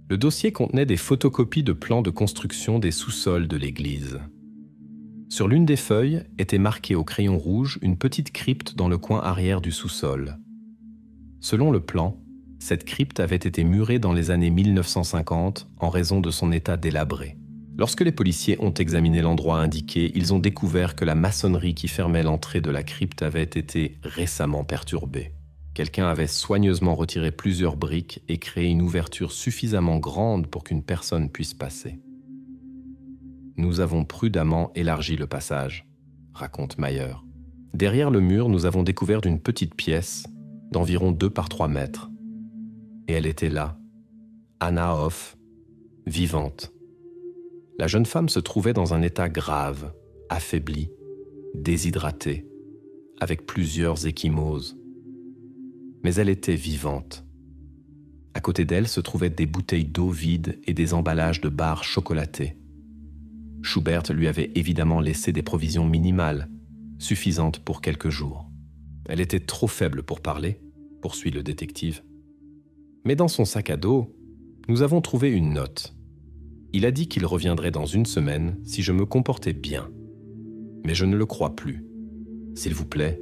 Le dossier contenait des photocopies de plans de construction des sous-sols de l'église. Sur l'une des feuilles était marquée au crayon rouge une petite crypte dans le coin arrière du sous-sol. Selon le plan, cette crypte avait été murée dans les années 1950 en raison de son état délabré. Lorsque les policiers ont examiné l'endroit indiqué, ils ont découvert que la maçonnerie qui fermait l'entrée de la crypte avait été récemment perturbée. Quelqu'un avait soigneusement retiré plusieurs briques et créé une ouverture suffisamment grande pour qu'une personne puisse passer. Nous avons prudemment élargi le passage, raconte Mayer. Derrière le mur, nous avons découvert une petite pièce d'environ 2 par 3 mètres. Et elle était là, Anna Hoff, vivante. La jeune femme se trouvait dans un état grave, affaibli, déshydraté, avec plusieurs ecchymoses. Mais elle était vivante. À côté d'elle se trouvaient des bouteilles d'eau vides et des emballages de barres chocolatées. Schubert lui avait évidemment laissé des provisions minimales, suffisantes pour quelques jours. Elle était trop faible pour parler, poursuit le détective. Mais dans son sac à dos, nous avons trouvé une note. Il a dit qu'il reviendrait dans 1 semaine si je me comportais bien. Mais je ne le crois plus. S'il vous plaît,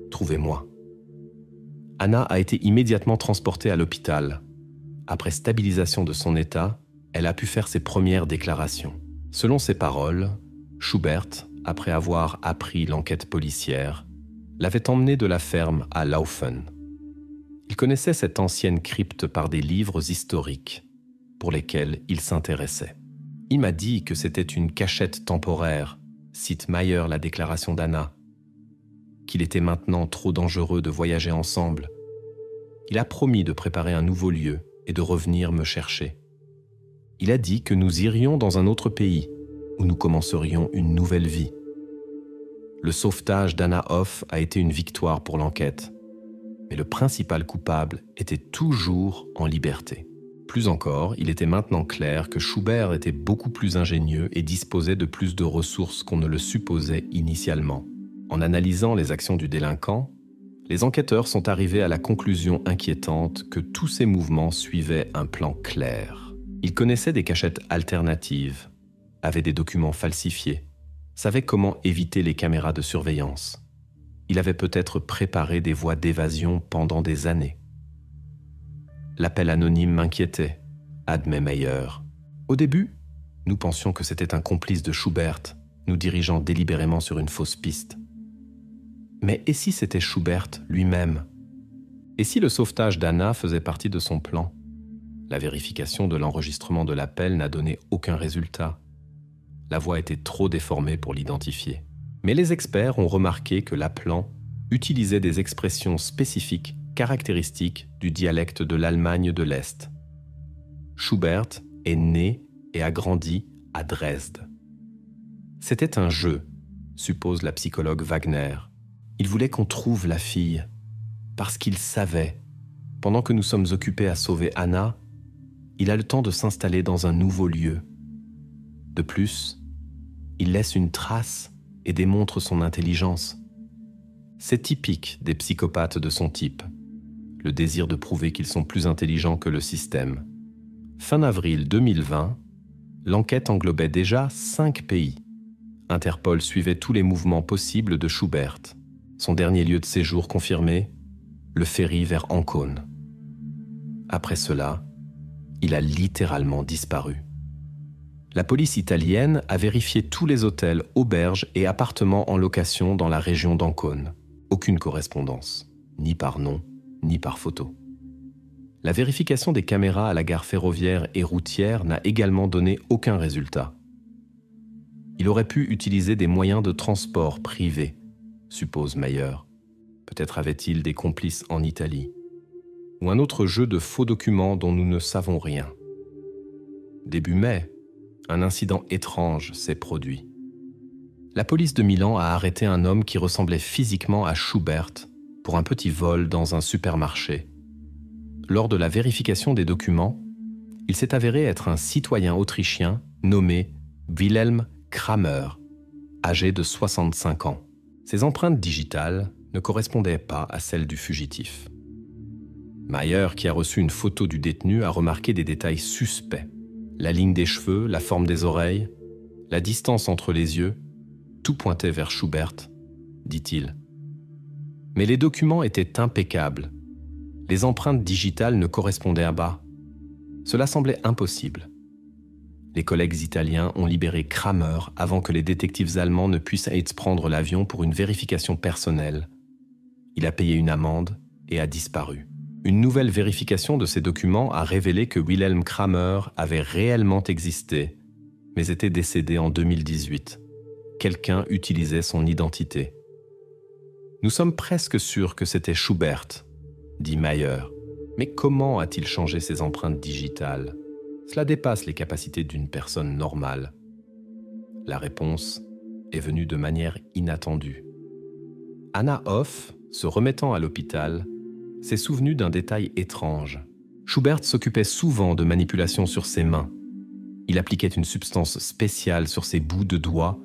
trouvez-moi. Anna a été immédiatement transportée à l'hôpital. Après stabilisation de son état, elle a pu faire ses premières déclarations. Selon ses paroles, Schubert, après avoir appris l'enquête policière, l'avait emmenée de la ferme à Laufen. Il connaissait cette ancienne crypte par des livres historiques pour lesquels il s'intéressait. Il m'a dit que c'était une cachette temporaire, cite Mayer la déclaration d'Anna, qu'il était maintenant trop dangereux de voyager ensemble. Il a promis de préparer un nouveau lieu et de revenir me chercher. Il a dit que nous irions dans un autre pays où nous commencerions une nouvelle vie. Le sauvetage d'Anna Hoff a été une victoire pour l'enquête, mais le principal coupable était toujours en liberté. Plus encore, il était maintenant clair que Schubert était beaucoup plus ingénieux et disposait de plus de ressources qu'on ne le supposait initialement. En analysant les actions du délinquant, Les enquêteurs sont arrivés à la conclusion inquiétante que tous ces mouvements suivaient un plan clair. Ils connaissaient des cachettes alternatives, avaient des documents falsifiés, savaient comment éviter les caméras de surveillance. Il avait peut-être préparé des voies d'évasion pendant des années. L'appel anonyme m'inquiétait, admet Meyer. Au début, nous pensions que c'était un complice de Schubert, nous dirigeant délibérément sur une fausse piste. Mais et si c'était Schubert lui-même? Et si le sauvetage d'Anna faisait partie de son plan? La vérification de l'enregistrement de l'appel n'a donné aucun résultat. La voix était trop déformée pour l'identifier. Mais les experts ont remarqué que l'appelant utilisait des expressions spécifiques caractéristiques du dialecte de l'Allemagne de l'Est. Schubert est né et a grandi à Dresde. C'était un jeu, suppose la psychologue Wagner. Il voulait qu'on trouve la fille, parce qu'il savait, pendant que nous sommes occupés à sauver Anna, il a le temps de s'installer dans un nouveau lieu. De plus, il laisse une trace et démontre son intelligence. C'est typique des psychopathes de son type, le désir de prouver qu'ils sont plus intelligents que le système. Fin avril 2020, l'enquête englobait déjà 5 pays. Interpol suivait tous les mouvements possibles de Schubert. Son dernier lieu de séjour confirmé, le ferry vers Ancône. Après cela, il a littéralement disparu. La police italienne a vérifié tous les hôtels, auberges et appartements en location dans la région d'Ancône. Aucune correspondance, ni par nom, ni par photo. La vérification des caméras à la gare ferroviaire et routière n'a également donné aucun résultat. Il aurait pu utiliser des moyens de transport privés, suppose Meyer. Peut-être avait-il des complices en Italie. Ou un autre jeu de faux documents dont nous ne savons rien. Début mai, un incident étrange s'est produit. La police de Milan a arrêté un homme qui ressemblait physiquement à Schubert pour un petit vol dans un supermarché. Lors de la vérification des documents, il s'est avéré être un citoyen autrichien nommé Wilhelm Kramer, âgé de 65 ans. Ses empreintes digitales ne correspondaient pas à celles du fugitif. Meyer, qui a reçu une photo du détenu, a remarqué des détails suspects. La ligne des cheveux, la forme des oreilles, la distance entre les yeux, tout pointait vers Schubert, dit-il. Mais les documents étaient impeccables. Les empreintes digitales ne correspondaient pas. Cela semblait impossible. Les collègues italiens ont libéré Kramer avant que les détectives allemands ne puissent prendre l'avion pour une vérification personnelle. Il a payé une amende et a disparu. Une nouvelle vérification de ces documents a révélé que Wilhelm Kramer avait réellement existé, mais était décédé en 2018. Quelqu'un utilisait son identité. Nous sommes presque sûrs que c'était Schubert, dit Meyer. Mais comment a-t-il changé ses empreintes digitales? Cela dépasse les capacités d'une personne normale. La réponse est venue de manière inattendue. Anna Hoff, se remettant à l'hôpital, s'est souvenue d'un détail étrange. Schubert s'occupait souvent de manipulations sur ses mains. Il appliquait une substance spéciale sur ses bouts de doigts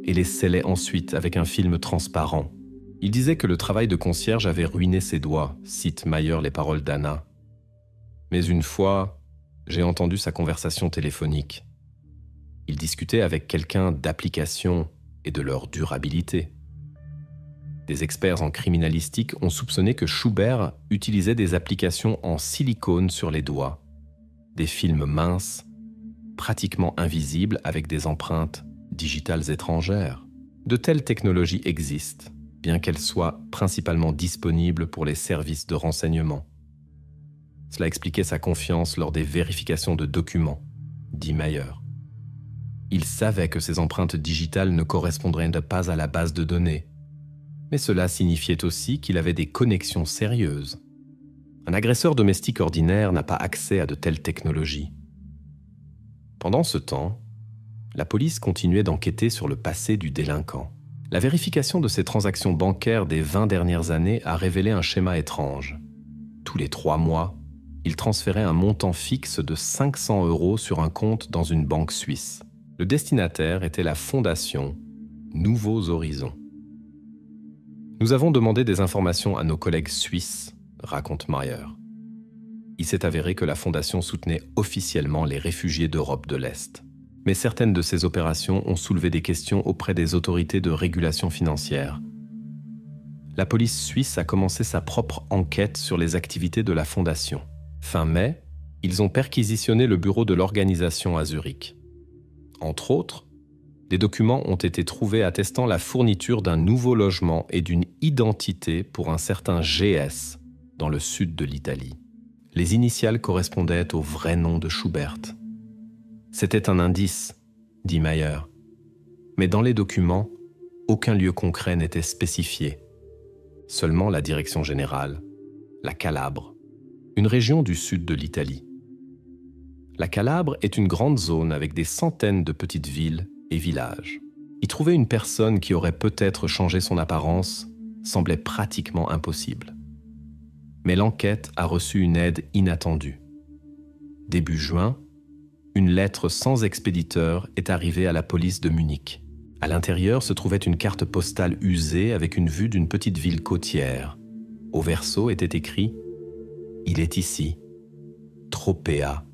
et les scellait ensuite avec un film transparent. Il disait que le travail de concierge avait ruiné ses doigts, cite Meyer les paroles d'Anna. Mais une fois, j'ai entendu sa conversation téléphonique. Il discutait avec quelqu'un d'applications et de leur durabilité. Des experts en criminalistique ont soupçonné que Schubert utilisait des applications en silicone sur les doigts, des films minces, pratiquement invisibles avec des empreintes digitales étrangères. De telles technologies existent, bien qu'elles soient principalement disponibles pour les services de renseignement. Cela expliquait sa confiance lors des vérifications de documents, dit Meyer. Il savait que ces empreintes digitales ne correspondraient pas à la base de données, mais cela signifiait aussi qu'il avait des connexions sérieuses. Un agresseur domestique ordinaire n'a pas accès à de telles technologies. Pendant ce temps, la police continuait d'enquêter sur le passé du délinquant. La vérification de ses transactions bancaires des 20 dernières années a révélé un schéma étrange. Tous les 3 mois, il transférait un montant fixe de 500 € sur un compte dans une banque suisse. Le destinataire était la fondation Nouveaux Horizons. Nous avons demandé des informations à nos collègues suisses, raconte Meyer. Il s'est avéré que la fondation soutenait officiellement les réfugiés d'Europe de l'Est. Mais certaines de ces opérations ont soulevé des questions auprès des autorités de régulation financière. La police suisse a commencé sa propre enquête sur les activités de la fondation. Fin mai, ils ont perquisitionné le bureau de l'organisation à Zurich. Entre autres, des documents ont été trouvés attestant la fourniture d'un nouveau logement et d'une identité pour un certain GS dans le sud de l'Italie. Les initiales correspondaient au vrai nom de Schubert. C'était un indice, dit Meyer. Mais dans les documents, aucun lieu concret n'était spécifié. Seulement la direction générale, la Calabre, une région du sud de l'Italie. La Calabre est une grande zone avec des centaines de petites villes et villages. Y trouver une personne qui aurait peut-être changé son apparence semblait pratiquement impossible. Mais l'enquête a reçu une aide inattendue. Début juin, une lettre sans expéditeur est arrivée à la police de Munich. À l'intérieur se trouvait une carte postale usée avec une vue d'une petite ville côtière. Au verso était écrit « Il est ici, Tropea,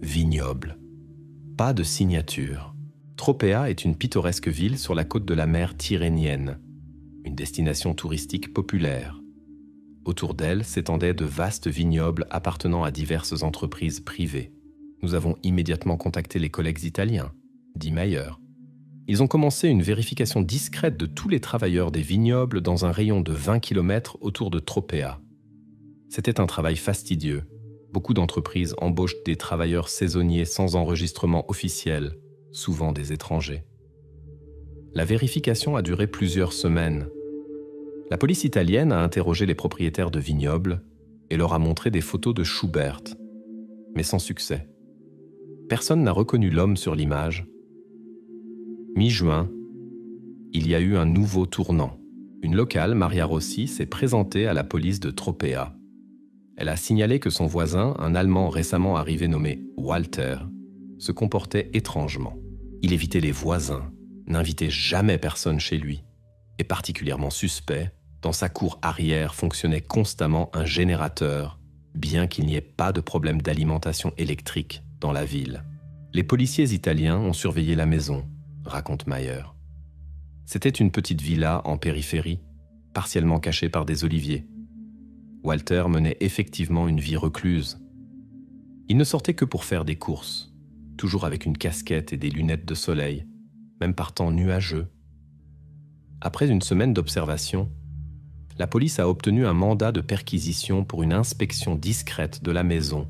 vignoble ». Pas de signature. Tropea est une pittoresque ville sur la côte de la mer Tyrrhénienne, une destination touristique populaire. Autour d'elle s'étendaient de vastes vignobles appartenant à diverses entreprises privées. Nous avons immédiatement contacté les collègues italiens, dit Meyer. Ils ont commencé une vérification discrète de tous les travailleurs des vignobles dans un rayon de 20 km autour de Tropea. C'était un travail fastidieux. Beaucoup d'entreprises embauchent des travailleurs saisonniers sans enregistrement officiel, souvent des étrangers. La vérification a duré plusieurs semaines. La police italienne a interrogé les propriétaires de vignobles et leur a montré des photos de Schubert, mais sans succès. Personne n'a reconnu l'homme sur l'image. Mi-juin, il y a eu un nouveau tournant. Une locale, Maria Rossi, s'est présentée à la police de Tropea. Elle a signalé que son voisin, un Allemand récemment arrivé nommé Walter, se comportait étrangement. Il évitait les voisins, n'invitait jamais personne chez lui, et particulièrement suspect, dans sa cour arrière fonctionnait constamment un générateur, bien qu'il n'y ait pas de problème d'alimentation électrique dans la ville. Les policiers italiens ont surveillé la maison, raconte Meyer. C'était une petite villa en périphérie, partiellement cachée par des oliviers. Walter menait effectivement une vie recluse. Il ne sortait que pour faire des courses, toujours avec une casquette et des lunettes de soleil, même par temps nuageux. Après une semaine d'observation, la police a obtenu un mandat de perquisition pour une inspection discrète de la maison,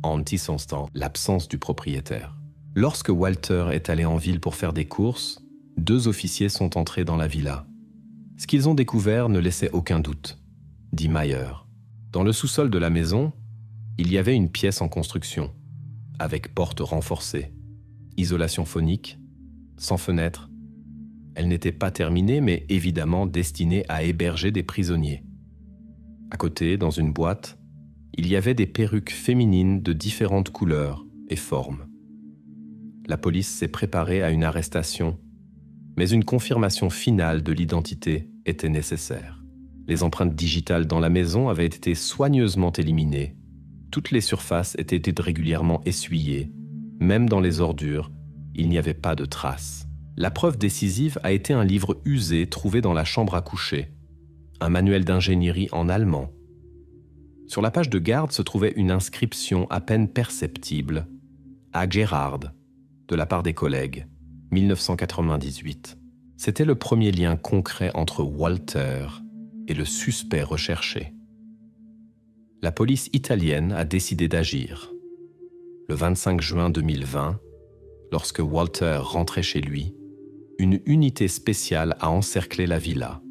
en anticipant l'absence du propriétaire. Lorsque Walter est allé en ville pour faire des courses, 2 officiers sont entrés dans la villa. Ce qu'ils ont découvert ne laissait aucun doute, dit Meyer. Dans le sous-sol de la maison, il y avait une pièce en construction, avec porte renforcée, isolation phonique, sans fenêtre. Elle n'était pas terminée, mais évidemment destinée à héberger des prisonniers. À côté, dans une boîte, il y avait des perruques féminines de différentes couleurs et formes. La police s'est préparée à une arrestation, mais une confirmation finale de l'identité était nécessaire. Les empreintes digitales dans la maison avaient été soigneusement éliminées. Toutes les surfaces étaient régulièrement essuyées. Même dans les ordures, il n'y avait pas de traces. La preuve décisive a été un livre usé trouvé dans la chambre à coucher, un manuel d'ingénierie en allemand. Sur la page de garde se trouvait une inscription à peine perceptible, à Gérard, de la part des collègues, 1998. C'était le premier lien concret entre Walter et le suspect recherché. La police italienne a décidé d'agir. Le 25 juin 2020, lorsque Walter rentrait chez lui, une unité spéciale a encerclé la villa.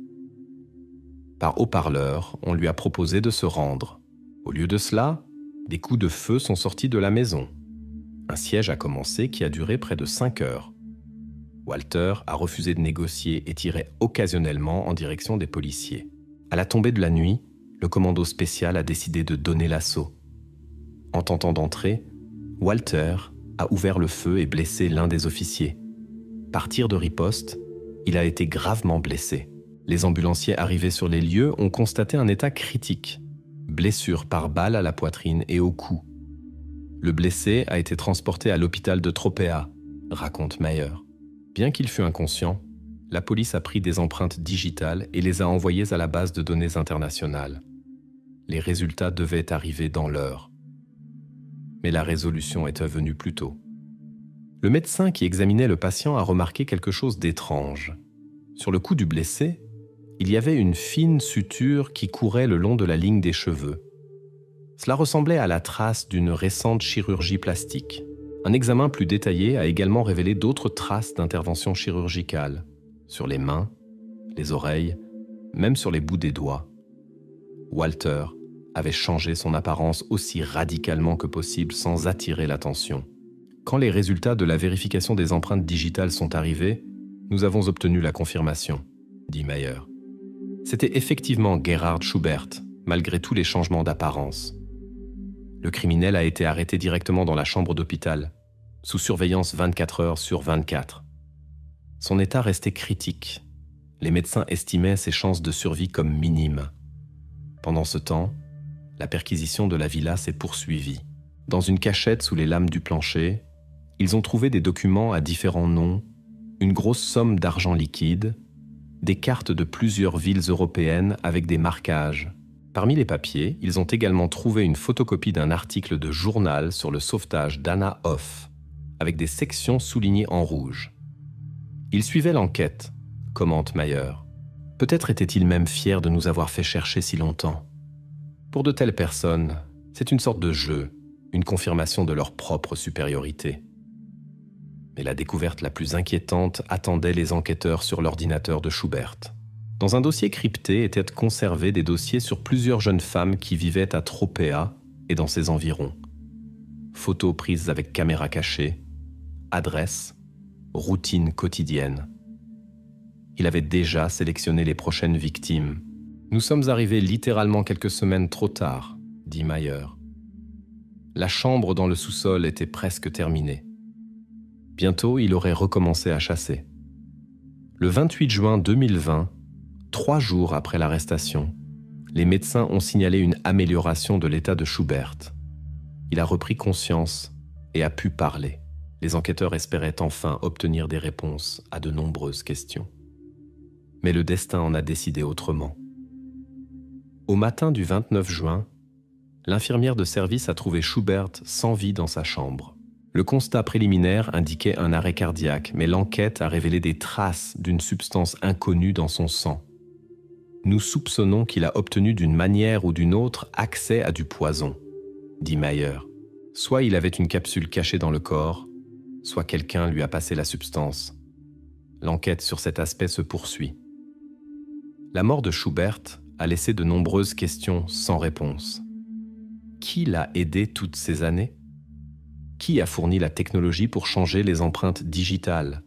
Par haut-parleur, on lui a proposé de se rendre. Au lieu de cela, des coups de feu sont sortis de la maison. Un siège a commencé qui a duré près de 5 heures. Walter a refusé de négocier et tirait occasionnellement en direction des policiers. À la tombée de la nuit, le commando spécial a décidé de donner l'assaut. En tentant d'entrer, Walter a ouvert le feu et blessé l'un des officiers. Par tir de riposte, il a été gravement blessé. Les ambulanciers arrivés sur les lieux ont constaté un état critique, blessure par balle à la poitrine et au cou. Le blessé a été transporté à l'hôpital de Tropea, raconte Meyer. Bien qu'il fût inconscient, la police a pris des empreintes digitales et les a envoyées à la base de données internationale. Les résultats devaient arriver dans l'heure. Mais la résolution était venue plus tôt. Le médecin qui examinait le patient a remarqué quelque chose d'étrange. Sur le cou du blessé, il y avait une fine suture qui courait le long de la ligne des cheveux. Cela ressemblait à la trace d'une récente chirurgie plastique. Un examen plus détaillé a également révélé d'autres traces d'intervention chirurgicale, sur les mains, les oreilles, même sur les bouts des doigts. Walter avait changé son apparence aussi radicalement que possible sans attirer l'attention. Quand les résultats de la vérification des empreintes digitales sont arrivés, nous avons obtenu la confirmation, dit Meyer. C'était effectivement Gerhard Schubert, malgré tous les changements d'apparence. Le criminel a été arrêté directement dans la chambre d'hôpital, sous surveillance 24 heures sur 24. Son état restait critique. Les médecins estimaient ses chances de survie comme minimes. Pendant ce temps, la perquisition de la villa s'est poursuivie. Dans une cachette sous les lames du plancher, ils ont trouvé des documents à différents noms, une grosse somme d'argent liquide, des cartes de plusieurs villes européennes avec des marquages. Parmi les papiers, ils ont également trouvé une photocopie d'un article de journal sur le sauvetage d'Anna Hoff, avec des sections soulignées en rouge. Ils suivaient l'enquête, commente Meyer. Peut-être étaient-ils même fiers de nous avoir fait chercher si longtemps. Pour de telles personnes, c'est une sorte de jeu, une confirmation de leur propre supériorité. Mais la découverte la plus inquiétante attendait les enquêteurs sur l'ordinateur de Schubert. Dans un dossier crypté étaient conservés des dossiers sur plusieurs jeunes femmes qui vivaient à Tropea et dans ses environs. Photos prises avec caméra cachée, adresses, routine quotidienne. Il avait déjà sélectionné les prochaines victimes. « Nous sommes arrivés littéralement quelques semaines trop tard », dit Meyer. La chambre dans le sous-sol était presque terminée. Bientôt, il aurait recommencé à chasser. Le 28 juin 2020, 3 jours après l'arrestation, les médecins ont signalé une amélioration de l'état de Schubert. Il a repris conscience et a pu parler. Les enquêteurs espéraient enfin obtenir des réponses à de nombreuses questions. Mais le destin en a décidé autrement. Au matin du 29 juin, l'infirmière de service a trouvé Schubert sans vie dans sa chambre. Le constat préliminaire indiquait un arrêt cardiaque, mais l'enquête a révélé des traces d'une substance inconnue dans son sang. Nous soupçonnons qu'il a obtenu d'une manière ou d'une autre accès à du poison, dit Meyer. Soit il avait une capsule cachée dans le corps, soit quelqu'un lui a passé la substance. L'enquête sur cet aspect se poursuit. La mort de Schubert a laissé de nombreuses questions sans réponse. Qui l'a aidé toutes ces années ? Qui a fourni la technologie pour changer les empreintes digitales ?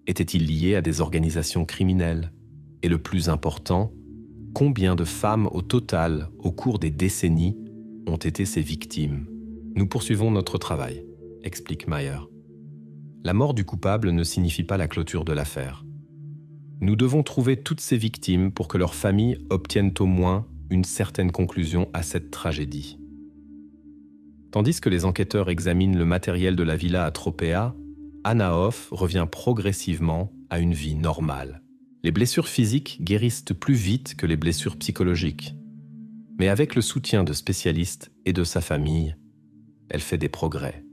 Était-il lié à des organisations criminelles ? Et le plus important, combien de femmes au total, au cours des décennies, ont été ses victimes ? Nous poursuivons notre travail, explique Meyer. La mort du coupable ne signifie pas la clôture de l'affaire. Nous devons trouver toutes ces victimes pour que leurs familles obtiennent au moins une certaine conclusion à cette tragédie. Tandis que les enquêteurs examinent le matériel de la villa à Tropea, Anna Hoff revient progressivement à une vie normale. Les blessures physiques guérissent plus vite que les blessures psychologiques. Mais avec le soutien de spécialistes et de sa famille, elle fait des progrès.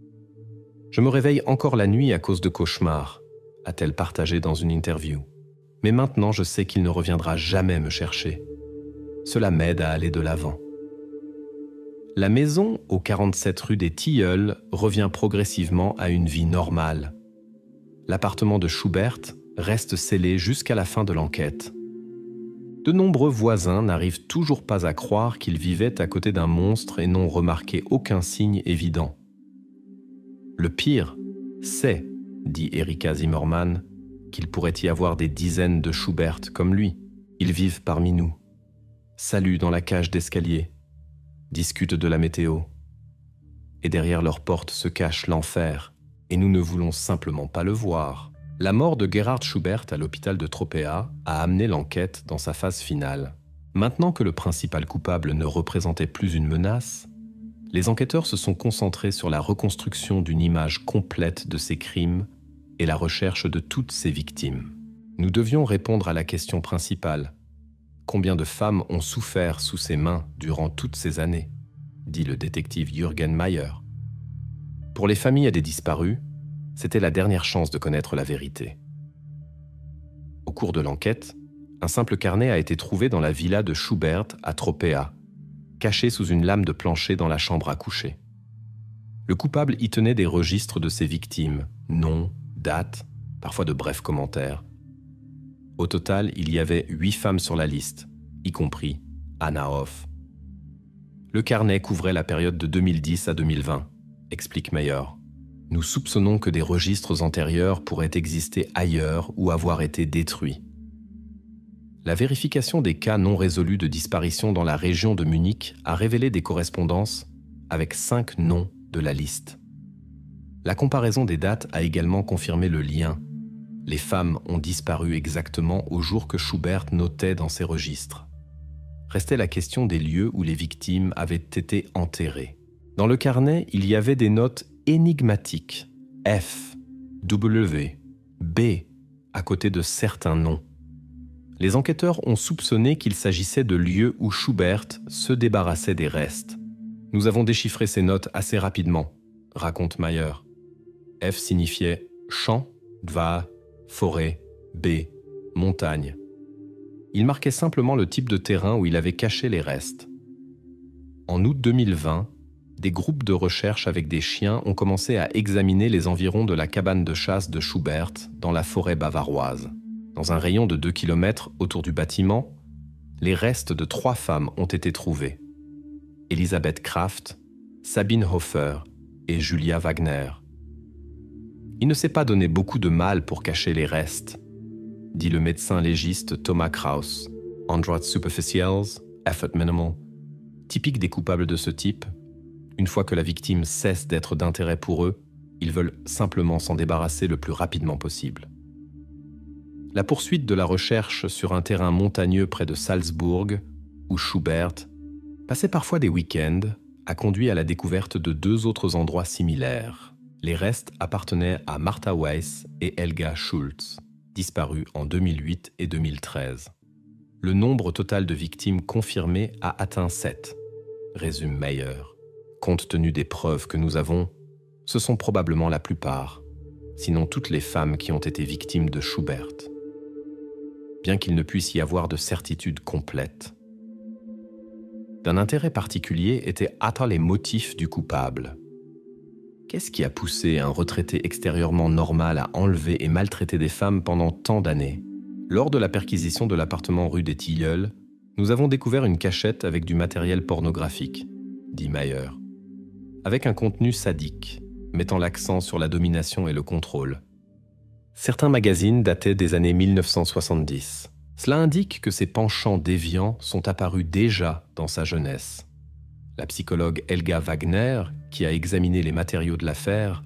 « Je me réveille encore la nuit à cause de cauchemars », a-t-elle partagé dans une interview. « Mais maintenant, je sais qu'il ne reviendra jamais me chercher. Cela m'aide à aller de l'avant. » La maison, au 47 rue des Tilleuls, revient progressivement à une vie normale. L'appartement de Schubert reste scellé jusqu'à la fin de l'enquête. De nombreux voisins n'arrivent toujours pas à croire qu'ils vivaient à côté d'un monstre et n'ont remarqué aucun signe évident. Le pire, c'est, dit Erika Zimmermann, qu'il pourrait y avoir des dizaines de Schubert comme lui. Ils vivent parmi nous, saluent dans la cage d'escalier, discutent de la météo. Et derrière leurs portes se cache l'enfer, et nous ne voulons simplement pas le voir. La mort de Gerhard Schubert à l'hôpital de Tropea a amené l'enquête dans sa phase finale. Maintenant que le principal coupable ne représentait plus une menace, les enquêteurs se sont concentrés sur la reconstruction d'une image complète de ces crimes et la recherche de toutes ces victimes. Nous devions répondre à la question principale. Combien de femmes ont souffert sous ses mains durant toutes ces années, dit le détective Jürgen Mayer. Pour les familles des disparus, c'était la dernière chance de connaître la vérité. Au cours de l'enquête, un simple carnet a été trouvé dans la villa de Schubert à Tropea, caché sous une lame de plancher dans la chambre à coucher. Le coupable y tenait des registres de ses victimes, noms, dates, parfois de brefs commentaires. Au total, il y avait 8 femmes sur la liste, y compris Anna Hoff. Le carnet couvrait la période de 2010 à 2020, explique Mayer. Nous soupçonnons que des registres antérieurs pourraient exister ailleurs ou avoir été détruits. La vérification des cas non résolus de disparition dans la région de Munich a révélé des correspondances avec 5 noms de la liste. La comparaison des dates a également confirmé le lien. Les femmes ont disparu exactement au jour que Schubert notait dans ses registres. Restait la question des lieux où les victimes avaient été enterrées. Dans le carnet, il y avait des notes énigmatiques, F, W, B, à côté de certains noms. Les enquêteurs ont soupçonné qu'il s'agissait de lieux où Schubert se débarrassait des restes. Nous avons déchiffré ces notes assez rapidement, raconte Mayer. F signifiait champ, dva, forêt, B, montagne. Il marquait simplement le type de terrain où il avait caché les restes. En août 2020, des groupes de recherche avec des chiens ont commencé à examiner les environs de la cabane de chasse de Schubert dans la forêt bavaroise. Dans un rayon de 2 km autour du bâtiment, les restes de 3 femmes ont été trouvés. Elisabeth Kraft, Sabine Hofer et Julia Wagner. Il ne s'est pas donné beaucoup de mal pour cacher les restes, dit le médecin légiste Thomas Kraus. Android superficials, effort minimal. Typique des coupables de ce type, une fois que la victime cesse d'être d'intérêt pour eux, ils veulent simplement s'en débarrasser le plus rapidement possible. La poursuite de la recherche sur un terrain montagneux près de Salzbourg, où Schubert passait parfois des week-ends, a conduit à la découverte de 2 autres endroits similaires. Les restes appartenaient à Martha Weiss et Helga Schultz, disparus en 2008 et 2013. Le nombre total de victimes confirmées a atteint 7, résume Mayer. Compte tenu des preuves que nous avons, ce sont probablement la plupart, sinon toutes les femmes qui ont été victimes de Schubert. Bien qu'il ne puisse y avoir de certitude complète. D'un intérêt particulier étaient les motifs du coupable. Qu'est-ce qui a poussé un retraité extérieurement normal à enlever et maltraiter des femmes pendant tant d'années? Lors de la perquisition de l'appartement rue des Tilleuls, nous avons découvert une cachette avec du matériel pornographique, dit Mayer, avec un contenu sadique, mettant l'accent sur la domination et le contrôle. Certains magazines dataient des années 1970. Cela indique que ces penchants déviants sont apparus déjà dans sa jeunesse. La psychologue Helga Wagner, qui a examiné les matériaux de l'affaire,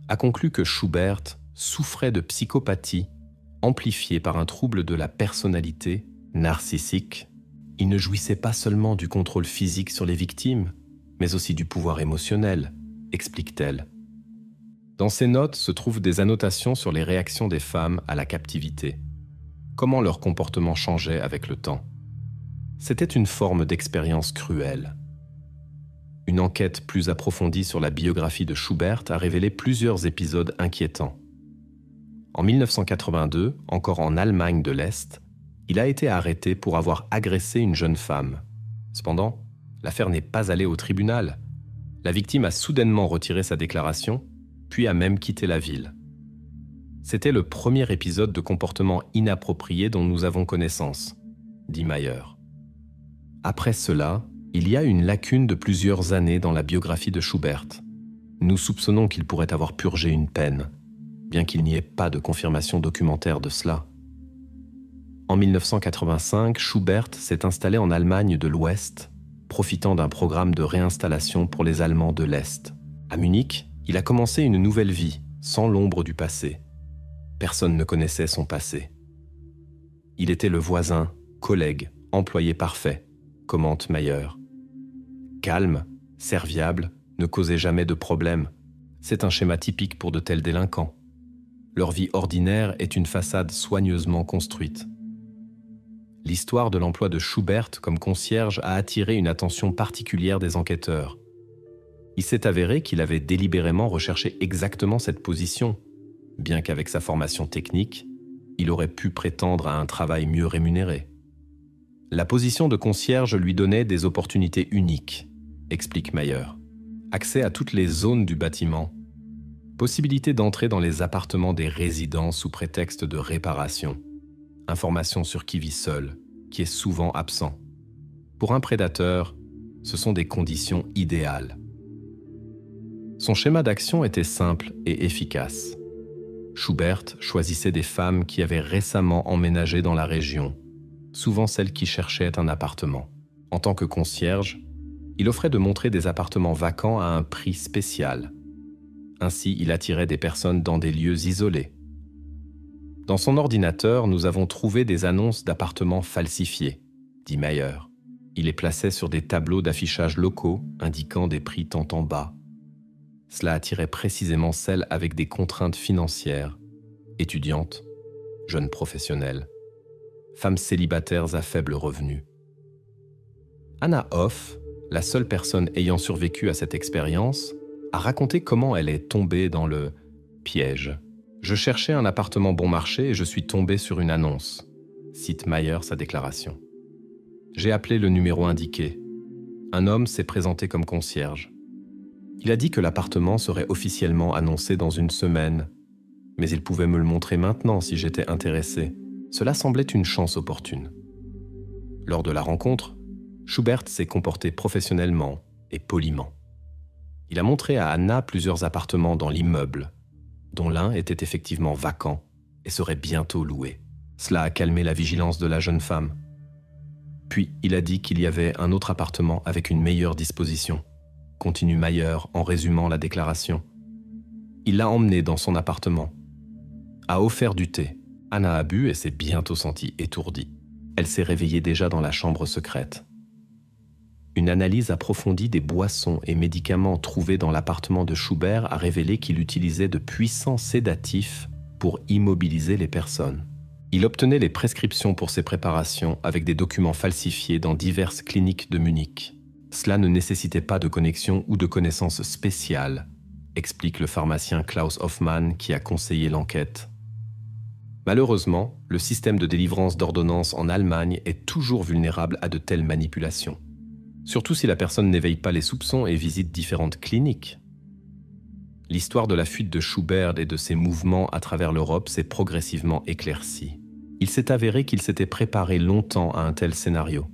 a conclu que Schubert souffrait de psychopathie amplifiée par un trouble de la personnalité narcissique. Il ne jouissait pas seulement du contrôle physique sur les victimes, mais aussi du pouvoir émotionnel, explique-t-elle. Dans ces notes se trouvent des annotations sur les réactions des femmes à la captivité, comment leur comportement changeait avec le temps. C'était une forme d'expérience cruelle. Une enquête plus approfondie sur la biographie de Schubert a révélé plusieurs épisodes inquiétants. En 1982, encore en Allemagne de l'Est, il a été arrêté pour avoir agressé une jeune femme. Cependant, l'affaire n'est pas allée au tribunal. La victime a soudainement retiré sa déclaration, puis a même quitté la ville. C'était le premier épisode de comportement inapproprié dont nous avons connaissance, dit Mayer. Après cela, il y a une lacune de plusieurs années dans la biographie de Schubert. Nous soupçonnons qu'il pourrait avoir purgé une peine, bien qu'il n'y ait pas de confirmation documentaire de cela. En 1985, Schubert s'est installé en Allemagne de l'Ouest, profitant d'un programme de réinstallation pour les Allemands de l'Est. À Munich, il a commencé une nouvelle vie, sans l'ombre du passé. Personne ne connaissait son passé. Il était le voisin, collègue, employé parfait, commente Mayer. Calme, serviable, ne causait jamais de problème. C'est un schéma typique pour de tels délinquants. Leur vie ordinaire est une façade soigneusement construite. L'histoire de l'emploi de Schubert comme concierge a attiré une attention particulière des enquêteurs. Il s'est avéré qu'il avait délibérément recherché exactement cette position, bien qu'avec sa formation technique, il aurait pu prétendre à un travail mieux rémunéré. La position de concierge lui donnait des opportunités uniques, explique Mayer. Accès à toutes les zones du bâtiment, possibilité d'entrer dans les appartements des résidents sous prétexte de réparation, information sur qui vit seul, qui est souvent absent. Pour un prédateur, ce sont des conditions idéales. Son schéma d'action était simple et efficace. Schubert choisissait des femmes qui avaient récemment emménagé dans la région, souvent celles qui cherchaient un appartement. En tant que concierge, il offrait de montrer des appartements vacants à un prix spécial. Ainsi, il attirait des personnes dans des lieux isolés. Dans son ordinateur, nous avons trouvé des annonces d'appartements falsifiés, dit Mayer. Il les plaçait sur des tableaux d'affichage locaux indiquant des prix tentant bas. Cela attirait précisément celles avec des contraintes financières, étudiantes, jeunes professionnels, femmes célibataires à faible revenu. Anna Hoff, la seule personne ayant survécu à cette expérience, a raconté comment elle est tombée dans le piège. Je cherchais un appartement bon marché et je suis tombée sur une annonce, cite Mayer sa déclaration. J'ai appelé le numéro indiqué. Un homme s'est présenté comme concierge. Il a dit que l'appartement serait officiellement annoncé dans une semaine, mais il pouvait me le montrer maintenant si j'étais intéressé. Cela semblait une chance opportune. Lors de la rencontre, Schubert s'est comporté professionnellement et poliment. Il a montré à Anna plusieurs appartements dans l'immeuble, dont l'un était effectivement vacant et serait bientôt loué. Cela a calmé la vigilance de la jeune femme. Puis il a dit qu'il y avait un autre appartement avec une meilleure disposition, continue Mayer en résumant la déclaration. Il l'a emmenée dans son appartement, a offert du thé. Anna a bu et s'est bientôt sentie étourdie. Elle s'est réveillée déjà dans la chambre secrète. Une analyse approfondie des boissons et médicaments trouvés dans l'appartement de Schubert a révélé qu'il utilisait de puissants sédatifs pour immobiliser les personnes. Il obtenait les prescriptions pour ces préparations avec des documents falsifiés dans diverses cliniques de Munich. Cela ne nécessitait pas de connexion ou de connaissances spéciales, explique le pharmacien Klaus Hoffmann qui a conseillé l'enquête. Malheureusement, le système de délivrance d'ordonnances en Allemagne est toujours vulnérable à de telles manipulations. Surtout si la personne n'éveille pas les soupçons et visite différentes cliniques. L'histoire de la fuite de Schubert et de ses mouvements à travers l'Europe s'est progressivement éclaircie. Il s'est avéré qu'il s'était préparé longtemps à un tel scénario.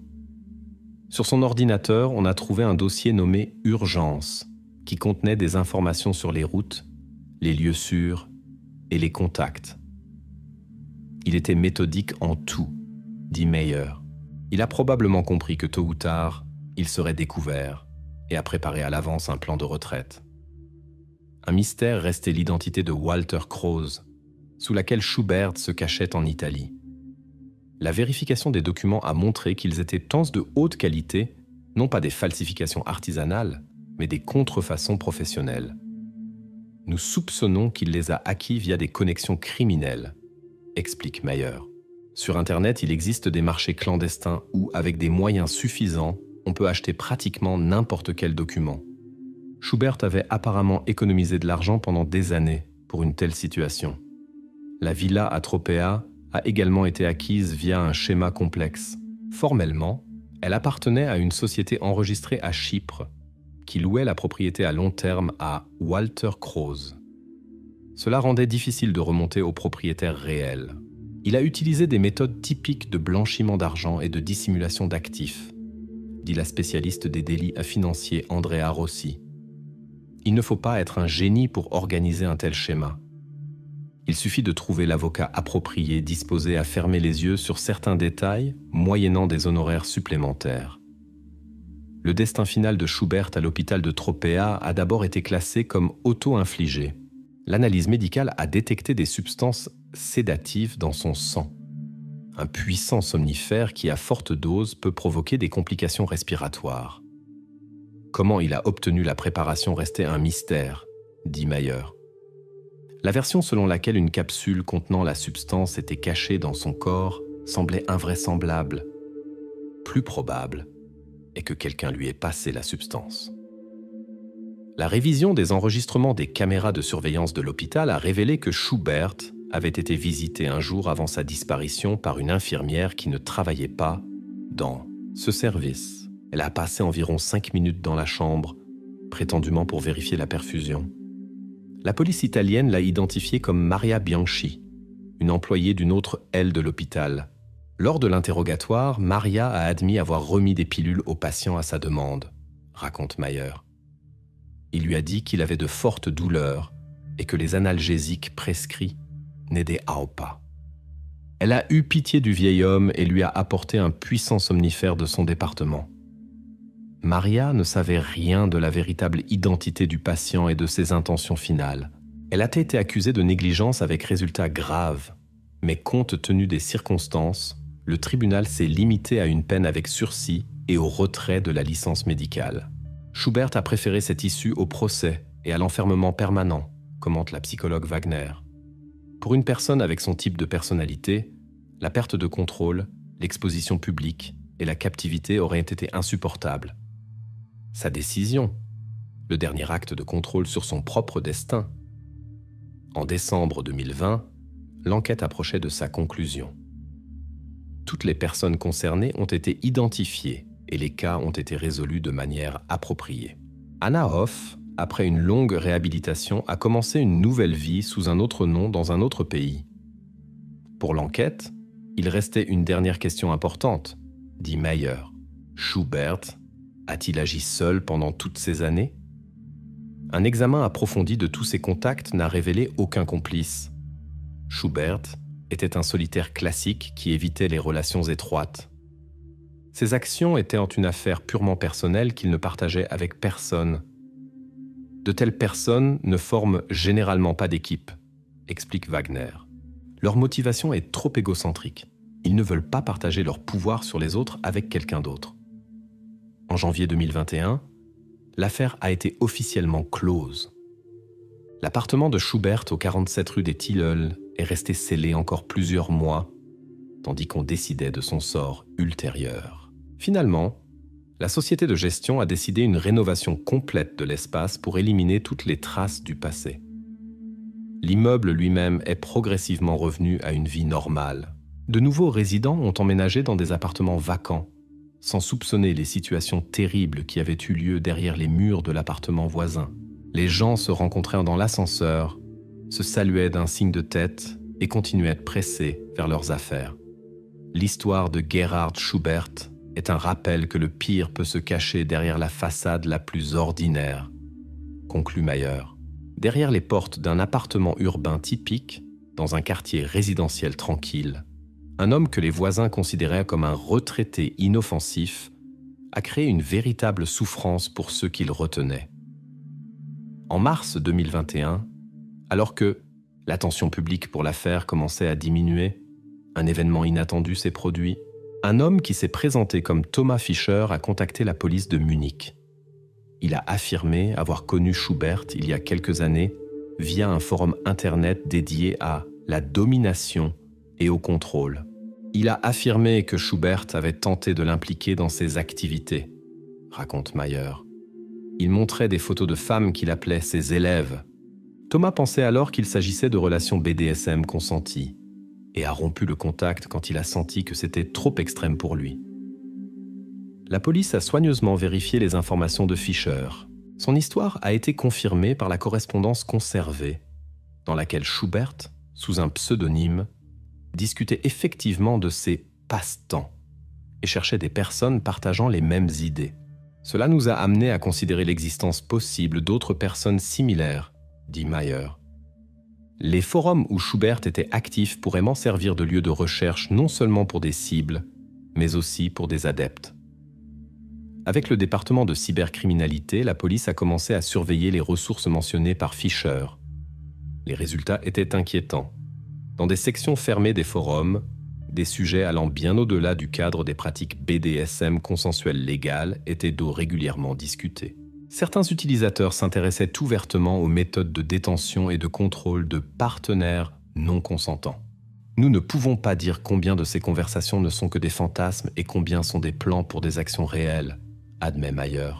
Sur son ordinateur, on a trouvé un dossier nommé « Urgence » qui contenait des informations sur les routes, les lieux sûrs et les contacts. Il était méthodique en tout, dit Mayer. Il a probablement compris que tôt ou tard, il serait découvert et a préparé à l'avance un plan de retraite. Un mystère restait l'identité de Walter Krause, sous laquelle Schubert se cachait en Italie. La vérification des documents a montré qu'ils étaient tant de haute qualité, non pas des falsifications artisanales, mais des contrefaçons professionnelles. Nous soupçonnons qu'il les a acquis via des connexions criminelles, explique Mayer. Sur Internet, il existe des marchés clandestins où, avec des moyens suffisants, on peut acheter pratiquement n'importe quel document. Schubert avait apparemment économisé de l'argent pendant des années pour une telle situation. La villa à Tropea a également été acquise via un schéma complexe. Formellement, elle appartenait à une société enregistrée à Chypre qui louait la propriété à long terme à Walter Krause. Cela rendait difficile de remonter au propriétaire réel. Il a utilisé des méthodes typiques de blanchiment d'argent et de dissimulation d'actifs, dit la spécialiste des délits financiers Andrea Rossi. Il ne faut pas être un génie pour organiser un tel schéma. Il suffit de trouver l'avocat approprié disposé à fermer les yeux sur certains détails, moyennant des honoraires supplémentaires. Le destin final de Schubert à l'hôpital de Tropea a d'abord été classé comme auto-infligé. l'analyse médicale a détecté des substances sédatives dans son sang. Un puissant somnifère qui, à forte dose, peut provoquer des complications respiratoires. Comment il a obtenu la préparation restait un mystère, dit Mayer. La version selon laquelle une capsule contenant la substance était cachée dans son corps semblait invraisemblable. Plus probable est que quelqu'un lui ait passé la substance. La révision des enregistrements des caméras de surveillance de l'hôpital a révélé que Schubert avait été visité un jour avant sa disparition par une infirmière qui ne travaillait pas dans ce service. Elle a passé environ 5 minutes dans la chambre, prétendument pour vérifier la perfusion. La police italienne l'a identifiée comme Maria Bianchi, une employée d'une autre aile de l'hôpital. Lors de l'interrogatoire, Maria a admis avoir remis des pilules aux patients à sa demande, raconte Mayer. Il lui a dit qu'il avait de fortes douleurs et que les analgésiques prescrits n'aidaient pas. Elle a eu pitié du vieil homme et lui a apporté un puissant somnifère de son département. Maria ne savait rien de la véritable identité du patient et de ses intentions finales. Elle a été accusée de négligence avec résultat grave, mais compte tenu des circonstances, le tribunal s'est limité à une peine avec sursis et au retrait de la licence médicale. Schubert a préféré cette issue au procès et à l'enfermement permanent, commente la psychologue Wagner. Pour une personne avec son type de personnalité, la perte de contrôle, l'exposition publique et la captivité auraient été insupportables. Sa décision, le dernier acte de contrôle sur son propre destin. En décembre 2020, l'enquête approchait de sa conclusion. Toutes les personnes concernées ont été identifiées et les cas ont été résolus de manière appropriée. Anna Hoff, après une longue réhabilitation, a commencé une nouvelle vie sous un autre nom dans un autre pays. Pour l'enquête, il restait une dernière question importante, dit Mayer. Schubert a-t-il agi seul pendant toutes ces années? Un examen approfondi de tous ses contacts n'a révélé aucun complice. Schubert était un solitaire classique qui évitait les relations étroites. Ses actions étaient une affaire purement personnelle qu'il ne partageait avec personne. De telles personnes ne forment généralement pas d'équipe, explique Wagner. Leur motivation est trop égocentrique. Ils ne veulent pas partager leur pouvoir sur les autres avec quelqu'un d'autre. En janvier 2021, l'affaire a été officiellement close. L'appartement de Schubert au 47 rue des Tilleuls est resté scellé encore plusieurs mois, tandis qu'on décidait de son sort ultérieur. Finalement, la société de gestion a décidé une rénovation complète de l'espace pour éliminer toutes les traces du passé. L'immeuble lui-même est progressivement revenu à une vie normale. De nouveaux résidents ont emménagé dans des appartements vacants, sans soupçonner les situations terribles qui avaient eu lieu derrière les murs de l'appartement voisin. Les gens se rencontraient dans l'ascenseur, se saluaient d'un signe de tête et continuaient de presser vers leurs affaires. L'histoire de Gerhard Schubert est un rappel que le pire peut se cacher derrière la façade la plus ordinaire, conclut Mayer. Derrière les portes d'un appartement urbain typique, dans un quartier résidentiel tranquille, un homme que les voisins considéraient comme un retraité inoffensif a créé une véritable souffrance pour ceux qu'il retenait. En mars 2021, alors que l'attention publique pour l'affaire commençait à diminuer, un événement inattendu s'est produit. Un homme qui s'est présenté comme Thomas Fischer a contacté la police de Munich. Il a affirmé avoir connu Schubert il y a quelques années via un forum internet dédié à la domination et au contrôle. Il a affirmé que Schubert avait tenté de l'impliquer dans ses activités, raconte Mayer. Il montrait des photos de femmes qu'il appelait ses élèves. Thomas pensait alors qu'il s'agissait de relations BDSM consenties et a rompu le contact quand il a senti que c'était trop extrême pour lui. La police a soigneusement vérifié les informations de Fischer. Son histoire a été confirmée par la correspondance conservée, dans laquelle Schubert, sous un pseudonyme, discutait effectivement de ses passe-temps et cherchait des personnes partageant les mêmes idées. Cela nous a amené à considérer l'existence possible d'autres personnes similaires, dit Mayer. Les forums où Schubert était actif pourraient m'en servir de lieu de recherche non seulement pour des cibles, mais aussi pour des adeptes. Avec le département de cybercriminalité, la police a commencé à surveiller les ressources mentionnées par Fischer. Les résultats étaient inquiétants. Dans des sections fermées des forums, des sujets allant bien au-delà du cadre des pratiques BDSM consensuelles légales étaient régulièrement discutés. Certains utilisateurs s'intéressaient ouvertement aux méthodes de détention et de contrôle de partenaires non consentants. Nous ne pouvons pas dire combien de ces conversations ne sont que des fantasmes et combien sont des plans pour des actions réelles, admet Mayer.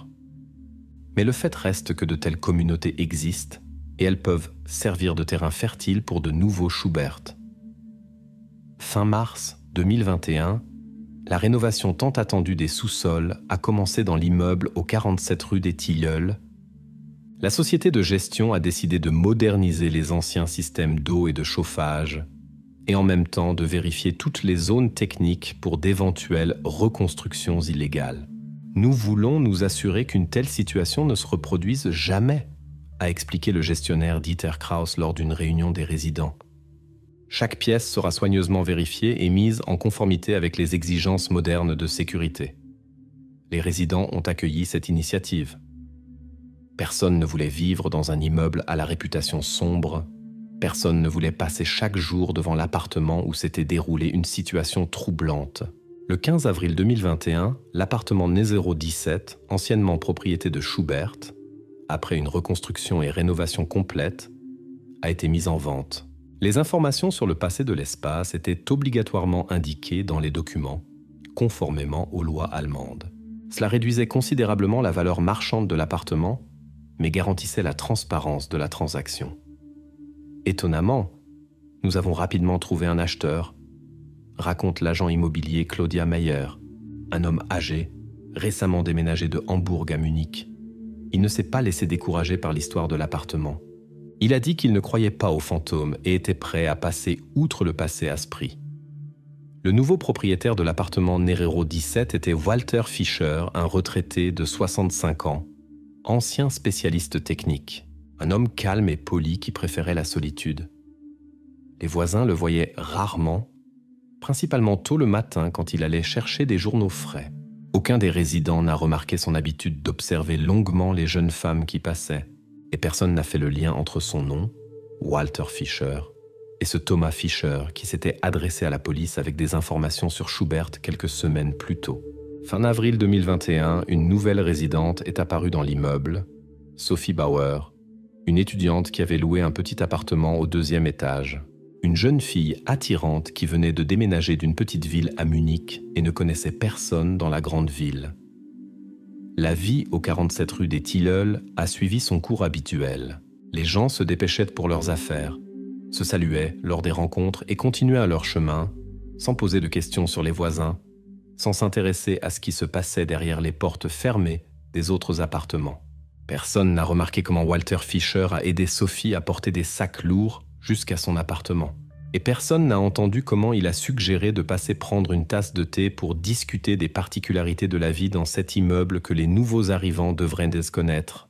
Mais le fait reste que de telles communautés existent et elles peuvent servir de terrain fertile pour de nouveaux Schubert. Fin mars 2021, la rénovation tant attendue des sous-sols a commencé dans l'immeuble au 47 rue des Tilleuls. La société de gestion a décidé de moderniser les anciens systèmes d'eau et de chauffage et en même temps de vérifier toutes les zones techniques pour d'éventuelles reconstructions illégales. Nous voulons nous assurer qu'une telle situation ne se reproduise jamais, a expliqué le gestionnaire Dieter Kraus lors d'une réunion des résidents. Chaque pièce sera soigneusement vérifiée et mise en conformité avec les exigences modernes de sécurité. Les résidents ont accueilli cette initiative. Personne ne voulait vivre dans un immeuble à la réputation sombre. Personne ne voulait passer chaque jour devant l'appartement où s'était déroulée une situation troublante. Le 15 avril 2021, l'appartement Nezero 17, anciennement propriété de Schubert, après une reconstruction et rénovation complète, a été mis en vente. Les informations sur le passé de l'espace étaient obligatoirement indiquées dans les documents, conformément aux lois allemandes. Cela réduisait considérablement la valeur marchande de l'appartement, mais garantissait la transparence de la transaction. Étonnamment, nous avons rapidement trouvé un acheteur, raconte l'agent immobilier Claudia Mayer, un homme âgé, récemment déménagé de Hambourg à Munich. Il ne s'est pas laissé décourager par l'histoire de l'appartement. Il a dit qu'il ne croyait pas aux fantômes et était prêt à passer outre le passé à ce prix. Le nouveau propriétaire de l'appartement Nezero 17 était Walter Fischer, un retraité de 65 ans, ancien spécialiste technique, un homme calme et poli qui préférait la solitude. Les voisins le voyaient rarement, principalement tôt le matin quand il allait chercher des journaux frais. Aucun des résidents n'a remarqué son habitude d'observer longuement les jeunes femmes qui passaient, et personne n'a fait le lien entre son nom, Walter Fischer, et ce Thomas Fischer qui s'était adressé à la police avec des informations sur Schubert quelques semaines plus tôt. Fin avril 2021, une nouvelle résidente est apparue dans l'immeuble, Sophie Bauer, une étudiante qui avait loué un petit appartement au 2e étage. Une jeune fille attirante qui venait de déménager d'une petite ville à Munich et ne connaissait personne dans la grande ville. La vie au 47 rue des Tilleuls a suivi son cours habituel. Les gens se dépêchaient pour leurs affaires, se saluaient lors des rencontres et continuaient à leur chemin, sans poser de questions sur les voisins, sans s'intéresser à ce qui se passait derrière les portes fermées des autres appartements. Personne n'a remarqué comment Walter Fischer a aidé Sophie à porter des sacs lourds jusqu'à son appartement. Et personne n'a entendu comment il a suggéré de passer prendre une tasse de thé pour discuter des particularités de la vie dans cet immeuble que les nouveaux arrivants devraient connaître.